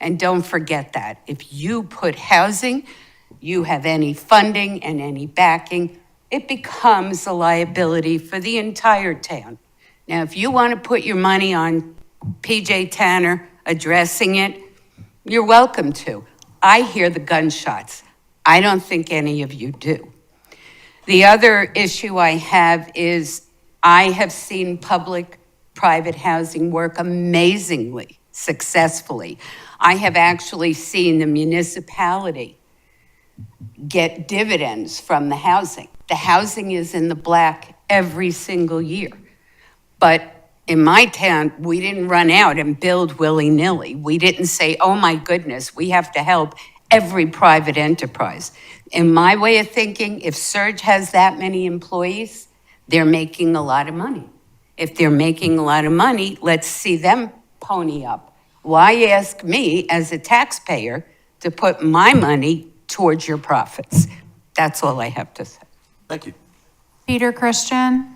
And don't forget that. If you put housing, you have any funding and any backing, it becomes a liability for the entire town. Now, if you want to put your money on PJ Tanner addressing it, you're welcome to. I hear the gunshots. I don't think any of you do. The other issue I have is I have seen public-private housing work amazingly, successfully. I have actually seen the municipality get dividends from the housing. The housing is in the black every single year. But in my town, we didn't run out and build willy-nilly. We didn't say, oh my goodness, we have to help every private enterprise. In my way of thinking, if Surge has that many employees, they're making a lot of money. If they're making a lot of money, let's see them pony up. Why ask me as a taxpayer to put my money towards your profits? That's all I have to say. Thank you. Peter Christian.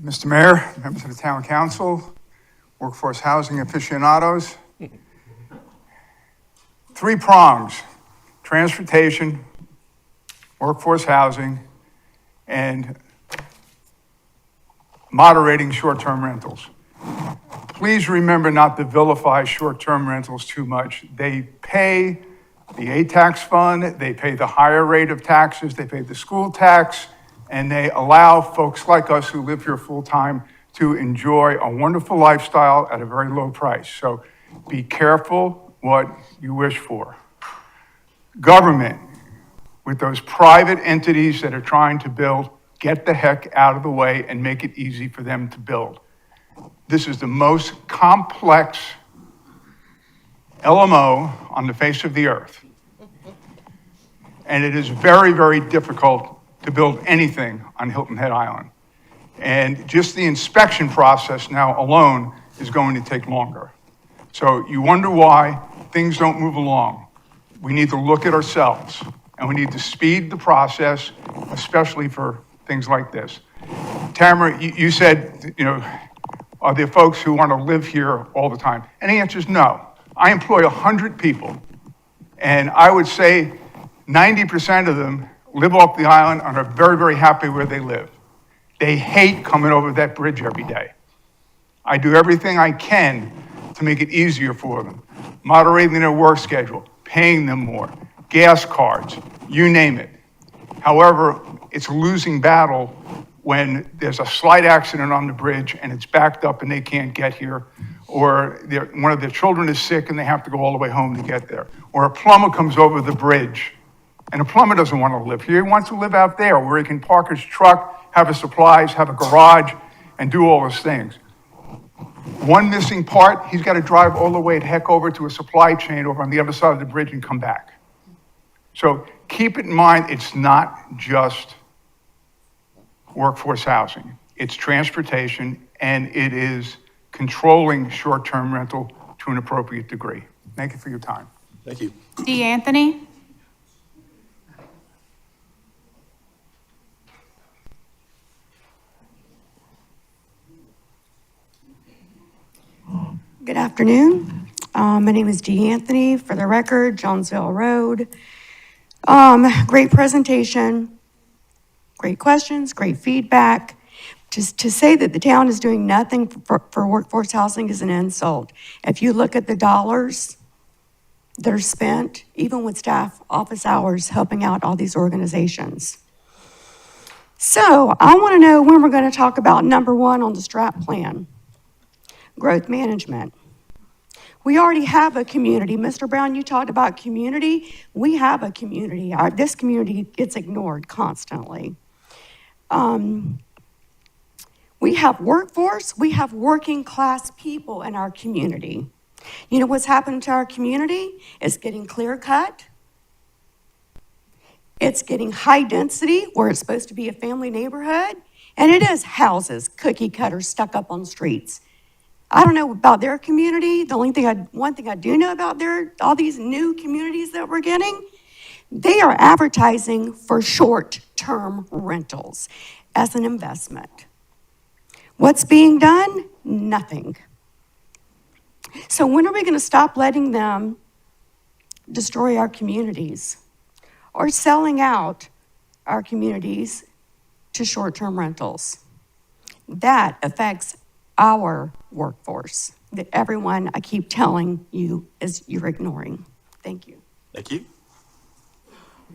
Mr. Mayor, members of the Town Council, workforce housing aficionados. 3 prongs: transportation, workforce housing, and moderating short-term rentals. Please remember not to vilify short-term rentals too much. They pay the A-tax fund, they pay the higher rate of taxes, they pay the school tax, and they allow folks like us who live here full-time to enjoy a wonderful lifestyle at a very low price. So be careful what you wish for. Government, with those private entities that are trying to build, get the heck out of the way and make it easy for them to build. This is the most complex LMO on the face of the earth. And it is very, very difficult to build anything on Hilton Head Island. And just the inspection process now alone is going to take longer. So you wonder why things don't move along. We need to look at ourselves, and we need to speed the process, especially for things like this. Tamara, you said, are there folks who want to live here all the time? And the answer is no. I employ 100 people, and I would say 90% of them live off the island and are very, very happy where they live. They hate coming over that bridge every day. I do everything I can to make it easier for them, moderating their work schedule, paying them more, gas cards, you name it. However, it's a losing battle when there's a slight accident on the bridge and it's backed up and they can't get here, or one of their children is sick and they have to go all the way home to get there, or a plumber comes over the bridge. And a plumber doesn't want to live here. He wants to live out there where he can park his truck, have his supplies, have a garage, and do all those things. One missing part, he's got to drive all the way the heck over to a supply chain over on the other side of the bridge and come back. So keep it in mind, it's not just workforce housing. It's transportation, and it is controlling short-term rental to an appropriate degree. Thank you for your time. Thank you. D. Anthony? Good afternoon. My name is Dee Anthony. For the record, Johnsville Road. Great presentation, great questions, great feedback. Just to say that the town is doing nothing for workforce housing is an insult. If you look at the dollars that are spent, even with staff office hours, helping out all these organizations. So I want to know when we're going to talk about number 1 on the strat plan, growth management. We already have a community. Mr. Brown, you talked about community. We have a community. This community gets ignored constantly. We have workforce. We have working class people in our community. You know what's happening to our community? It's getting clear cut. It's getting high density where it's supposed to be a family neighborhood. And it is houses, cookie cutters stuck up on streets. I don't know about their community. One thing I do know about all these new communities that we're getting, they are advertising for short-term rentals as an investment. What's being done? Nothing. So when are we going to stop letting them destroy our communities or selling out our communities to short-term rentals? That affects our workforce that everyone I keep telling you is you're ignoring. Thank you. Thank you.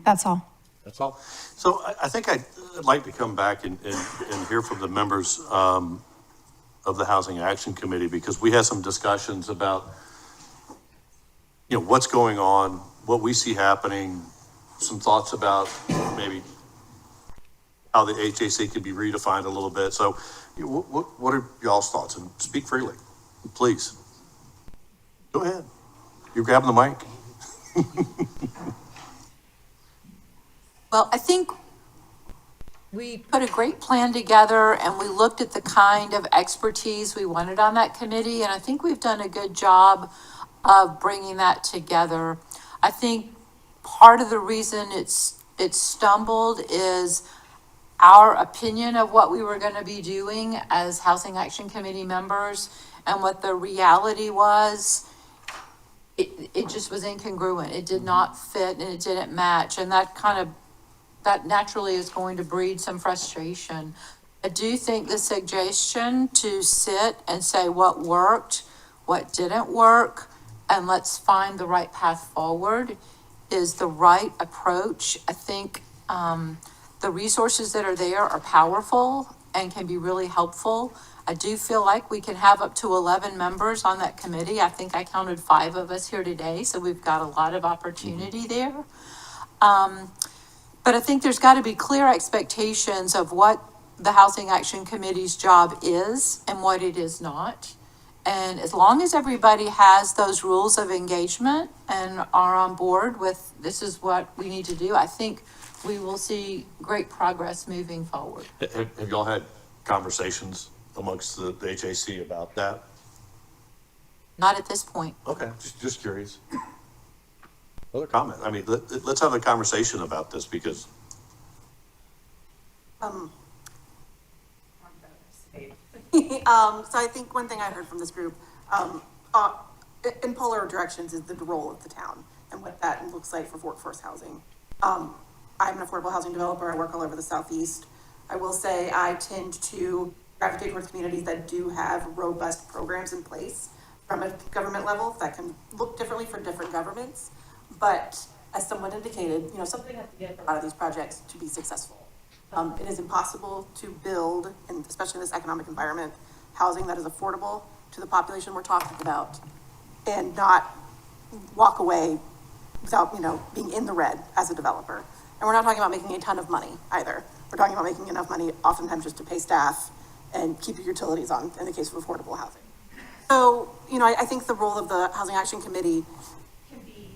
That's all. That's all. So I think I'd like to come back and hear from the members of the Housing Action Committee, because we had some discussions about, what's going on, what we see happening, some thoughts about maybe how the HAC can be redefined a little bit. So what are y'all's thoughts? And speak freely, please. Go ahead. You're grabbing the mic. Well, I think we put a great plan together and we looked at the kind of expertise we wanted on that committee. And I think we've done a good job of bringing that together. I think part of the reason it's stumbled is our opinion of what we were gonna be doing as Housing Action Committee members and what the reality was, it just was incongruent. It did not fit and it didn't match. And that naturally is going to breed some frustration. I do think the suggestion to sit and say what worked, what didn't work, and let's find the right path forward is the right approach. I think the resources that are there are powerful and can be really helpful. I do feel like we can have up to 11 members on that committee. I think I counted 5 of us here today, so we've got a lot of opportunity there. But I think there's got to be clear expectations of what the Housing Action Committee's job is and what it is not. And as long as everybody has those rules of engagement and are on board with this is what we need to do, I think we will see great progress moving forward. Have y'all had conversations amongst the HAC about that? Not at this point. Okay, just curious. Other comment? I mean, let's have a conversation about this because. So I think one thing I heard from this group, in polar directions is the role of the town and what that looks like for workforce housing. I'm an affordable housing developer. I work all over the Southeast. I will say I tend to gravitate towards communities that do have robust programs in place from a government level that can look differently for different governments. But as someone indicated, something has to get out of these projects to be successful. It is impossible to build, and especially in this economic environment, housing that is affordable to the population we're talking about and not walk away without, being in the red as a developer. And we're not talking about making a ton of money either. We're talking about making enough money oftentimes just to pay staff and keep your utilities on in the case of affordable housing. So, I think the role of the Housing Action Committee can be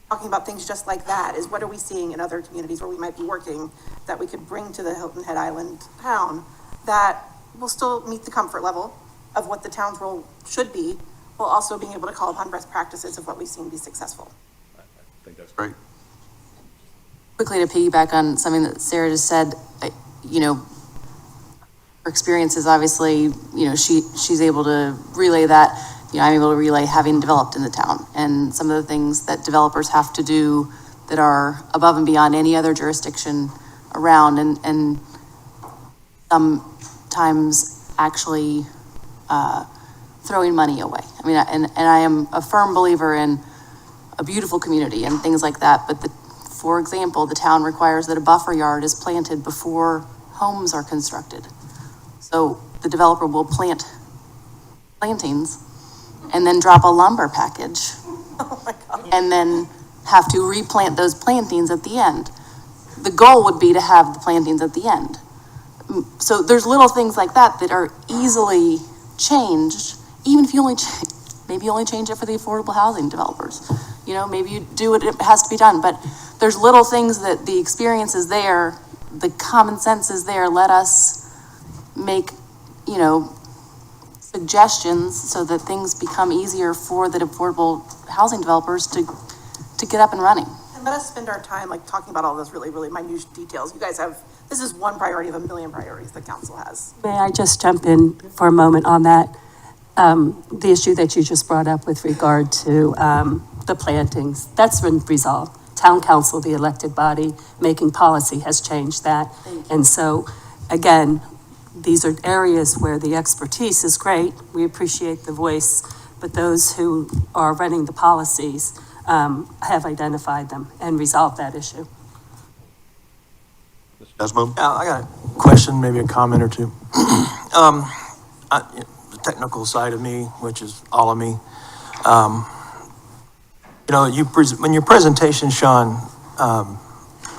talking about things just like that, is what are we seeing in other communities where we might be working that we could bring to the Hilton Head Island town that will still meet the comfort level of what the town's role should be, while also being able to call upon best practices of what we've seen be successful. I think that's great. Quickly to piggyback on something that Sarah just said, her experience is obviously, she's able to relay that. I'm able to relay having developed in the town and some of the things that developers have to do that are above and beyond any other jurisdiction around and sometimes actually throwing money away. I mean, and I am a firm believer in a beautiful community and things like that, but for example, the town requires that a buffer yard is planted before homes are constructed. So the developer will plant plantings and then drop a lumber package. Oh my God. And then have to replant those plantings at the end. The goal would be to have the plantings at the end. So there's little things like that that are easily changed, even if you maybe only change it for the affordable housing developers. Maybe you do it has to be done, but there's little things that the experience is there, the common sense is there. Let us make, suggestions so that things become easier for the affordable housing developers to get up and running. And let us spend our time talking about all those really, really minute details. You guys this is one priority of a million priorities the council has. May I just jump in for a moment on that? The issue that you just brought up with regard to the plantings, that's been resolved. Town council, the elected body, making policy has changed that. And so, again, these are areas where the expertise is great. We appreciate the voice, but those who are running the policies have identified them and resolved that issue. Desmond? I got a question, maybe a comment or two. The technical side of me, which is all of me. When your presentation, Sean,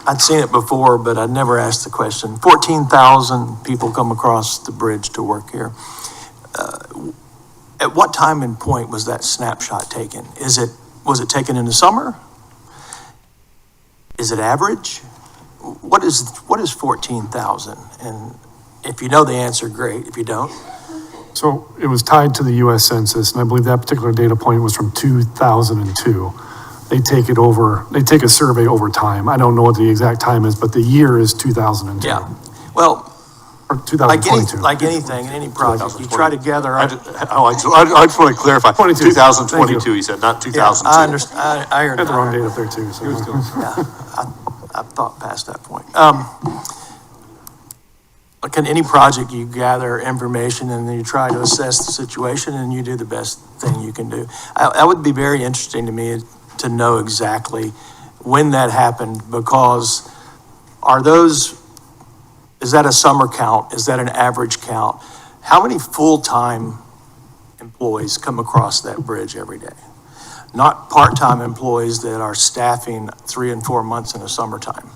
I'd seen it before, but I'd never asked the question. 14,000 people come across the bridge to work here. At what time and point was that snapshot taken? Was it taken in the summer? Is it average? What is 14,000? And if you know the answer, great. If you don't. So it was tied to the U.S. Census, and I believe that particular data point was from 2002. They take a survey over time. I don't know what the exact time is, but the year is 2002. Yeah. Well, Or 2022? like anything, in any project, you try to gather. I just want to clarify. 22. 2022, he said, not 2002. I understand, I heard I had the that. wrong date up there too, so. I've thought past that point. Can any project, you gather information and then you try to assess the situation and you do the best thing you can do. That would be very interesting to me to know exactly when that happened, because is that a summer count? Is that an average count? How many full-time employees come across that bridge every day? Not part-time employees that are staffing 3 and 4 months in the summertime.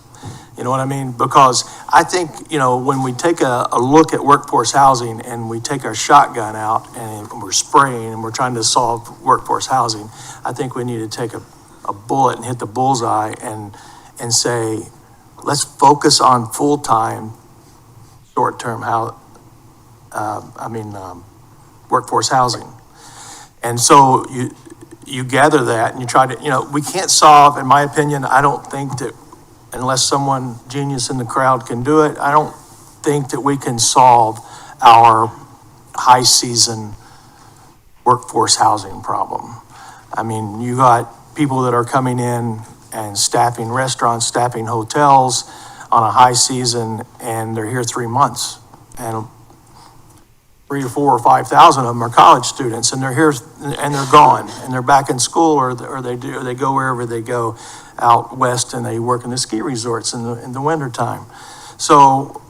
You know what I mean? Because I think, when we take a look at workforce housing and we take our shotgun out and we're spraying and we're trying to solve workforce housing, I think we need to take a bullet and hit the bullseye and say, let's focus on full-time, short-term workforce housing. And so you gather that and you try to, we can't solve, in my opinion, I don't think that unless someone genius in the crowd can do it, I don't think that we can solve our high season workforce housing problem. I mean, you got people that are coming in and staffing restaurants, staffing hotels on a high season, and they're here 3 months. And 3 or 4 or 5,000 of them are college students, and they're here and they're gone, and they're back in school, or they go wherever they go out west, and they work in the ski resorts in the wintertime. So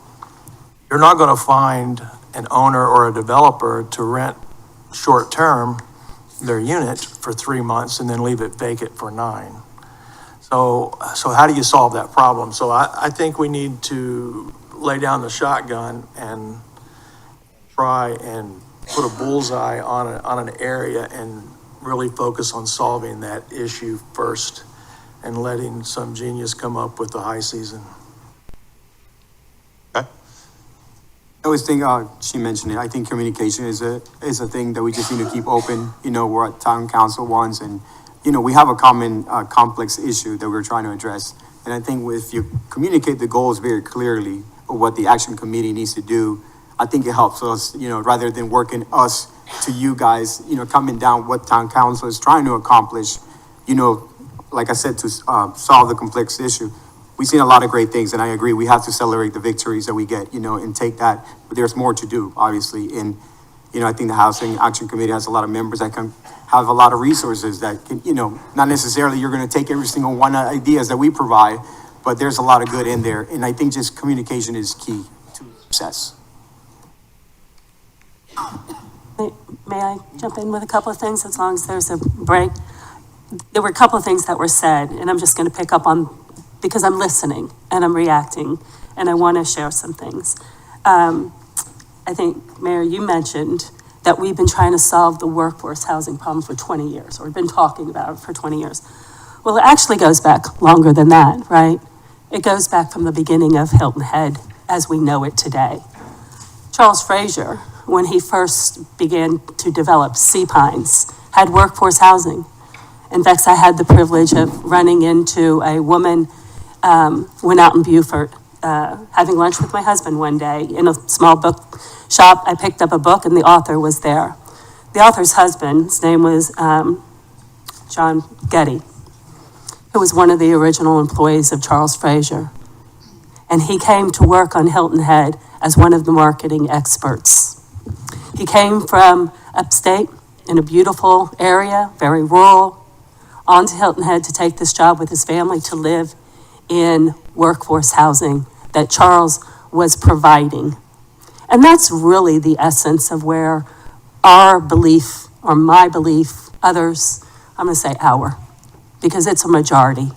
you're not going to find an owner or a developer to rent short-term their unit for 3 months and then leave it vacant for 9. So how do you solve that problem? So I think we need to lay down the shotgun and try and put a bullseye on an area and really focus on solving that issue first and letting some genius come up with the high season. Okay. I always think, she mentioned it, I think communication is a thing that we just need to keep open. What town council wants, and, we have a common, complex issue that we're trying to address. And I think if you communicate the goals very clearly of what the action committee needs to do, I think it helps us, rather than working us to you guys, coming down what town council is trying to accomplish, like I said, to solve the complex issue. We've seen a lot of great things, and I agree, we have to celebrate the victories that we get, and take that, but there's more to do, obviously. And, I think the Housing Action Committee has a lot of members that can have a lot of resources that can, not necessarily you're gonna take every single one of ideas that we provide, but there's a lot of good in there. And I think just communication is key to success. May I jump in with a couple of things, as long as there's a break? There were a couple of things that were said, and I'm just going to pick up on, because I'm listening and I'm reacting, and I want to share some things. I think, Mayor, you mentioned that we've been trying to solve the workforce housing problem for 20 years, or we've been talking about it for 20 years. Well, it actually goes back longer than that, right? It goes back from the beginning of Hilton Head as we know it today. Charles Frazier, when he first began to develop Sea Pines, had workforce housing. In fact, I had the privilege of running into a woman, went out in Beaufort, having lunch with my husband one day in a small book shop. I picked up a book and the author was there. The author's husband, his name was John Getty, who was one of the original employees of Charles Frazier. And he came to work on Hilton Head as one of the marketing experts. He came from upstate in a beautiful area, very rural, onto Hilton Head to take this job with his family to live in workforce housing that Charles was providing. And that's really the essence of where our belief, or my belief, others, I'm going to say our, because it's a majority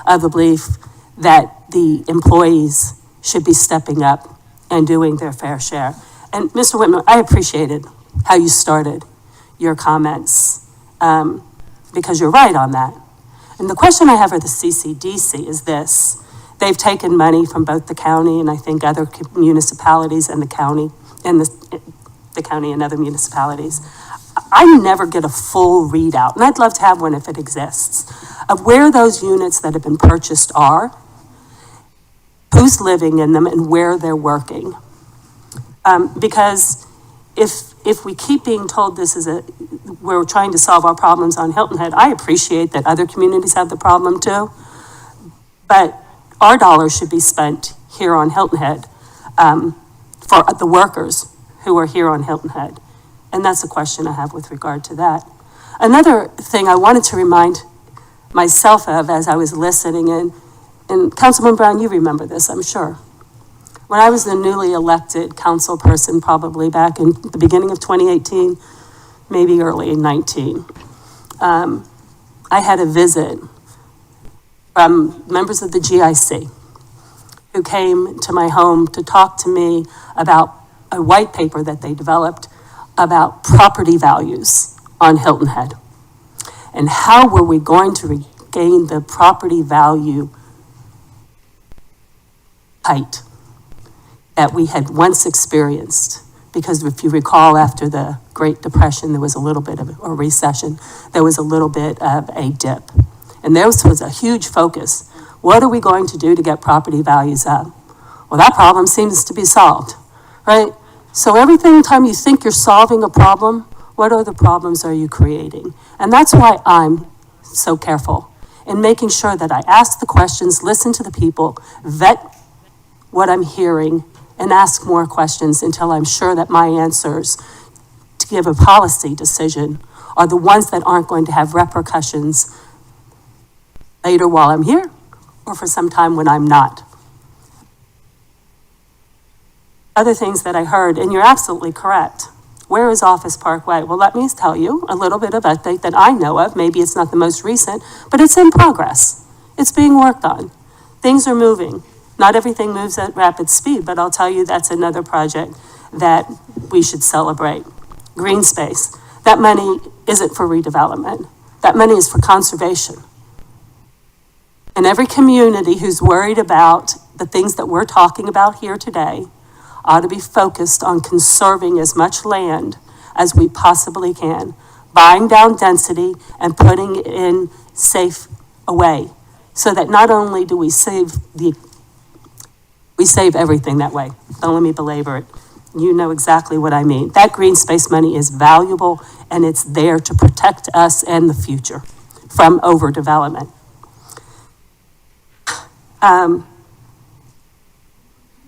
of the belief that the employees should be stepping up and doing their fair share. And Mr. Whitman, I appreciated how you started your comments, because you're right on that. And the question I have for the CCDC is this. They've taken money from both the county and I think other municipalities and the county, and the county and other municipalities. I never get a full readout, and I'd love to have one if it exists, of where those units that have been purchased are. who's living in them and where they're working. Because if we keep being told we're trying to solve our problems on Hilton Head, I appreciate that other communities have the problem too, but our dollars should be spent here on Hilton Head for the workers who are here on Hilton Head. And that's a question I have with regard to that. Another thing I wanted to remind myself of as I was listening, and Councilman Brown, you remember this, I'm sure. When I was the newly elected council person, probably back in the beginning of 2018, maybe early 19, I had a visit from members of the GIC who came to my home to talk to me about a white paper that they developed about property values on Hilton Head. And how were we going to regain the property value height that we had once experienced? Because if you recall, after the Great Depression, there was a little bit of a recession, there was a little bit of a dip. And there was a huge focus. What are we going to do to get property values up? Well, that problem seems to be solved, right? So every time you think you're solving a problem, what other problems are you creating? And that's why I'm so careful in making sure that I ask the questions, listen to the people, vet what I'm hearing, and ask more questions until I'm sure that my answers to give a policy decision are the ones that aren't going to have repercussions later while I'm here or for some time when I'm not. Other things that I heard, and you're absolutely correct. Where is Office Parkway? Well, let me tell you a little bit of update that I know of. Maybe it's not the most recent, but it's in progress. It's being worked on. Things are moving. Not everything moves at rapid speed, but I'll tell you that's another project that we should celebrate. Green space. That money isn't for redevelopment. That money is for conservation. And every community who's worried about the things that we're talking about here today ought to be focused on conserving as much land as we possibly can, buying down density and putting it in safe away, so that not only do we save everything that way. Don't let me belabor it. You know exactly what I mean. That green space money is valuable, and it's there to protect us and the future from overdevelopment.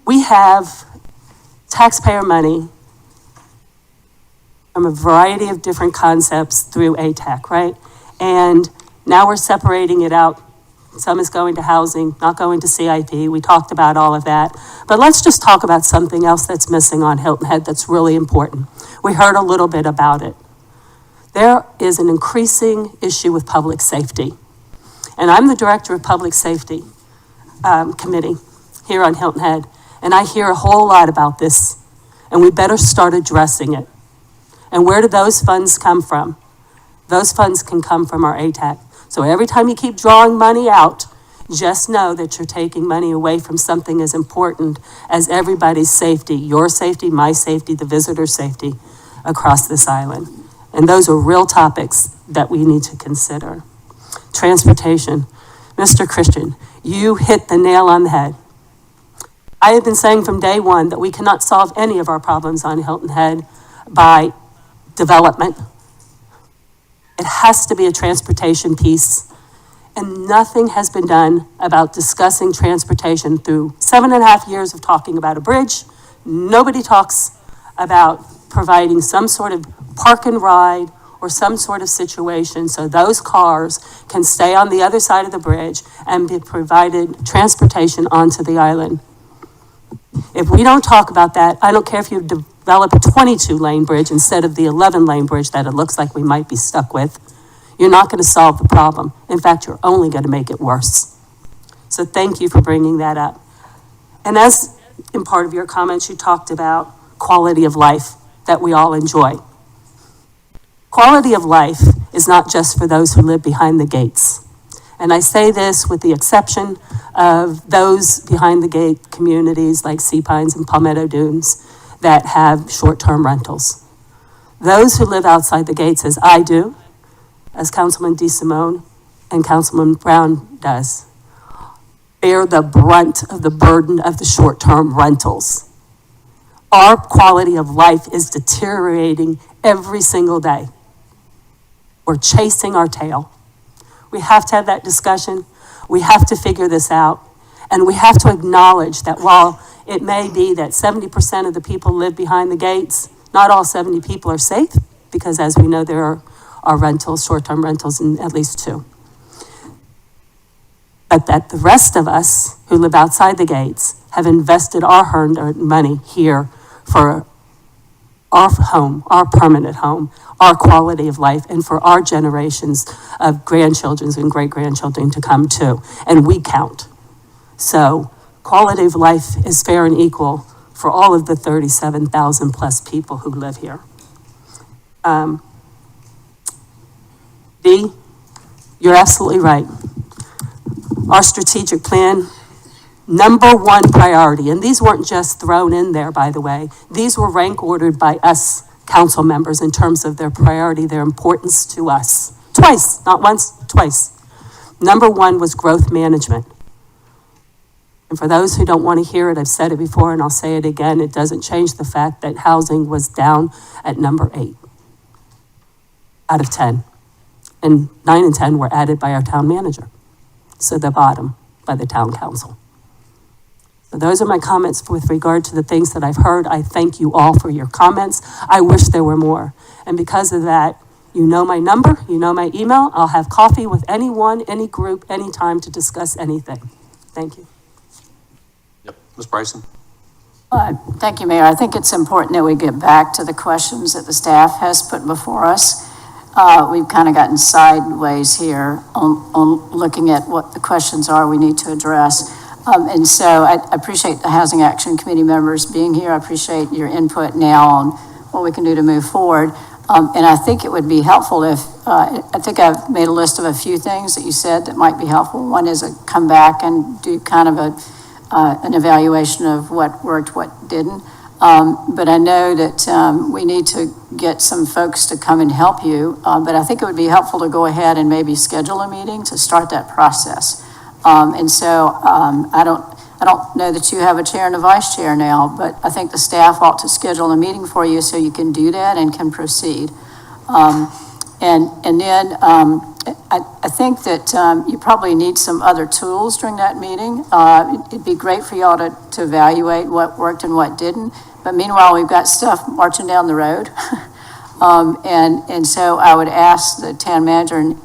We have taxpayer money from a variety of different concepts through ATAC, right? And now we're separating it out. Some is going to housing, not going to CIP. We talked about all of that. But let's just talk about something else that's missing on Hilton Head that's really important. We heard a little bit about it. There is an increasing issue with public safety. And I'm the director of Public Safety Committee here on Hilton Head. And I hear a whole lot about this. And we better start addressing it. And where do those funds come from? Those funds can come from our ATAC. So every time you keep drawing money out, just know that you're taking money away from something as important as everybody's safety, your safety, my safety, the visitor's safety across this island. And those are real topics that we need to consider. Transportation. Mr. Christian, you hit the nail on the head. I have been saying from day one that we cannot solve any of our problems on Hilton Head by development. It has to be a transportation piece, and nothing has been done about discussing transportation through 7.5 years of talking about a bridge. Nobody talks about providing some sort of park and ride or some sort of situation so those cars can stay on the other side of the bridge and be provided transportation onto the island. If we don't talk about that, I don't care if you develop a 22-lane bridge instead of the 11-lane bridge that it looks like we might be stuck with. You're not going to solve the problem. In fact, you're only going to make it worse. So thank you for bringing that up. And as in part of your comments, you talked about quality of life that we all enjoy. Quality of life is not just for those who live behind the gates. And I say this with the exception of those behind the gate communities like Sea Pines and Palmetto Dunes that have short-term rentals. Those who live outside the gates, as I do, as Councilman DeSimone and Councilman Brown does, bear the brunt of the burden of the short-term rentals. Our quality of life is deteriorating every single day. We're chasing our tail. We have to have that discussion. We have to figure this out. And we have to acknowledge that while it may be that 70% of the people live behind the gates, not all 70 people are safe, because as we know, there are rentals, short-term rentals in at least 2. But that the rest of us who live outside the gates have invested our hard-earned money here for our home, our permanent home, our quality of life, and for our generations of grandchildren and great-grandchildren to come too. And we count. So quality of life is fair and equal for all of the 37,000 plus people who live here. Dee, you're absolutely right. Our strategic plan, number one priority, and these weren't just thrown in there, by the way. These were rank ordered by us council members in terms of their priority, their importance to us. Twice, not once, twice. Number one was growth management. And for those who don't want to hear it, I've said it before and I'll say it again, it doesn't change the fact that housing was down at number 8 out of 10. And 9 and 10 were added by our town manager. So the bottom by the town council. So those are my comments with regard to the things that I've heard. I thank you all for your comments. I wish there were more. And because of that, you know my number, you know my email. I'll have coffee with anyone, any group, anytime to discuss anything. Thank you. Yep, Ms. Bryson? Thank you, Mayor. I think it's important that we get back to the questions that the staff has put before us. We've kind of gotten sideways here on looking at what the questions are we need to address. And so I appreciate the Housing Action Committee members being here. I appreciate your input now on what we can do to move forward. And I think it would be helpful if, I think I've made a list of a few things that you said that might be helpful. One is come back and do kind of an evaluation of what worked, what didn't. But I know that we need to get some folks to come and help you. But I think it would be helpful to go ahead and maybe schedule a meeting to start that process. And so I don't know that you have a chair and a vice chair now, but I think the staff ought to schedule a meeting for you so you can do that and can proceed. And then I think that you probably need some other tools during that meeting. It'd be great for y'all to evaluate what worked and what didn't. But meanwhile, we've got stuff marching down the road. And so I would ask the town manager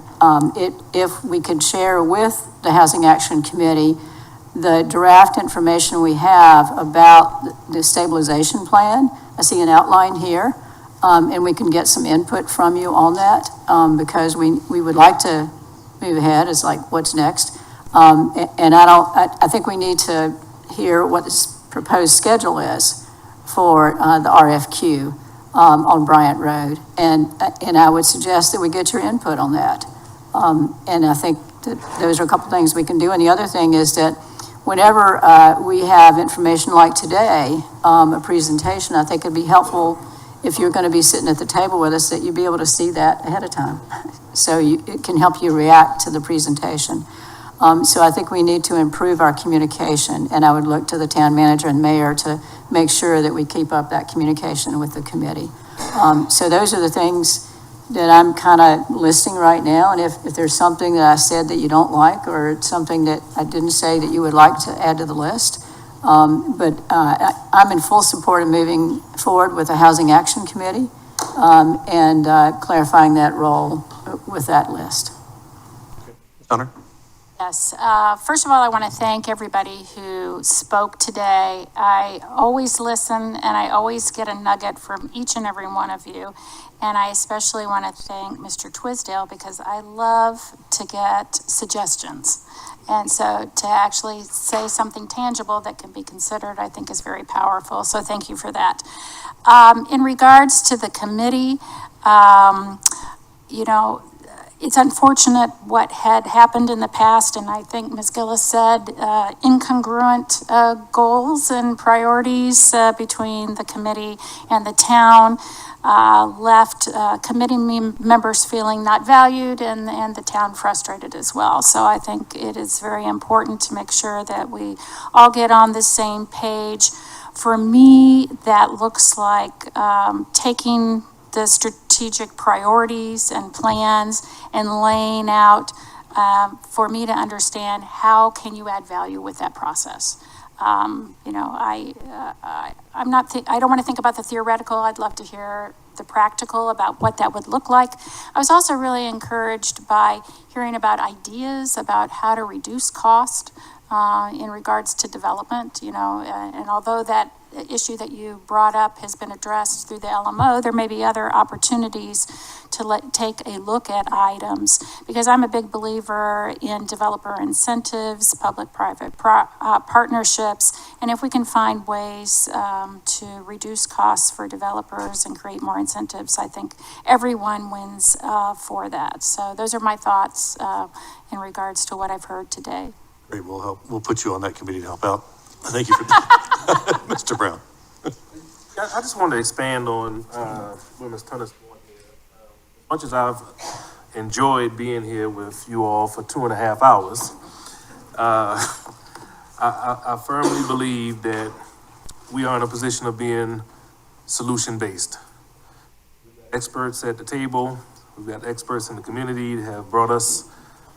if we could share with the Housing Action Committee the draft information we have about the stabilization plan. I see an outline here. And we can get some input from you on that because we would like to move ahead. It's like, what's next? And I think we need to hear what this proposed schedule is for the RFQ on Bryant Road. And I would suggest that we get your input on that. And I think that those are a couple things we can do. And the other thing is that whenever we have information like today, a presentation, I think it'd be helpful if you're going to be sitting at the table with us, that you'd be able to see that ahead of time. So it can help you react to the presentation. So I think we need to improve our communication, and I would look to the town manager and mayor to make sure that we keep up that communication with the committee. So those are the things that I'm kind of listing right now, and if there's something that I said that you don't like, or something that I didn't say that you would like to add to the list, but I'm in full support of moving forward with the Housing Action Committee and clarifying that role with that list. Hunter? Yes. First of all, I want to thank everybody who spoke today. I always listen and I always get a nugget from each and every one of you. And I especially want to thank Mr. Twisdale because I love to get suggestions. And so to actually say something tangible that can be considered, I think is very powerful. So thank you for that. In regards to the committee, you know, it's unfortunate what had happened in the past, and I think Ms. Gillis said incongruent goals and priorities between the committee and the town. left committee members feeling not valued and the town frustrated as well. So I think it is very important to make sure that we all get on the same page. For me, that looks like taking the strategic priorities and plans and laying out for me to understand how can you add value with that process. You know, I'm not, I don't want to think about the theoretical. I'd love to hear the practical about what that would look like. I was also really encouraged by hearing about ideas about how to reduce cost in regards to development, you know, and although that issue that you brought up has been addressed through the LMO, there may be other opportunities to take a look at items, because I'm a big believer in developer incentives, public-private partnerships, and if we can find ways to reduce costs for developers and create more incentives, I think everyone wins for that. So those are my thoughts in regards to what I've heard today. Great, we'll put you on that committee to help out. Thank you for Mr. Brown. I just wanted to expand on where Ms. Turner's going here. As much as I've enjoyed being here with you all for 2.5 hours, I firmly believe that we are in a position of being solution-based. Experts at the table, we've got experts in the community that have brought us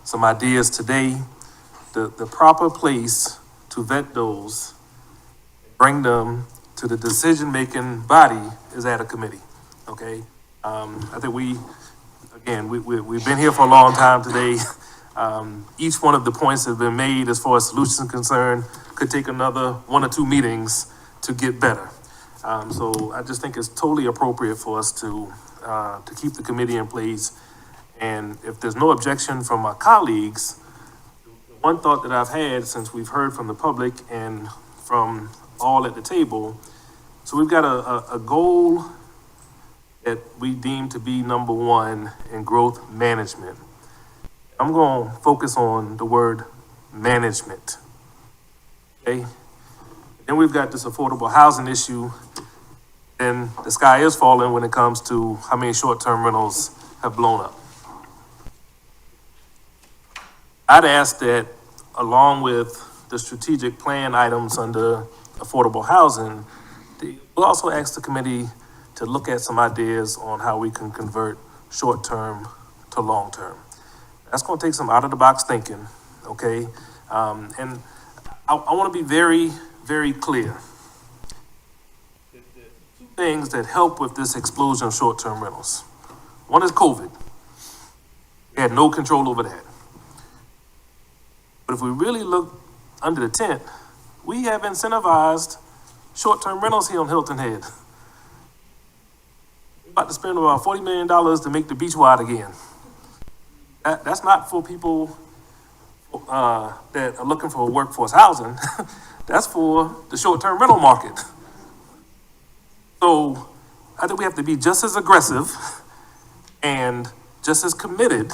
some ideas today. The proper place to vet those, bring them to the decision-making body is at a committee, okay? I think we've been here for a long time today. Each one of the points that have been made as far as solutions concerned could take another 1 or 2 meetings to get better. So I just think it's totally appropriate for us to keep the committee in place. And if there's no objection from my colleagues, one thought that I've had since we've heard from the public and from all at the table, so we've got a goal that we deem to be number 1 in growth management. I'm going to focus on the word management, okay? Then we've got this affordable housing issue, and the sky is falling when it comes to how many short-term rentals have blown up. I'd ask that, along with the strategic plan items under affordable housing, we'll also ask the committee to look at some ideas on how we can convert short-term to long-term. That's going to take some out-of-the-box thinking, okay? And I want to be very, very clear. Two things that help with this explosion of short-term rentals. One is COVID. We had no control over that. But if we really look under the tent, we have incentivized short-term rentals here on Hilton Head. We're about to spend about $40 million to make the beach wide again. That's not for people that are looking for workforce housing. That's for the short-term rental market. So I think we have to be just as aggressive and just as committed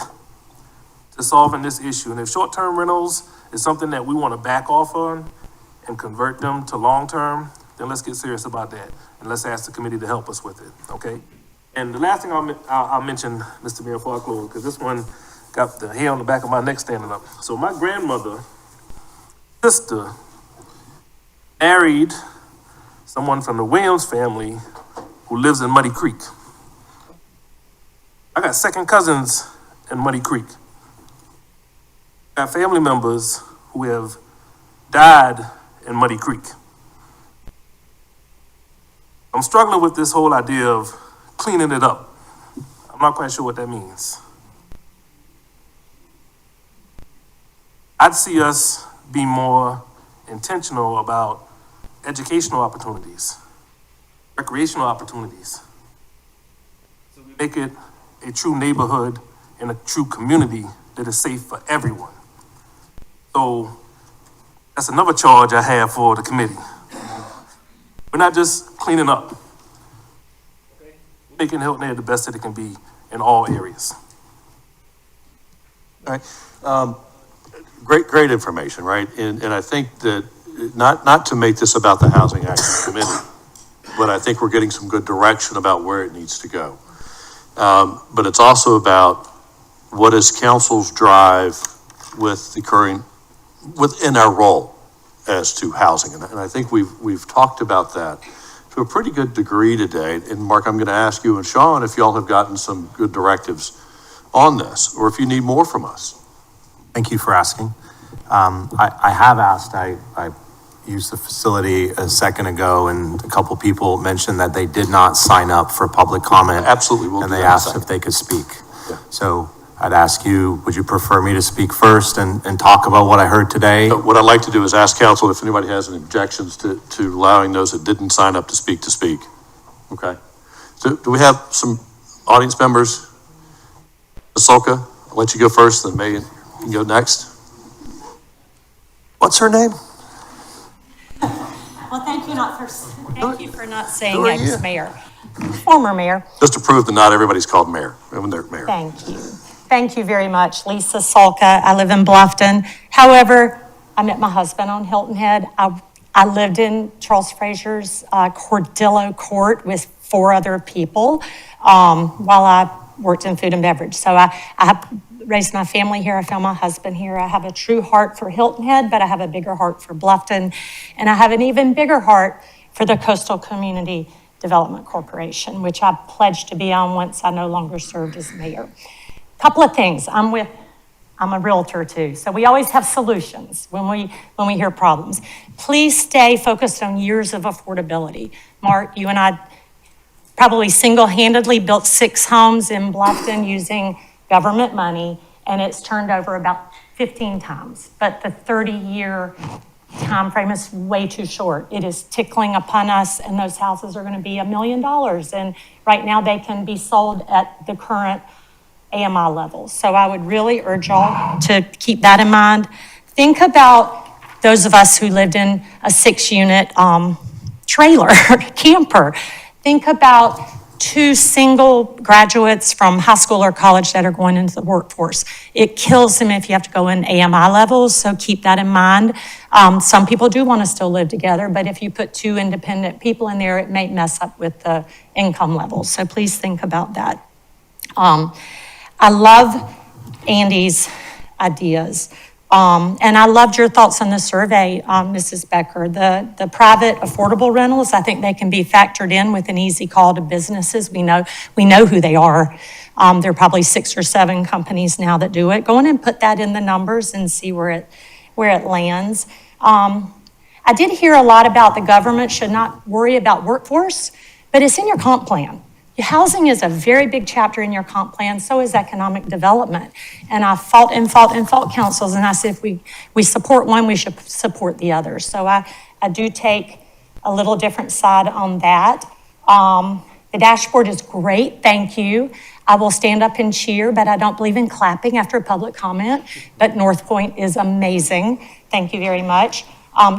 to solving this issue. And if short-term rentals is something that we want to back off on and convert them to long-term, then let's get serious about that. And let's ask the committee to help us with it, okay? And the last thing I'll mention, Mr. Mayor, before I close, because this one got the hair on the back of my neck standing up. So my grandmother, sister, married someone from the Williams family who lives in Muddy Creek. I got second cousins in Muddy Creek. I got family members who have died in Muddy Creek. I'm struggling with this whole idea of cleaning it up. I'm not quite sure what that means. I'd see us be more intentional about educational opportunities, recreational opportunities. So we make it a true neighborhood and a true community that is safe for everyone. So that's another charge I have for the committee. We're not just cleaning up. We're making Hilton Head the best that it can be in all areas. All right. Great information, right? And I think that not to make this about the Housing Action Committee, but I think we're getting some good direction about where it needs to go. But it's also about what is council's drive with the current, within our role as to housing. And I think we've talked about that to a pretty good degree today. And Mark, I'm going to ask you and Sean if y'all have gotten some good directives on this, or if you need more from us. Thank you for asking. I have asked, I used the facility a second ago, and a couple people mentioned that they did not sign up for public comment. Absolutely. We'll and do they that in a asked second. if they could speak. Yeah. So I'd ask you, would you prefer me to speak first and talk about what I heard today? But what I'd like to do is ask council if anybody has any objections to allowing those that didn't sign up to speak. Okay. So do we have some audience members? Ms. Solka, I'll let you go first, then Megan can go next. What's her name? Well, thank you for not saying Who are you? ex-mayor, former mayor. Just to prove that not everybody's called mayor when they're mayor. Thank you. Thank you very much. Lisa Solka, I live in Bluffton. However, I met my husband on Hilton Head. I lived in Charles Frazier's Cordillo Court with 4 other people while I worked in food and beverage. So I have raised my family here. I found my husband here. I have a true heart for Hilton Head, but I have a bigger heart for Bluffton. And I have an even bigger heart for the Coastal Community Development Corporation, which I pledged to be on once I no longer served as mayor. Couple of things. I'm a realtor too, so we always have solutions when we hear problems. Please stay focused on years of affordability. Mark, you and I probably single-handedly built 6 homes in Bluffton using government money, and it's turned over about 15 times. But the 30-year time frame is way too short. It is tickling upon us, and those houses are going to be $1 million. And right now they can be sold at the current AMI levels. So I would really urge y'all to keep that in mind. Think about those of us who lived in a 6-unit trailer, camper. Think about 2 single graduates from high school or college that are going into the workforce. It kills them if you have to go in AMI levels, so keep that in mind. Some people do want to still live together, but if you put 2 independent people in there, it may mess up with the income levels. So please think about that. I love Andy's ideas. And I loved your thoughts on the survey, Mrs. Becker. The private affordable rentals, I think they can be factored in with an easy call to businesses. We know who they are. There are probably 6 or 7 companies now that do it. Go in and put that in the numbers and see where it lands. I did hear a lot about the government should not worry about workforce, but it's in your comp plan. Housing is a very big chapter in your comp plan, so is economic development. And I fought councils, and I said if we support one, we should support the other. So I do take a little different side on that. The dashboard is great, thank you. I will stand up and cheer, but I don't believe in clapping after a public comment. But North Point is amazing, thank you very much.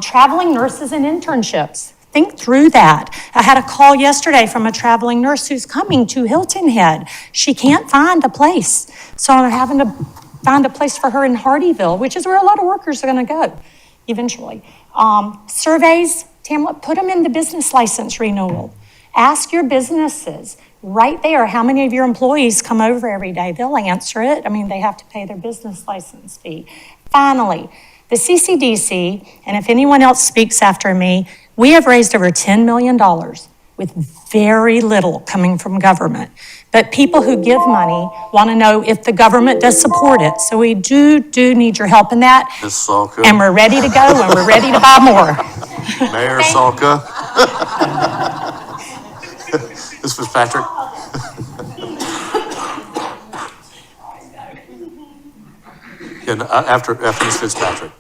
Traveling nurses and internships. Think through that. I had a call yesterday from a traveling nurse who's coming to Hilton Head. She can't find a place. So I'm having to find a place for her in Hardyville, which is where a lot of workers are going to go eventually. Surveys, Tamla, put them in the business license renewal. Ask your businesses right there how many of your employees come over every day. They'll answer it. I mean, they have to pay their business license fee. Finally, the CCDC, and if anyone else speaks after me, we have raised over $10 million with very little coming from government. But people who give money want to know if the government does support it. So we do need your help in that. Ms. Salka. And we're ready to go and we're ready to buy more. Mayor Salka. Ms. Fitzpatrick. And after Ms. Fitzpatrick.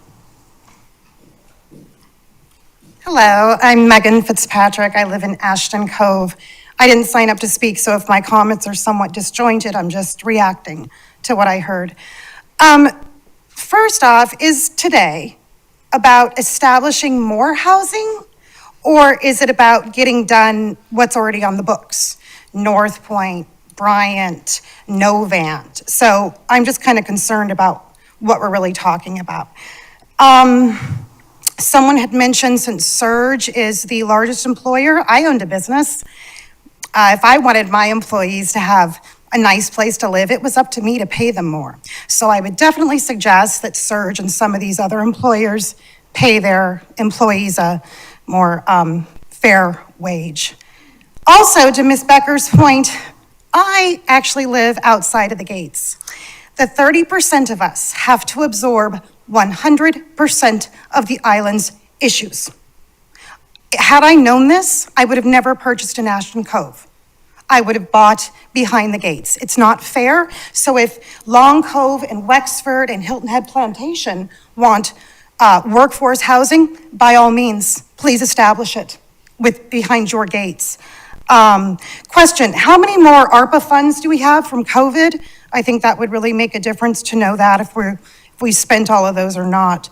Hello, I'm Megan Fitzpatrick. I live in Ashton Cove. I didn't sign up to speak, so if my comments are somewhat disjointed, I'm just reacting to what I heard. First off, is today about establishing more housing, or is it about getting done what's already on the books? North Point, Bryant, Novant. So I'm just kind of concerned about what we're really talking about. Someone had mentioned since Surge is the largest employer, I owned a business. If I wanted my employees to have a nice place to live, it was up to me to pay them more. So I would definitely suggest that Surge and some of these other employers pay their employees a more fair wage. Also, to Ms. Becker's point, I actually live outside of the gates. The 30% of us have to absorb 100% of the island's issues. Had I known this, I would have never purchased in Ashton Cove. I would have bought behind the gates. It's not fair. So if Long Cove and Wexford and Hilton Head Plantation want workforce housing, by all means, please establish it behind your gates. Question, how many more ARPA funds do we have from COVID? I think that would really make a difference to know that if we spent all of those or not.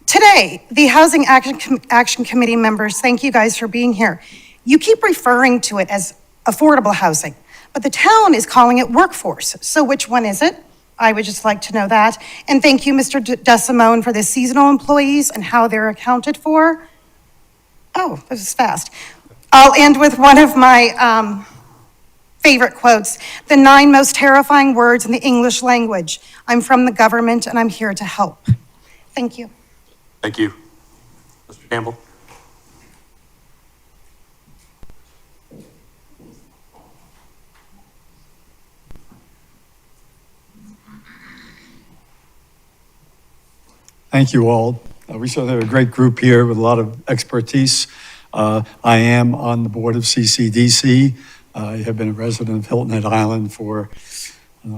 Today, the Housing Action Committee members, thank you guys for being here. You keep referring to it as affordable housing, but the town is calling it workforce. So which one is it? I would just like to know that. And thank you, Mr. DeSimone, for the seasonal employees and how they're accounted for. Oh, this is fast. I'll end with one of my favorite quotes, the 9 most terrifying words in the English language. I'm from the government and I'm here to help. Thank you. Thank you. Mr. Campbell? Thank you all. We certainly have a great group here with a lot of expertise. I am on the board of CCDC. I have been a resident of Hilton Head Island for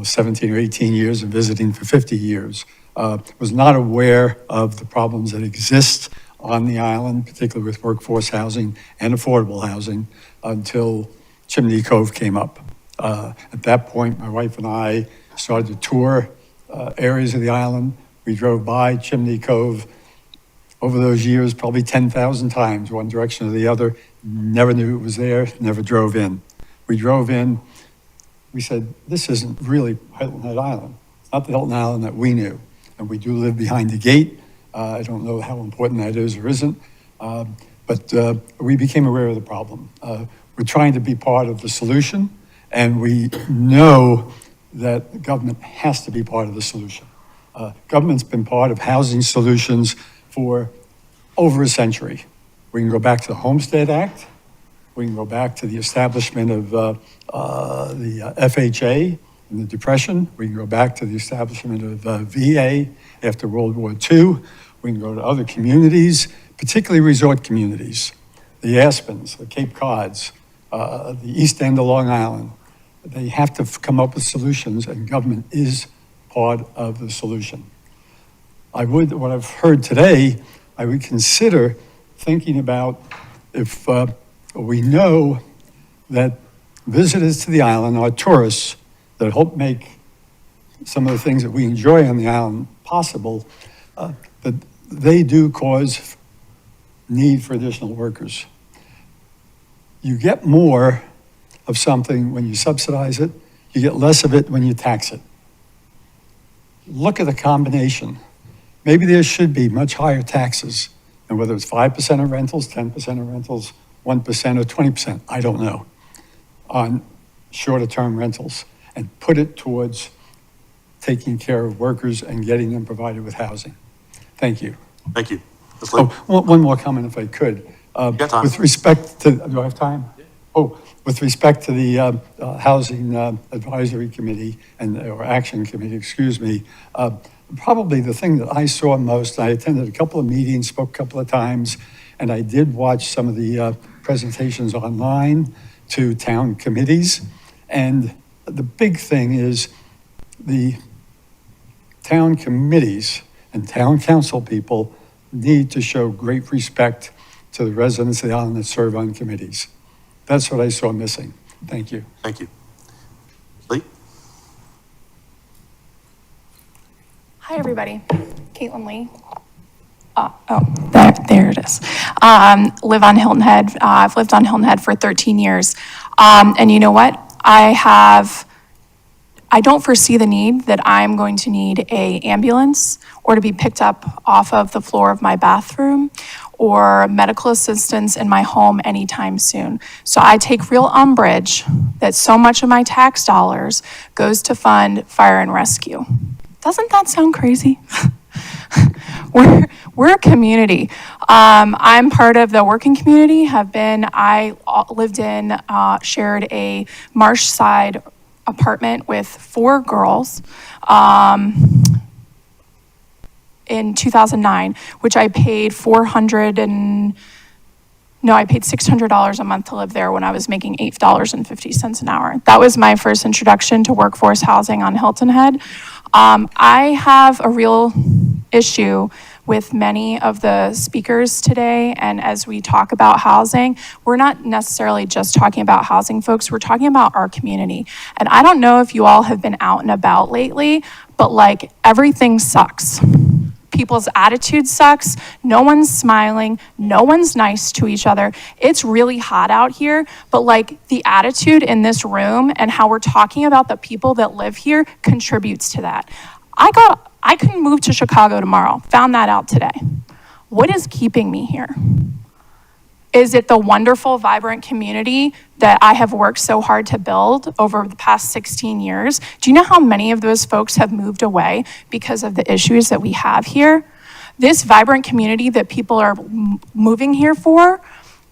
17 or 18 years and visiting for 50 years. Was not aware of the problems that exist on the island, particularly with workforce housing and affordable housing, until Chimney Cove came up. At that point, my wife and I started to tour areas of the island. We drove by Chimney Cove over those years, probably 10,000 times, one direction or the other. Never knew it was there, never drove in. We drove in, we said, this isn't really Hilton Head Island. It's not the Hilton Island that we knew. And we do live behind the gate. I don't know how important that is or isn't, but we became aware of the problem. We're trying to be part of the solution, and we know that the government has to be part of the solution. Government's been part of housing solutions for over a century. We can go back to the Homestead Act. We can go back to the establishment of the FHA in the Depression. We can go back to the establishment of VA after World War II. We can go to other communities, particularly resort communities, the Aspens, the Cape Cods, the East End of Long Island. They have to come up with solutions, and government is part of the solution. What I've heard today, I would consider thinking about if we know that visitors to the island are tourists that help make some of the things that we enjoy on the island possible, that they do cause need for additional workers. You get more of something when you subsidize it, you get less of it when you tax it. Look at the combination. Maybe there should be much higher taxes, and whether it's 5% of rentals, 10% of rentals, 1% or 20%, I don't know, on shorter term rentals, and put it towards taking care of workers and getting them provided with housing. Thank you. Thank you. Oh, one more comment if I could. With respect to, do I have time? Oh, with respect to the Housing Advisory Committee or Action Committee, excuse me, probably the thing that I saw most, I attended a couple of meetings, spoke a couple of times, and I did watch some of the presentations online to town committees. And the big thing is the town committees and town council people need to show great respect to the residents of the island that serve on committees. That's what I saw missing. Thank you. Thank you. Lee? Hi, everybody. Caitlin Lee. There it is. Live on Hilton Head. I've lived on Hilton Head for 13 years. And you know what? I have I don't foresee the need that I'm going to need a ambulance or to be picked up off of the floor of my bathroom or medical assistance in my home anytime soon. So I take real umbrage that so much of my tax dollars goes to fund fire and rescue. Doesn't that sound crazy? We're a community. I'm part of the working community, I lived in, shared a Marshside apartment with 4 girls in 2009, which I paid I paid $600 a month to live there when I was making $8.50 an hour. That was my first introduction to workforce housing on Hilton Head. I have a real issue with many of the speakers today, and as we talk about housing, we're not necessarily just talking about housing, folks, we're talking about our community. And I don't know if you all have been out and about lately, but like everything sucks. People's attitude sucks, no one's smiling, no one's nice to each other. It's really hot out here, but like the attitude in this room and how we're talking about the people that live here contributes to that. I couldn't move to Chicago tomorrow, found that out today. What is keeping me here? Is it the wonderful, vibrant community that I have worked so hard to build over the past 16 years? Do you know how many of those folks have moved away because of the issues that we have here? This vibrant community that people are moving here for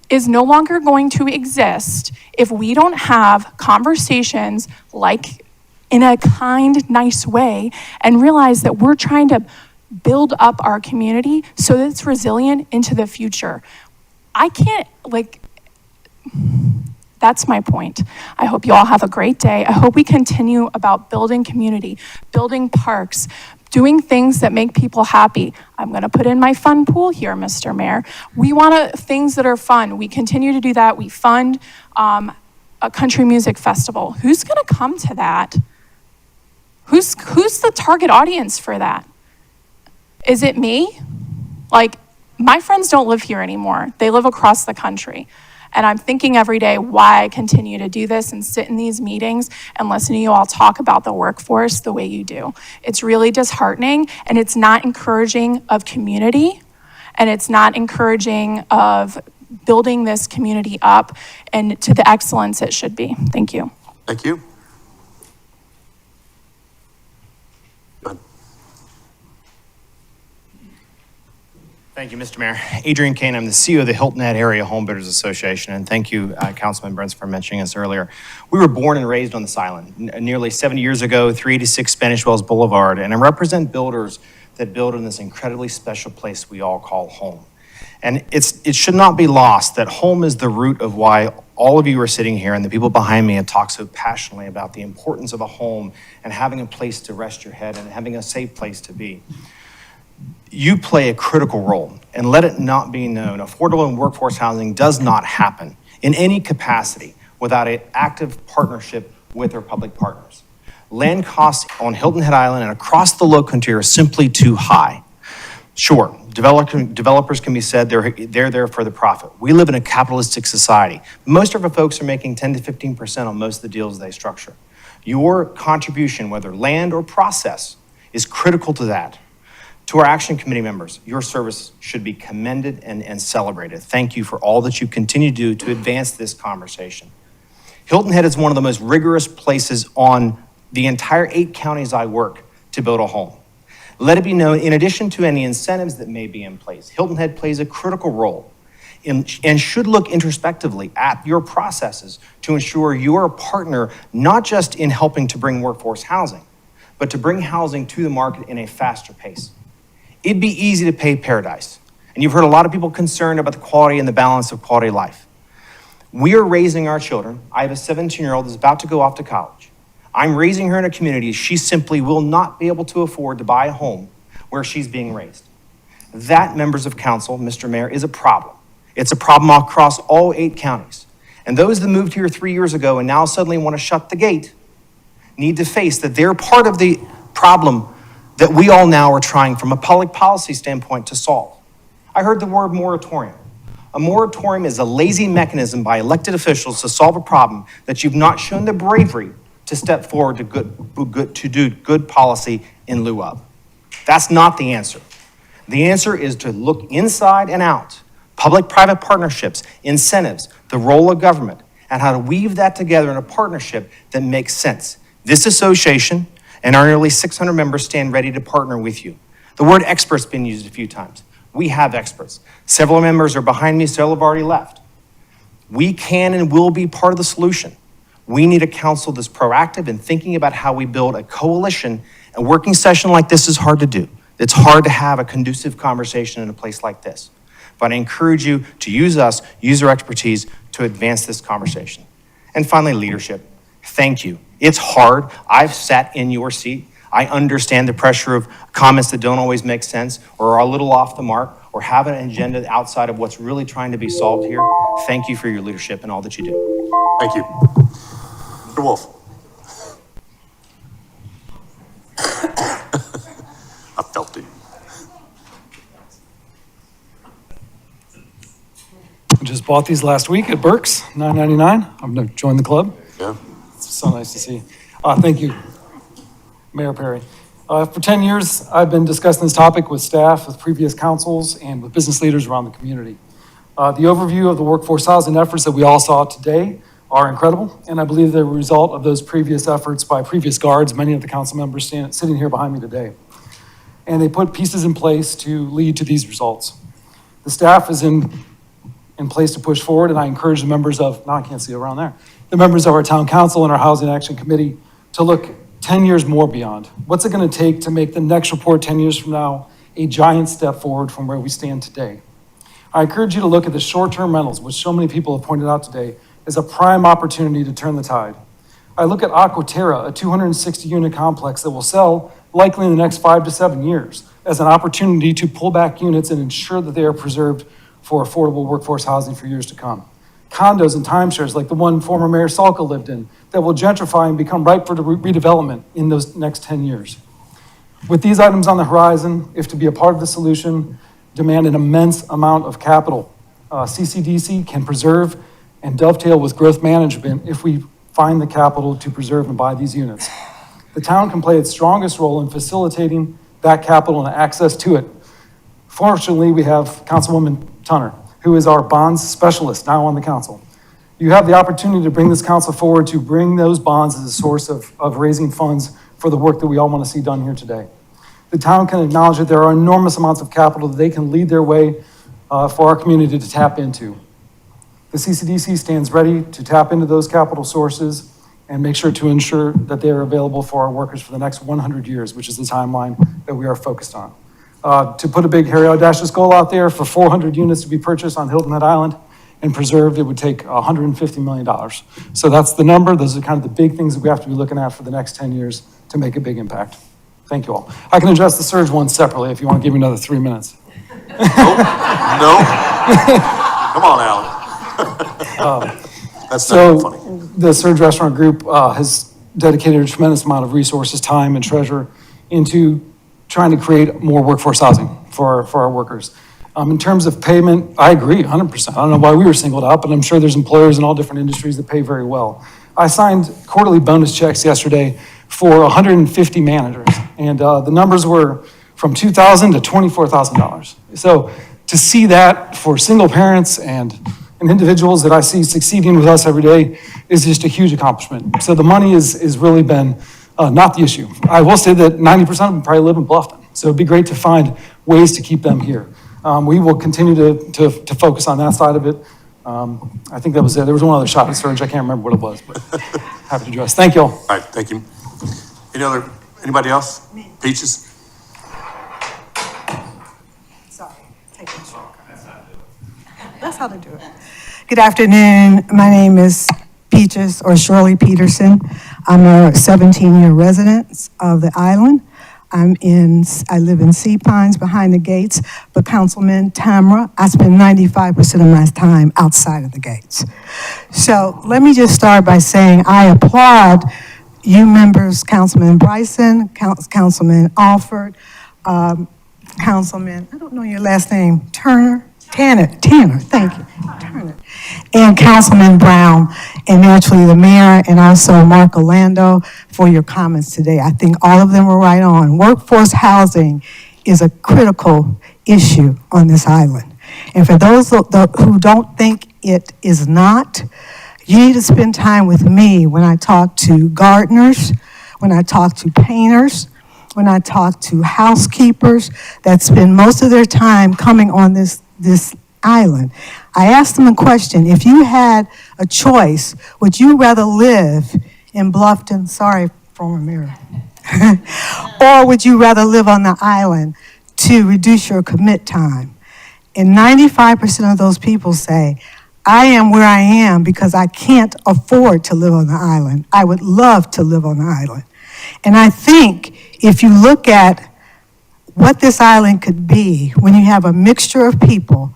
is no longer going to exist if we don't have conversations like in a kind, nice way and realize that we're trying to build up our community so that it's resilient into the future. I can't, that's my point. I hope you all have a great day. I hope we continue about building community, building parks, doing things that make people happy. I'm gonna put in my fun pool here, Mr. Mayor. We want things that are fun. We continue to do that. We fund a country music festival. Who's gonna come to that? Who's the target audience for that? Is it me? My friends don't live here anymore. They live across the country. And I'm thinking every day why I continue to do this and sit in these meetings and listen to you all talk about the workforce the way you do. It's really disheartening, and it's not encouraging of community, and it's not encouraging of building this community up and to the excellence it should be. Thank you. Thank you. Thank you, Mr. Mayor. Adrian Kane, I'm the CEO of the Hilton Head Area Home Builders Association, and thank you, Councilman Brents, for mentioning us earlier. We were born and raised on this island nearly 70 years ago, 386 Spanish Wells Boulevard, and I represent builders that build in this incredibly special place we all call home. And it should not be lost that home is the root of why all of you are sitting here and the people behind me have talked so passionately about the importance of a home and having a place to rest your head and having a safe place to be. You play a critical role, and let it not be known, affordable and workforce housing does not happen in any capacity without an active partnership with our public partners. Land costs on Hilton Head Island and across the Low Country are simply too high. Sure, developers can be said they're there for the profit. We live in a capitalistic society. Most of our folks are making 10 to 15% on most of the deals they structure. Your contribution, whether land or process, is critical to that. To our Action Committee members, your service should be commended and celebrated. Thank you for all that you continue to do to advance this conversation. Hilton Head is one of the most rigorous places on the entire 8 counties I work to build a home. Let it be known, in addition to any incentives that may be in place, Hilton Head plays a critical role and should look introspectively at your processes to ensure you're a partner, not just in helping to bring workforce housing, but to bring housing to the market in a faster pace. It'd be easy to pay paradise. And you've heard a lot of people concerned about the quality and the balance of quality of life. We are raising our children. I have a 17-year-old that's about to go off to college. I'm raising her in a community she simply will not be able to afford to buy a home where she's being raised. That, members of council, Mr. Mayor, is a problem. It's a problem across all 8 counties. And those that moved here 3 years ago and now suddenly want to shut the gate need to face that they're part of the problem that we all now are trying from a public policy standpoint to solve. I heard the word moratorium. A moratorium is a lazy mechanism by elected officials to solve a problem that you've not shown the bravery to step forward to do good policy in lieu of. That's not the answer. The answer is to look inside and out, public-private partnerships, incentives, the role of government, and how to weave that together in a partnership that makes sense. This association and our nearly 600 members stand ready to partner with you. The word expert's been used a few times. We have experts. Several members are behind me, several have already left. We can and will be part of the solution. We need a council that's proactive in thinking about how we build a coalition. A working session like this is hard to do. It's hard to have a conducive conversation in a place like this. But I encourage you to use us, use our expertise to advance this conversation. And finally, leadership. Thank you. It's hard. I've sat in your seat. I understand the pressure of comments that don't always make sense or are a little off the mark or have an agenda outside of what's really trying to be solved here. Thank you for your leadership and all that you do. Thank you. Mr. Wolf. I felt it. Just bought these last week at Burke's, $9.99. I'm gonna join the club. Yeah. It's so nice to see. Thank you, Mayor Perry. For 10 years, I've been discussing this topic with staff, with previous councils, and with business leaders around the community. The overview of the workforce housing efforts that we all saw today are incredible, and I believe they're a result of those previous efforts by previous guards, many of the council members sitting here behind me today. And they put pieces in place to lead to these results. The staff is in place to push forward, and I encourage the members of, now I can't see around there, the members of our town council and our housing action committee to look 10 years more beyond. What's it gonna take to make the next report 10 years from now a giant step forward from where we stand today? I encourage you to look at the short-term rentals, which so many people have pointed out today, as a prime opportunity to turn the tide. I look at Aquaterra, a 260-unit complex that will sell likely in the next 5 to 7 years, as an opportunity to pull back units and ensure that they are preserved for affordable workforce housing for years to come. Condos and timeshares like the one former Mayor Salka lived in that will gentrify and become ripe for redevelopment in those next 10 years. With these items on the horizon, if to be a part of the solution, demand an immense amount of capital. CCDC can preserve and dovetail with growth management if we find the capital to preserve and buy these units. The town can play its strongest role in facilitating that capital and access to it. Fortunately, we have Councilwoman Tunner, who is our bonds specialist now on the council. You have the opportunity to bring this council forward to bring those bonds as a source of raising funds for the work that we all want to see done here today. The town can acknowledge that there are enormous amounts of capital that they can lead their way for our community to tap into. The CCDC stands ready to tap into those capital sources and make sure to ensure that they are available for our workers for the next 100 years, which is the timeline that we are focused on. To put a big, hairy, audacious goal out there for 400 units to be purchased on Hilton Head Island and preserved, it would take $150 million. So that's the number. Those are kind of the big things that we have to be looking at for the next 10 years to make a big impact. Thank you all. I can address the surge one separately if you want to give me another 3 minutes. No. Come on, Alan. That's not funny. The Surge Restaurant Group has dedicated a tremendous amount of resources, time, and treasure into trying to create more workforce housing for our workers. In terms of payment, I agree 100%. I don't know why we were singled out, but I'm sure there's employers in all different industries that pay very well. I signed quarterly bonus checks yesterday for 150 managers, and the numbers were from $2,000 to $24,000. So to see that for single parents and individuals that I see succeeding with us every day is just a huge accomplishment. So the money is really been not the issue. I will say that 90% of them probably live in Bluffton, so it'd be great to find ways to keep them here. We will continue to focus on that side of it. I think that was it. There was one other shot at surge. I can't remember what it was, but happy to address. Thank you all. All right, thank you. Anybody else? Peaches? Sorry, take a shortcut. That's how to do it. Good afternoon. My name is Peaches or Shirley Peterson. I'm a 17-year resident of the island. I live in Sea Pines behind the gates, but Councilman Tamara, I spend 95% of my time outside of the gates. So let me just start by saying I applaud you members, Councilman Bryson, Councilman Alford, Councilman, I don't know your last name, Turner? Tanner, thank you. Turner. And Councilman Brown, and naturally the mayor, and also Mark Orlando for your comments today. I think all of them were right on. Workforce housing is a critical issue on this island. And for those who don't think it is not, you need to spend time with me when I talk to gardeners, when I talk to painters, when I talk to housekeepers that spend most of their time coming on this island. I asked them a question: if you had a choice, would you rather live in Bluffton, sorry, former mayor, or would you rather live on the island to reduce your commit time? And 95% of those people say, I am where I am because I can't afford to live on the island. I would love to live on the island. And I think if you look at what this island could be when you have a mixture of people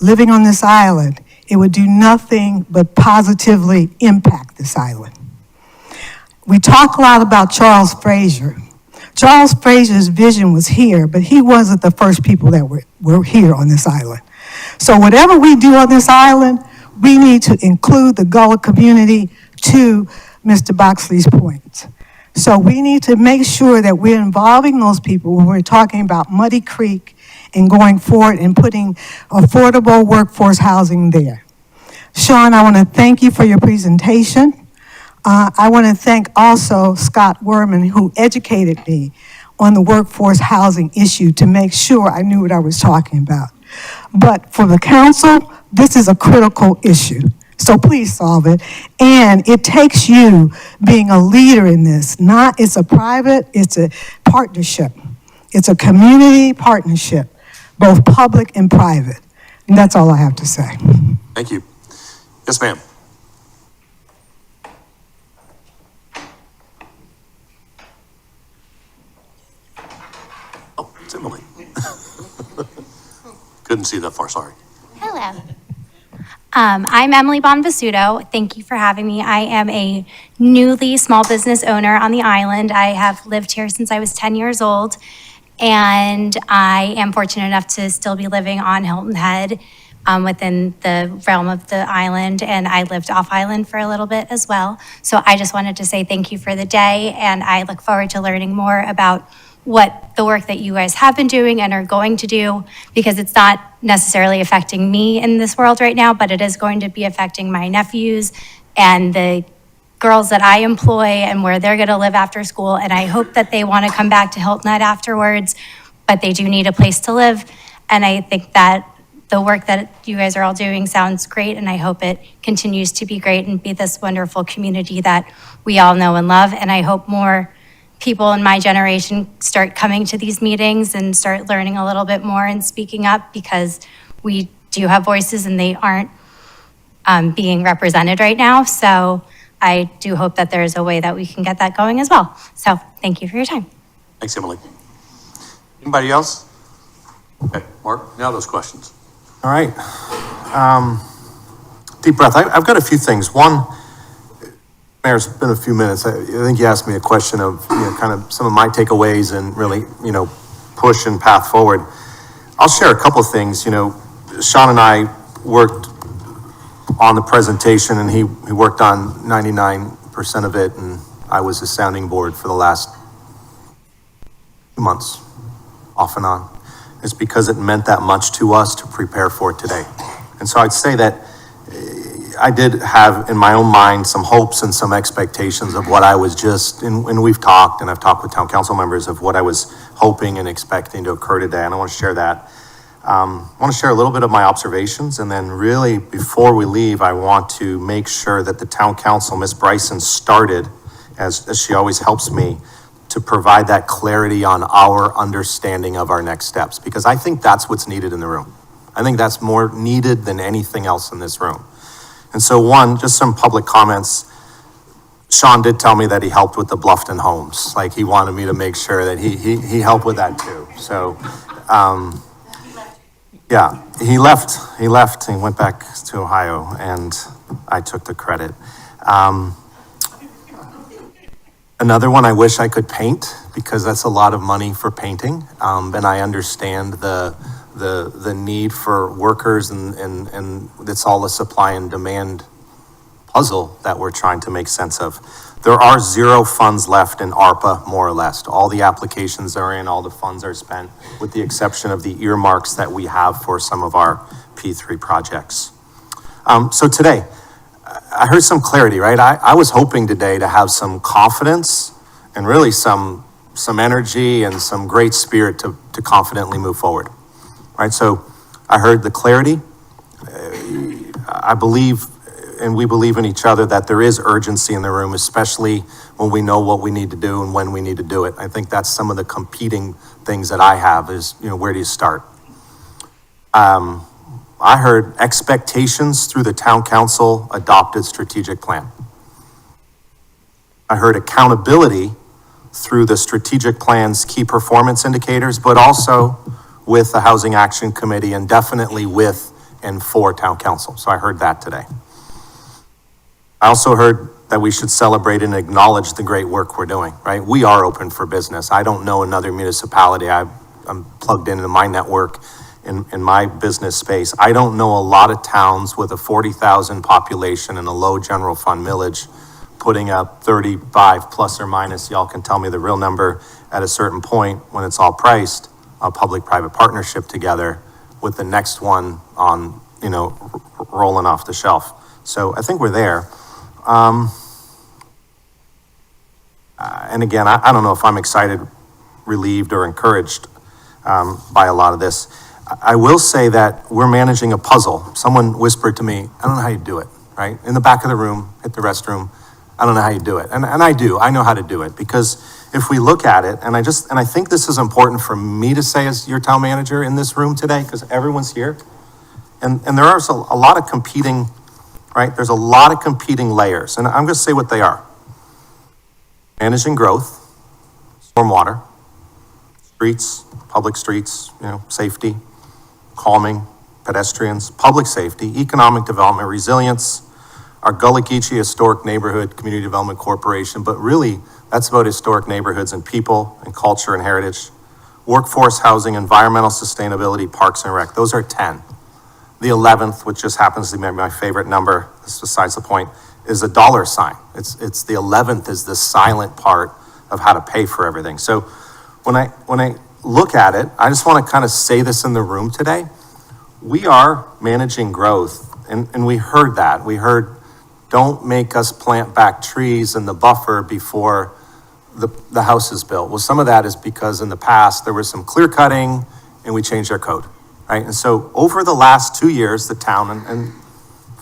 living on this island, it would do nothing but positively impact this island. We talk a lot about Charles Frazier. Charles Frazier's vision was here, but he wasn't the first people that were here on this island. So whatever we do on this island, we need to include the Gullah community to Mr. Boxley's point. So we need to make sure that we're involving those people when we're talking about Muddy Creek and going forward and putting affordable workforce housing there. Sean, I want to thank you for your presentation. I want to thank also Scott Werman, who educated me on the workforce housing issue to make sure I knew what I was talking about. But for the council, this is a critical issue. So please solve it. And it takes you being a leader in this. It's a private, it's a partnership. It's a community partnership, both public and private. And that's all I have to say. Thank you. Yes, ma'am. Oh, it's Emily. Couldn't see that far, sorry. Hello. I'm Emily Bonvisuto. Thank you for having me. I am a newly small business owner on the island. I have lived here since I was 10 years old, and I am fortunate enough to still be living on Hilton Head within the realm of the island, and I lived off island for a little bit as well. So I just wanted to say thank you for the day, and I look forward to learning more about what the work that you guys have been doing and are going to do, because it's not necessarily affecting me in this world right now, but it is going to be affecting my nephews and the girls that I employ and where they're going to live after school. And I hope that they want to come back to Hilton Head afterwards, but they do need a place to live. And I think that the work that you guys are all doing sounds great, and I hope it continues to be great and be this wonderful community that we all know and love. And I hope more people in my generation start coming to these meetings and start learning a little bit more and speaking up, because we do have voices and they aren't being represented right now. So I do hope that there's a way that we can get that going as well. So thank you for your time. Thanks, Emily. Anybody else? Okay, Mark, now those questions. All right. Deep breath. I've got a few things. One, Mayor, it's been a few minutes. I think you asked me a question of, kind of some of my takeaways and really, push and path forward. I'll share a couple of things. Sean and I worked on the presentation, and he worked on 99% of it, and I was a sounding board for the last 2 months, off and on. It's because it meant that much to us to prepare for it today. And so I'd say that I did have in my own mind some hopes and some expectations of what I was and we've talked, and I've talked with town council members of what I was hoping and expecting to occur today, and I want to share that. I want to share a little bit of my observations, and then really before we leave, I want to make sure that the town council, Ms. Bryson, started, as she always helps me, to provide that clarity on our understanding of our next steps, because I think that's what's needed in the room. I think that's more needed than anything else in this room. And so one, just some public comments. Sean did tell me that he helped with the Bluffton homes. Like, he wanted me to make sure that he helped with that too. So, yeah, he left, he went back to Ohio, and I took the credit. Another one, I wish I could paint, because that's a lot of money for painting. And I understand the the need for workers and it's all a supply and demand puzzle that we're trying to make sense of. There are zero funds left in ARPA, more or less. All the applications are in, all the funds are spent, with the exception of the earmarks that we have for some of our P3 projects. So today, I heard some clarity, right? I was hoping today to have some confidence and really some energy and some great spirit to confidently move forward, right? So I heard the clarity. I believe, and we believe in each other, that there is urgency in the room, especially when we know what we need to do and when we need to do it. I think that's some of the competing things that I have is, where do you start? I heard expectations through the town council adopted strategic plan. I heard accountability through the strategic plan's key performance indicators, but also with the Housing Action Committee and definitely with and for town council. So I heard that today. I also heard that we should celebrate and acknowledge the great work we're doing, right? We are open for business. I don't know another municipality. I'm plugged into my network in my business space. I don't know a lot of towns with a 40,000 population and a low general fund millage putting up 35 plus or minus, y'all can tell me the real number at a certain point when it's all priced, a public-private partnership together with the next one on, rolling off the shelf. So I think we're there. And again, I don't know if I'm excited, relieved, or encouraged by a lot of this. I will say that we're managing a puzzle. Someone whispered to me, I don't know how you do it, right? In the back of the room, at the restroom, I don't know how you do it. And I do, I know how to do it, because if we look at it, and I think this is important for me to say as your town manager in this room today, because everyone's here. And there are a lot of competing, right? There's a lot of competing layers, and I'm going to say what they are. Managing growth, stormwater, streets, public streets, safety, calming, pedestrians, public safety, economic development, resilience, our Gullah Geechee Historic Neighborhood Community Development Corporation, but really that's about historic neighborhoods and people and culture and heritage, workforce housing, environmental sustainability, parks and rec. Those are 10. The 11th, which just happens to be my favorite number, this besides the point, is a dollar sign. It's the 11th is the silent part of how to pay for everything. So when I look at it, I just want to kind of say this in the room today. We are managing growth, and we heard that. We heard, don't make us plant back trees in the buffer before the house is built. Well, some of that is because in the past, there was some clear cutting and we changed our code, right? And so over the last 2 years, the town, and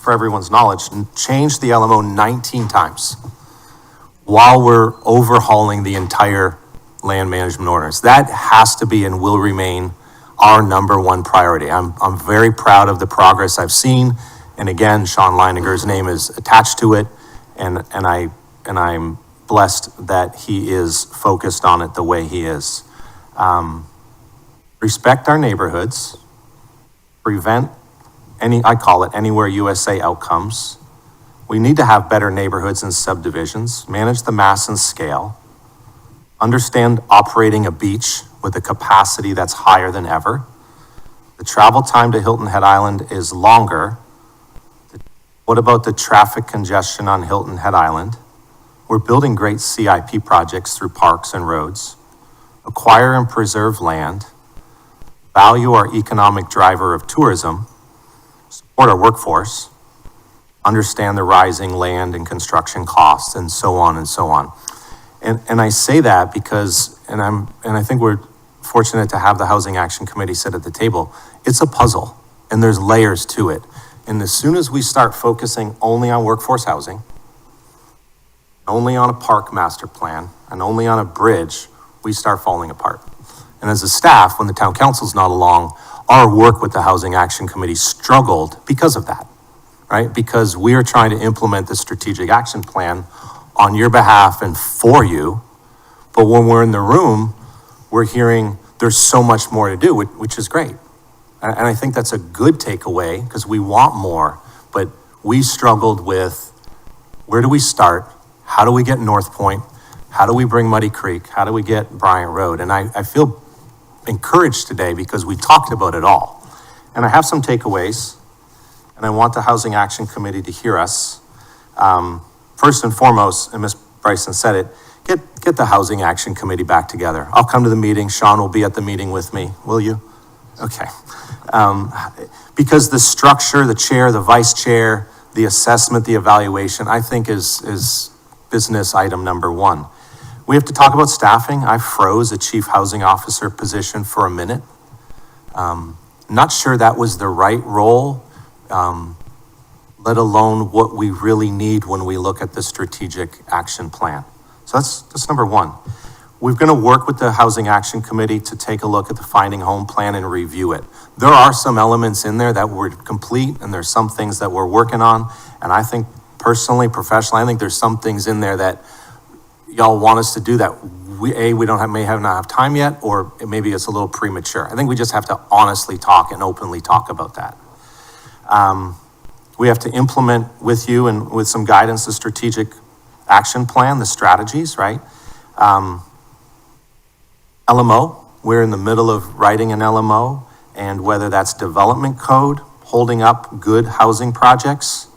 for everyone's knowledge, changed the LMO 19 times while we're overhauling the entire land management ordinance. That has to be and will remain our number one priority. I'm very proud of the progress I've seen. And again, Sean Leininger's name is attached to it. And I'm blessed that he is focused on it the way he is. Respect our neighborhoods, prevent I call it anywhere USA outcomes. We need to have better neighborhoods and subdivisions, manage the mass and scale, understand operating a beach with a capacity that's higher than ever. The travel time to Hilton Head Island is longer. What about the traffic congestion on Hilton Head Island? We're building great CIP projects through parks and roads. Acquire and preserve land. Value our economic driver of tourism. Support our workforce. Understand the rising land and construction costs, and so on and so on. And I say that because, and I think we're fortunate to have the Housing Action Committee sit at the table. It's a puzzle, and there's layers to it. And as soon as we start focusing only on workforce housing, only on a park master plan, and only on a bridge, we start falling apart. And as a staff, when the town council's not along, our work with the Housing Action Committee struggled because of that, right? Because we are trying to implement the strategic action plan on your behalf and for you. But when we're in the room, we're hearing there's so much more to do, which is great. And I think that's a good takeaway because we want more, but we struggled with where do we start? How do we get North Point? How do we bring Muddy Creek? How do we get Bryant Road? And I feel encouraged today because we talked about it all. And I have some takeaways, and I want the Housing Action Committee to hear us. First and foremost, and Ms. Bryson said it, get the Housing Action Committee back together. I'll come to the meeting. Sean will be at the meeting with me. Will you? Okay. Because the structure, the chair, the vice chair, the assessment, the evaluation, I think is business item number one. We have to talk about staffing. I froze a chief housing officer position for a minute. Not sure that was the right role, let alone what we really need when we look at the strategic action plan. So that's number one. We're going to work with the Housing Action Committee to take a look at the Finding Home Plan and review it. There are some elements in there that were complete, and there's some things that we're working on. And I think personally, professionally, I think there's some things in there that y'all want us to do that we may not have time yet, or maybe it's a little premature. I think we just have to honestly talk and openly talk about that. We have to implement with you and with some guidance the strategic action plan, the strategies, right? LMO, we're in the middle of writing an LMO, and whether that's development code, holding up good housing projects,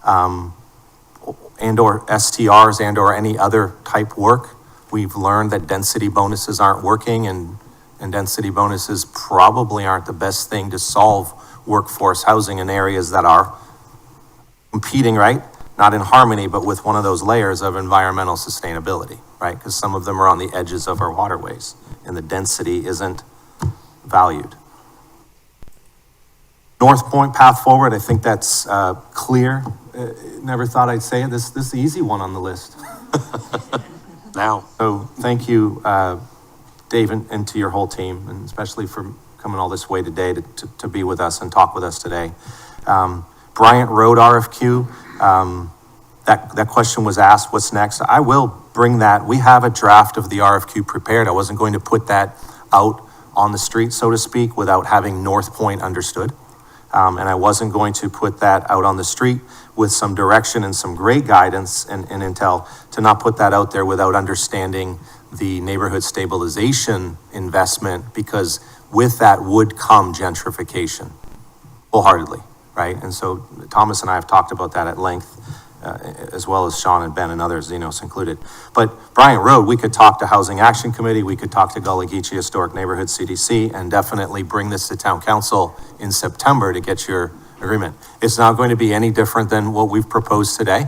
and or STRs and or any other type work. We've learned that density bonuses aren't working, and density bonuses probably aren't the best thing to solve workforce housing in areas that are competing, right? Not in harmony, but with one of those layers of environmental sustainability, right? Because some of them are on the edges of our waterways and the density isn't valued. North Point path forward, I think that's clear. Never thought I'd say it. This is the easy one on the list. Now. So thank you, Dave, and to your whole team, and especially for coming all this way today to be with us and talk with us today. Bryant Road RFQ, that question was asked, what's next? I will bring that. We have a draft of the RFQ prepared. I wasn't going to put that out on the street, so to speak, without having North Point understood. And I wasn't going to put that out on the street with some direction and some great guidance and intel to not put that out there without understanding the neighborhood stabilization investment, because with that would come gentrification wholeheartedly, right? And so Thomas and I have talked about that at length, as well as Sean and Ben and others, included. But Bryant Road, we could talk to Housing Action Committee, we could talk to Gullah Geechee Historic Neighborhood CDC, and definitely bring this to Town Council in September to get your agreement. It's not going to be any different than what we've proposed today.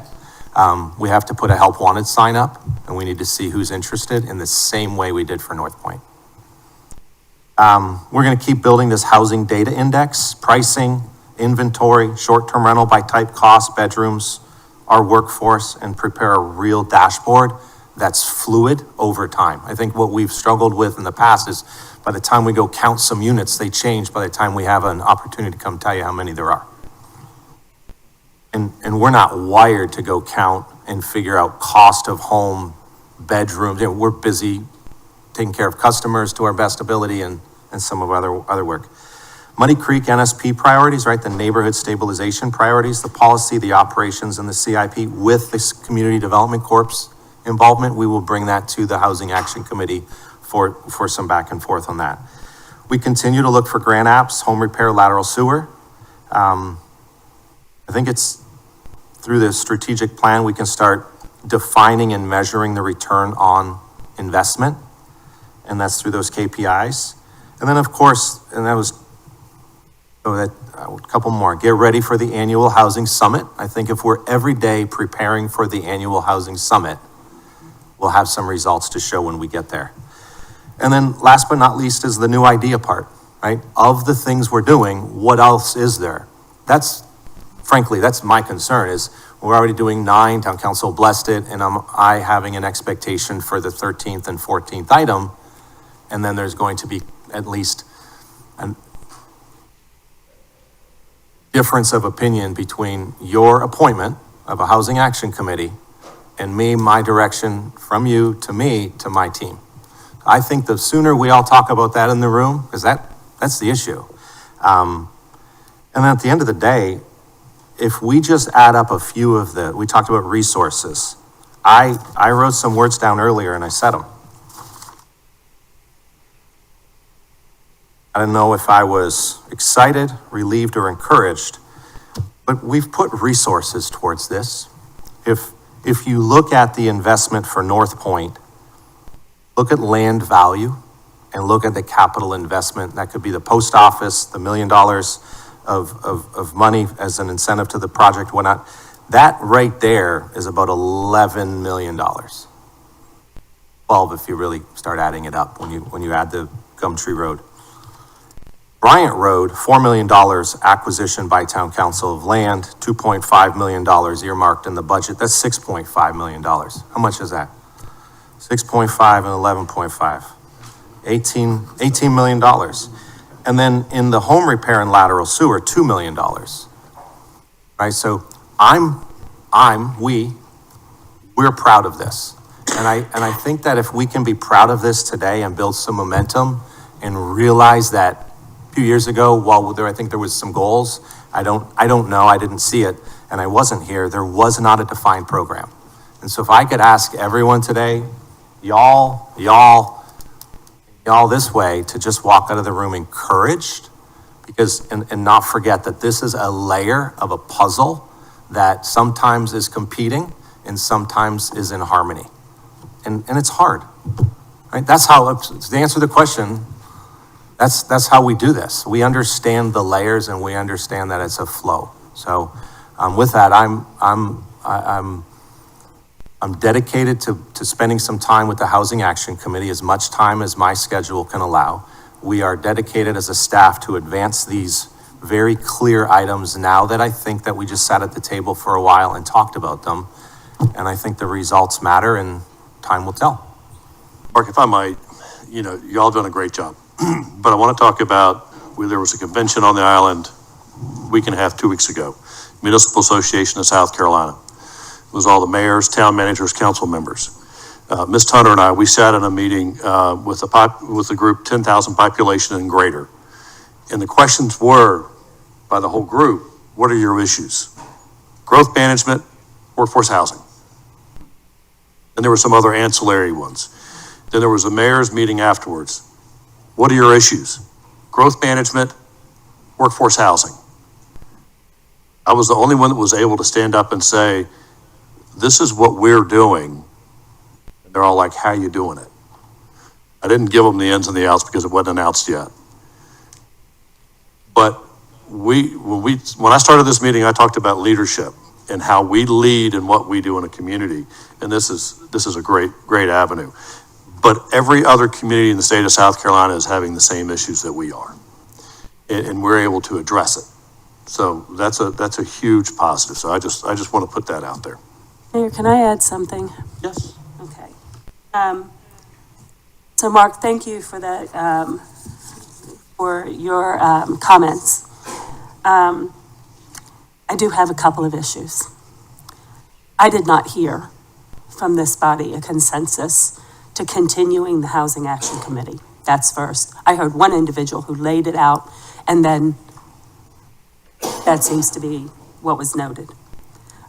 We have to put a help wanted sign up, and we need to see who's interested in the same way we did for North Point. We're going to keep building this housing data index, pricing, inventory, short-term rental by type, cost, bedrooms, our workforce, and prepare a real dashboard that's fluid over time. I think what we've struggled with in the past is by the time we go count some units, they change by the time we have an opportunity to come tell you how many there are. And we're not wired to go count and figure out cost of home, bedrooms. We're busy taking care of customers to our best ability and some of other work. Muddy Creek NSP priorities, right? The neighborhood stabilization priorities, the policy, the operations, and the CIP with this Community Development Corp's involvement. We will bring that to the Housing Action Committee for some back and forth on that. We continue to look for grant apps, home repair, lateral sewer. I think it's through the strategic plan, we can start defining and measuring the return on investment. And that's through those KPIs. And then of course, a couple more. Get ready for the annual housing summit. I think if we're every day preparing for the annual housing summit, we'll have some results to show when we get there. And then last but not least is the new idea part, right? Of the things we're doing, what else is there? Frankly, that's my concern is we're already doing 9, Town Council blessed it, and I having an expectation for the 13th and 14th item. And then there's going to be at least a difference of opinion between your appointment of a Housing Action Committee and me, my direction from you to me, to my team. I think the sooner we all talk about that in the room, because that's the issue. And then at the end of the day, if we just add up a few of we talked about resources. I wrote some words down earlier and I said them. I don't know if I was excited, relieved, or encouraged, but we've put resources towards this. If you look at the investment for North Point, look at land value, and look at the capital investment, that could be the post office, the $1 million of money as an incentive to the project, whatnot. That right there is about $11 million. 12 if you really start adding it up when you add the Gumtree Road. Bryant Road, $4 million acquisition by town council of land, $2.5 million earmarked in the budget. That's $6.5 million. How much is that? 6.5 and 11.5. $18 million. And then in the home repair and lateral sewer, $2 million. Right, so we're proud of this. And I think that if we can be proud of this today and build some momentum and realize that a few years ago, while I think there was some goals, I don't know, I didn't see it, and I wasn't here, there was not a defined program. And so if I could ask everyone today, y'all this way, to just walk out of the room encouraged, because, and not forget that this is a layer of a puzzle that sometimes is competing and sometimes is in harmony. And it's hard, right? That's how, to answer the question, that's how we do this. We understand the layers and we understand that it's a flow. So with that, I'm dedicated to spending some time with the Housing Action Committee, as much time as my schedule can allow. We are dedicated as a staff to advance these very clear items now that I think that we just sat at the table for a while and talked about them. And I think the results matter and time will tell. Mark, if I might, y'all done a great job. But I want to talk about where there was a convention on the island a week and a half, 2 weeks ago, Municipal Association of South Carolina. It was all the mayors, town managers, council members. Ms. Tunner and I, we sat in a meeting with the group 10,000 population and greater. And the questions were, by the whole group, what are your issues? Growth management, workforce housing. And there were some other ancillary ones. Then there was a mayor's meeting afterwards. What are your issues? Growth management, workforce housing. I was the only one that was able to stand up and say, this is what we're doing. And they're all like, how you doing it? I didn't give them the ins and the outs because it wasn't announced yet. But when I started this meeting, I talked about leadership and how we lead and what we do in a community. And this is a great avenue. But every other community in the state of South Carolina is having the same issues that we are. And we're able to address it. So that's a huge positive. So I just want to put that out there. Mayor, can I add something? Yes. Okay. So Mark, thank you for that, for your comments. I do have a couple of issues. I did not hear from this body a consensus to continuing the Housing Action Committee. That's first. I heard one individual who laid it out, and then that seems to be what was noted.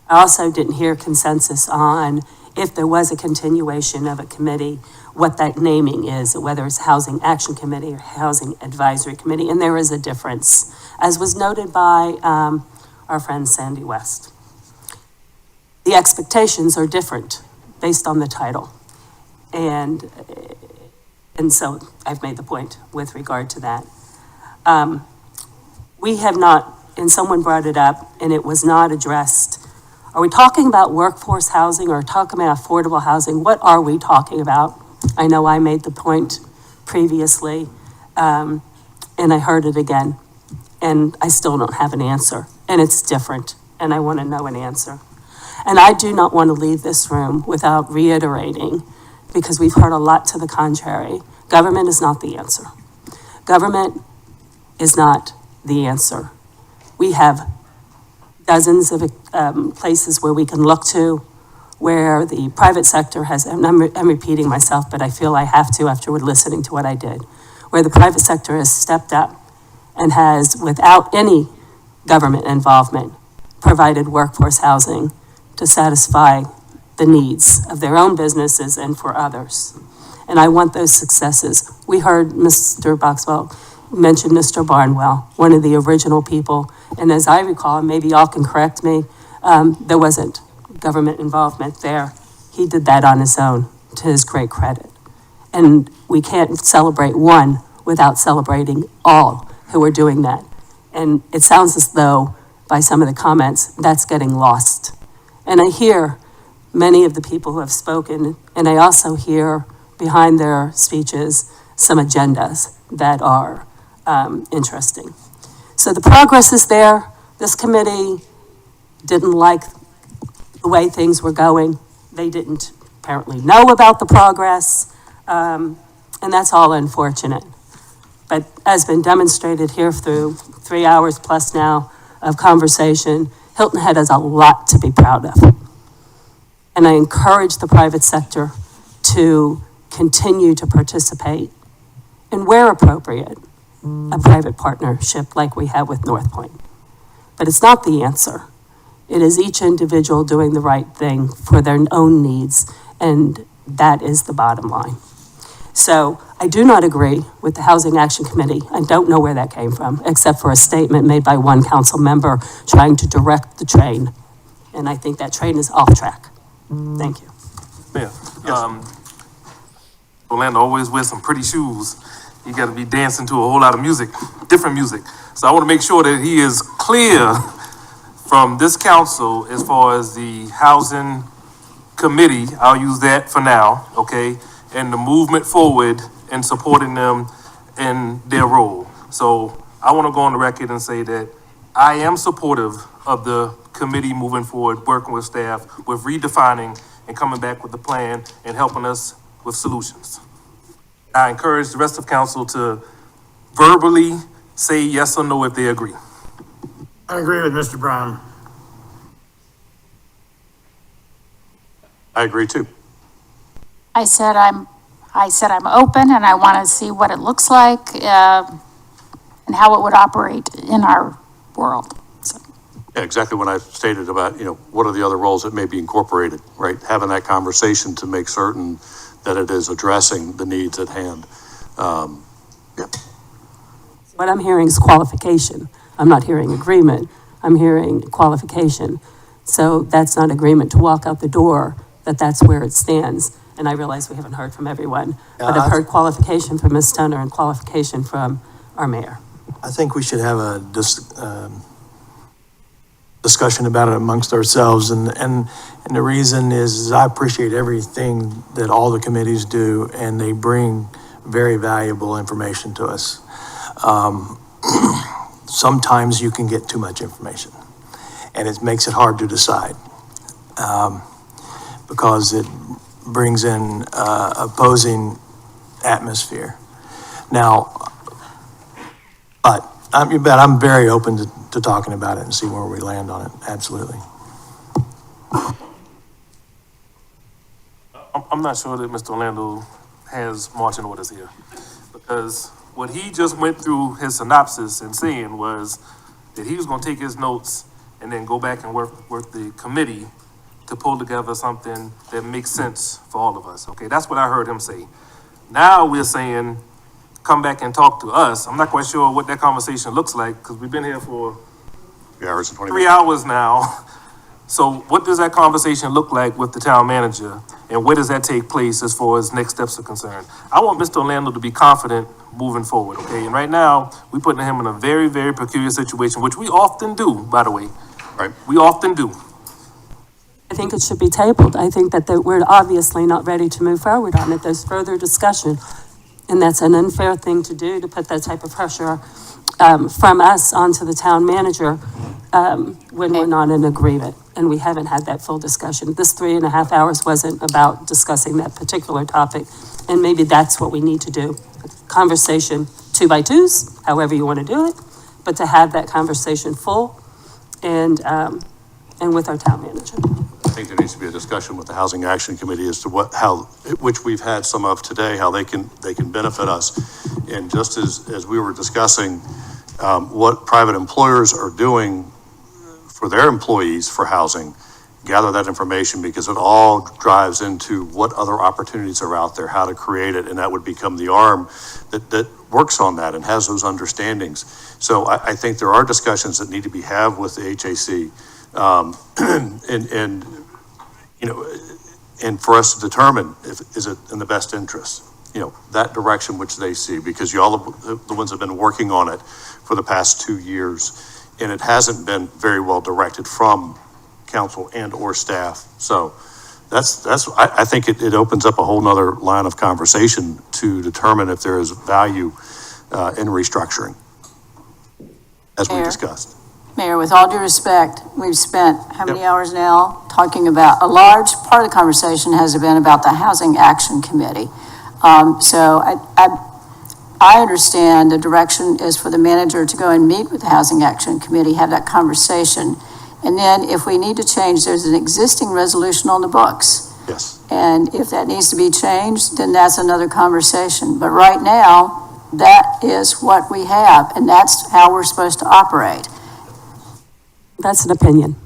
I also didn't hear consensus on if there was a continuation of a committee, what that naming is, whether it's Housing Action Committee or Housing Advisory Committee, and there is a difference, as was noted by our friend Sandy West. The expectations are different based on the title. And so I've made the point with regard to that. We have not, and someone brought it up and it was not addressed. Are we talking about workforce housing or talking about affordable housing? What are we talking about? I know I made the point previously, and I heard it again, and I still don't have an answer, and it's different, and I want to know an answer. And I do not want to leave this room without reiterating, because we've heard a lot to the contrary. Government is not the answer. Government is not the answer. We have dozens of places where we can look to, where the private sector has, and I'm repeating myself, but I feel I have to after listening to what I did, where the private sector has stepped up and has, without any government involvement, provided workforce housing to satisfy the needs of their own businesses and for others. And I want those successes. We heard Mr. Boxwell mentioned Mr. Barnwell, one of the original people. And as I recall, and maybe y'all can correct me, there wasn't government involvement there. He did that on his own, to his great credit. And we can't celebrate one without celebrating all who are doing that. And it sounds as though, by some of the comments, that's getting lost. And I hear many of the people who have spoken, and I also hear behind their speeches some agendas that are interesting. So the progress is there. This committee didn't like the way things were going. They didn't apparently know about the progress, and that's all unfortunate. But as been demonstrated here through 3 hours plus now of conversation, Hilton Head has a lot to be proud of. And I encourage the private sector to continue to participate, and where appropriate, a private partnership like we have with North Point. But it's not the answer. It is each individual doing the right thing for their own needs, and that is the bottom line. So I do not agree with the Housing Action Committee. I don't know where that came from, except for a statement made by one council member trying to direct the train. And I think that train is off track. Thank you. Mayor, Orlando always wears some pretty shoes. You gotta be dancing to a whole lot of music, different music. So I wanna make sure that he is clear from this council as far as the housing committee, I'll use that for now, okay? And the movement forward and supporting them in their role. So I wanna go on the record and say that I am supportive of the committee moving forward, working with staff, with redefining and coming back with a plan and helping us with solutions. I encourage the rest of council to verbally say yes or no if they agree. I agree with Mr. Brown. I agree too. I said I'm open and I want to see what it looks like, and how it would operate in our world. So. Yeah, exactly what I stated about, what are the other roles that may be incorporated, right? Having that conversation to make certain that it is addressing the needs at hand. What I'm hearing is qualification. I'm not hearing agreement. I'm hearing qualification. So that's not agreement to walk out the door, that's where it stands. And I realize we haven't heard from everyone, but I've heard qualification from Ms. Stunner and qualification from our mayor. I think we should have a discussion about it amongst ourselves, and the reason is I appreciate everything that all the committees do, and they bring very valuable information to us. Sometimes you can get too much information, and it makes it hard to decide, because it brings in opposing atmosphere. Now, but I'm very open to talking about it and see where we land on it. Absolutely. I'm not sure that Mr. Orlando has marching orders here, because what he just went through his synopsis and saying was that he was gonna take his notes and then go back and work with the committee to pull together something that makes sense for all of us, okay? That's what I heard him say. Now we're saying, come back and talk to us. I'm not quite sure what that conversation looks like, because we've been here for 3 hours and 20 3 minutes. hours now. So what does that conversation look like with the town manager? And where does that take place as far as next steps are concerned? I want Mr. Orlando to be confident moving forward, okay? And right now, we're putting him in a very, very peculiar situation, which we often do, by the way. Right. We often do. I think it should be tabled. I think that we're obviously not ready to move forward on it. There's further discussion. And that's an unfair thing to do, to put that type of pressure from us onto the town manager when we're not in agreement. And we haven't had that full discussion. This 3.5 hours wasn't about discussing that particular topic. And maybe that's what we need to do. Conversation 2 by 2s, however you want to do it, but to have that conversation full and with our town manager. I think there needs to be a discussion with the Housing Action Committee as to which we've had some of today, how they can benefit us. And just as we were discussing what private employers are doing for their employees for housing, gather that information, because it all drives into what other opportunities are out there, how to create it, and that would become the arm that works on that and has those understandings. So I think there are discussions that need to be had with the HAC, and you know, and for us to determine if, is it in the best interest, you know, that direction which they see, because y'all, the ones that have been working on it for the past 2 years, and it hasn't been very well directed from council and or staff. So I think it opens up a whole nother line of conversation to determine if there is value in restructuring, as we Mayor. discussed. Mayor, with all due respect, we've spent how many hours now talking about, a large part of the conversation has been about the Housing Action Committee. So I understand the direction is for the manager to go and meet with the Housing Action Committee, have that conversation. And then if we need to change, there's an existing resolution on the books. Yes. And if that needs to be changed, then that's another conversation. But right now, that is what we have, and that's how we're supposed to operate. That's an opinion.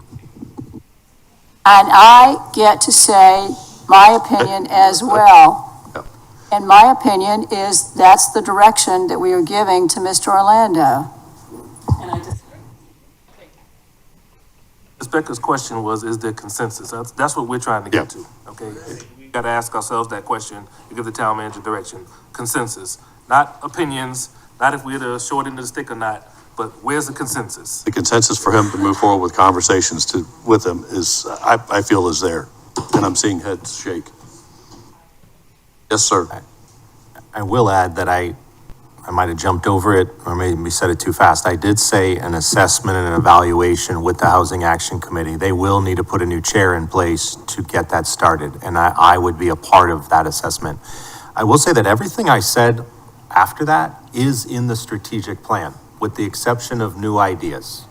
And I get to say my opinion as well. And my opinion is that's the direction that we are giving to Mr. Orlando. And I just. Ms. Becker's question was, is there consensus? That's what we're trying to get to, okay? We gotta ask ourselves that question to give the town manager direction. Consensus, not opinions, not if we're the short end of the stick or not, but where's the consensus? The consensus for him to move forward with conversations with him is, I feel is there, and I'm seeing heads shake. Yes, sir. I will add that I might have jumped over it or maybe said it too fast. I did say an assessment and an evaluation with the Housing Action Committee. They will need to put a new chair in place to get that started, and I would be a part of that assessment. I will say that everything I said after that is in the strategic plan, with the exception of new ideas.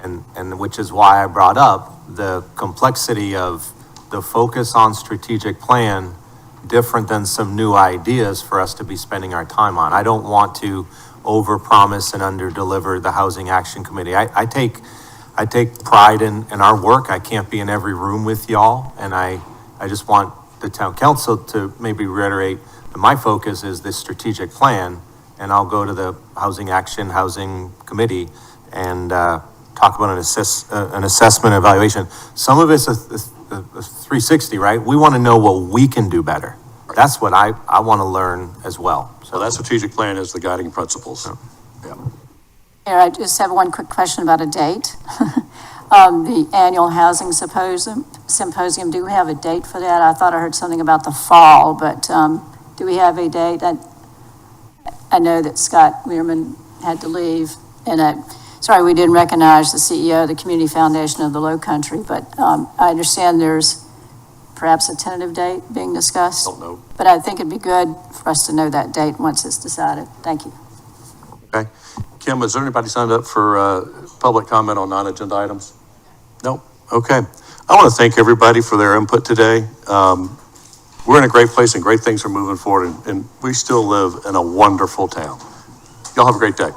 And which is why I brought up the complexity of the focus on strategic plan different than some new ideas for us to be spending our time on. I don't want to overpromise and underdeliver the Housing Action Committee. I take pride in our work. I can't be in every room with y'all, and I just want the town council to maybe reiterate that my focus is this strategic plan, and I'll go to the Housing Committee and talk about an assessment evaluation. Some of it's a 360, right? We want to know what we can do better. That's what I want to learn as well. So that strategic plan is the guiding principles. Yeah. Mayor, I just have one quick question about a date. The annual housing symposium, do we have a date for that? I thought I heard something about the fall, but do we have a date? I know that Scott Learman had to leave, and sorry, we didn't recognize the CEO of the Community Foundation of the Low Country, but I understand there's perhaps a tentative date being discussed. Don't know. But I think it'd be good for us to know that date once it's decided. Thank you. Okay. Kim, is there anybody signed up for public comment on non-agenda items? Nope. Okay. I want to thank everybody for their input today. We're in a great place and great things are moving forward, and we still live in a wonderful town. Y'all have a great day.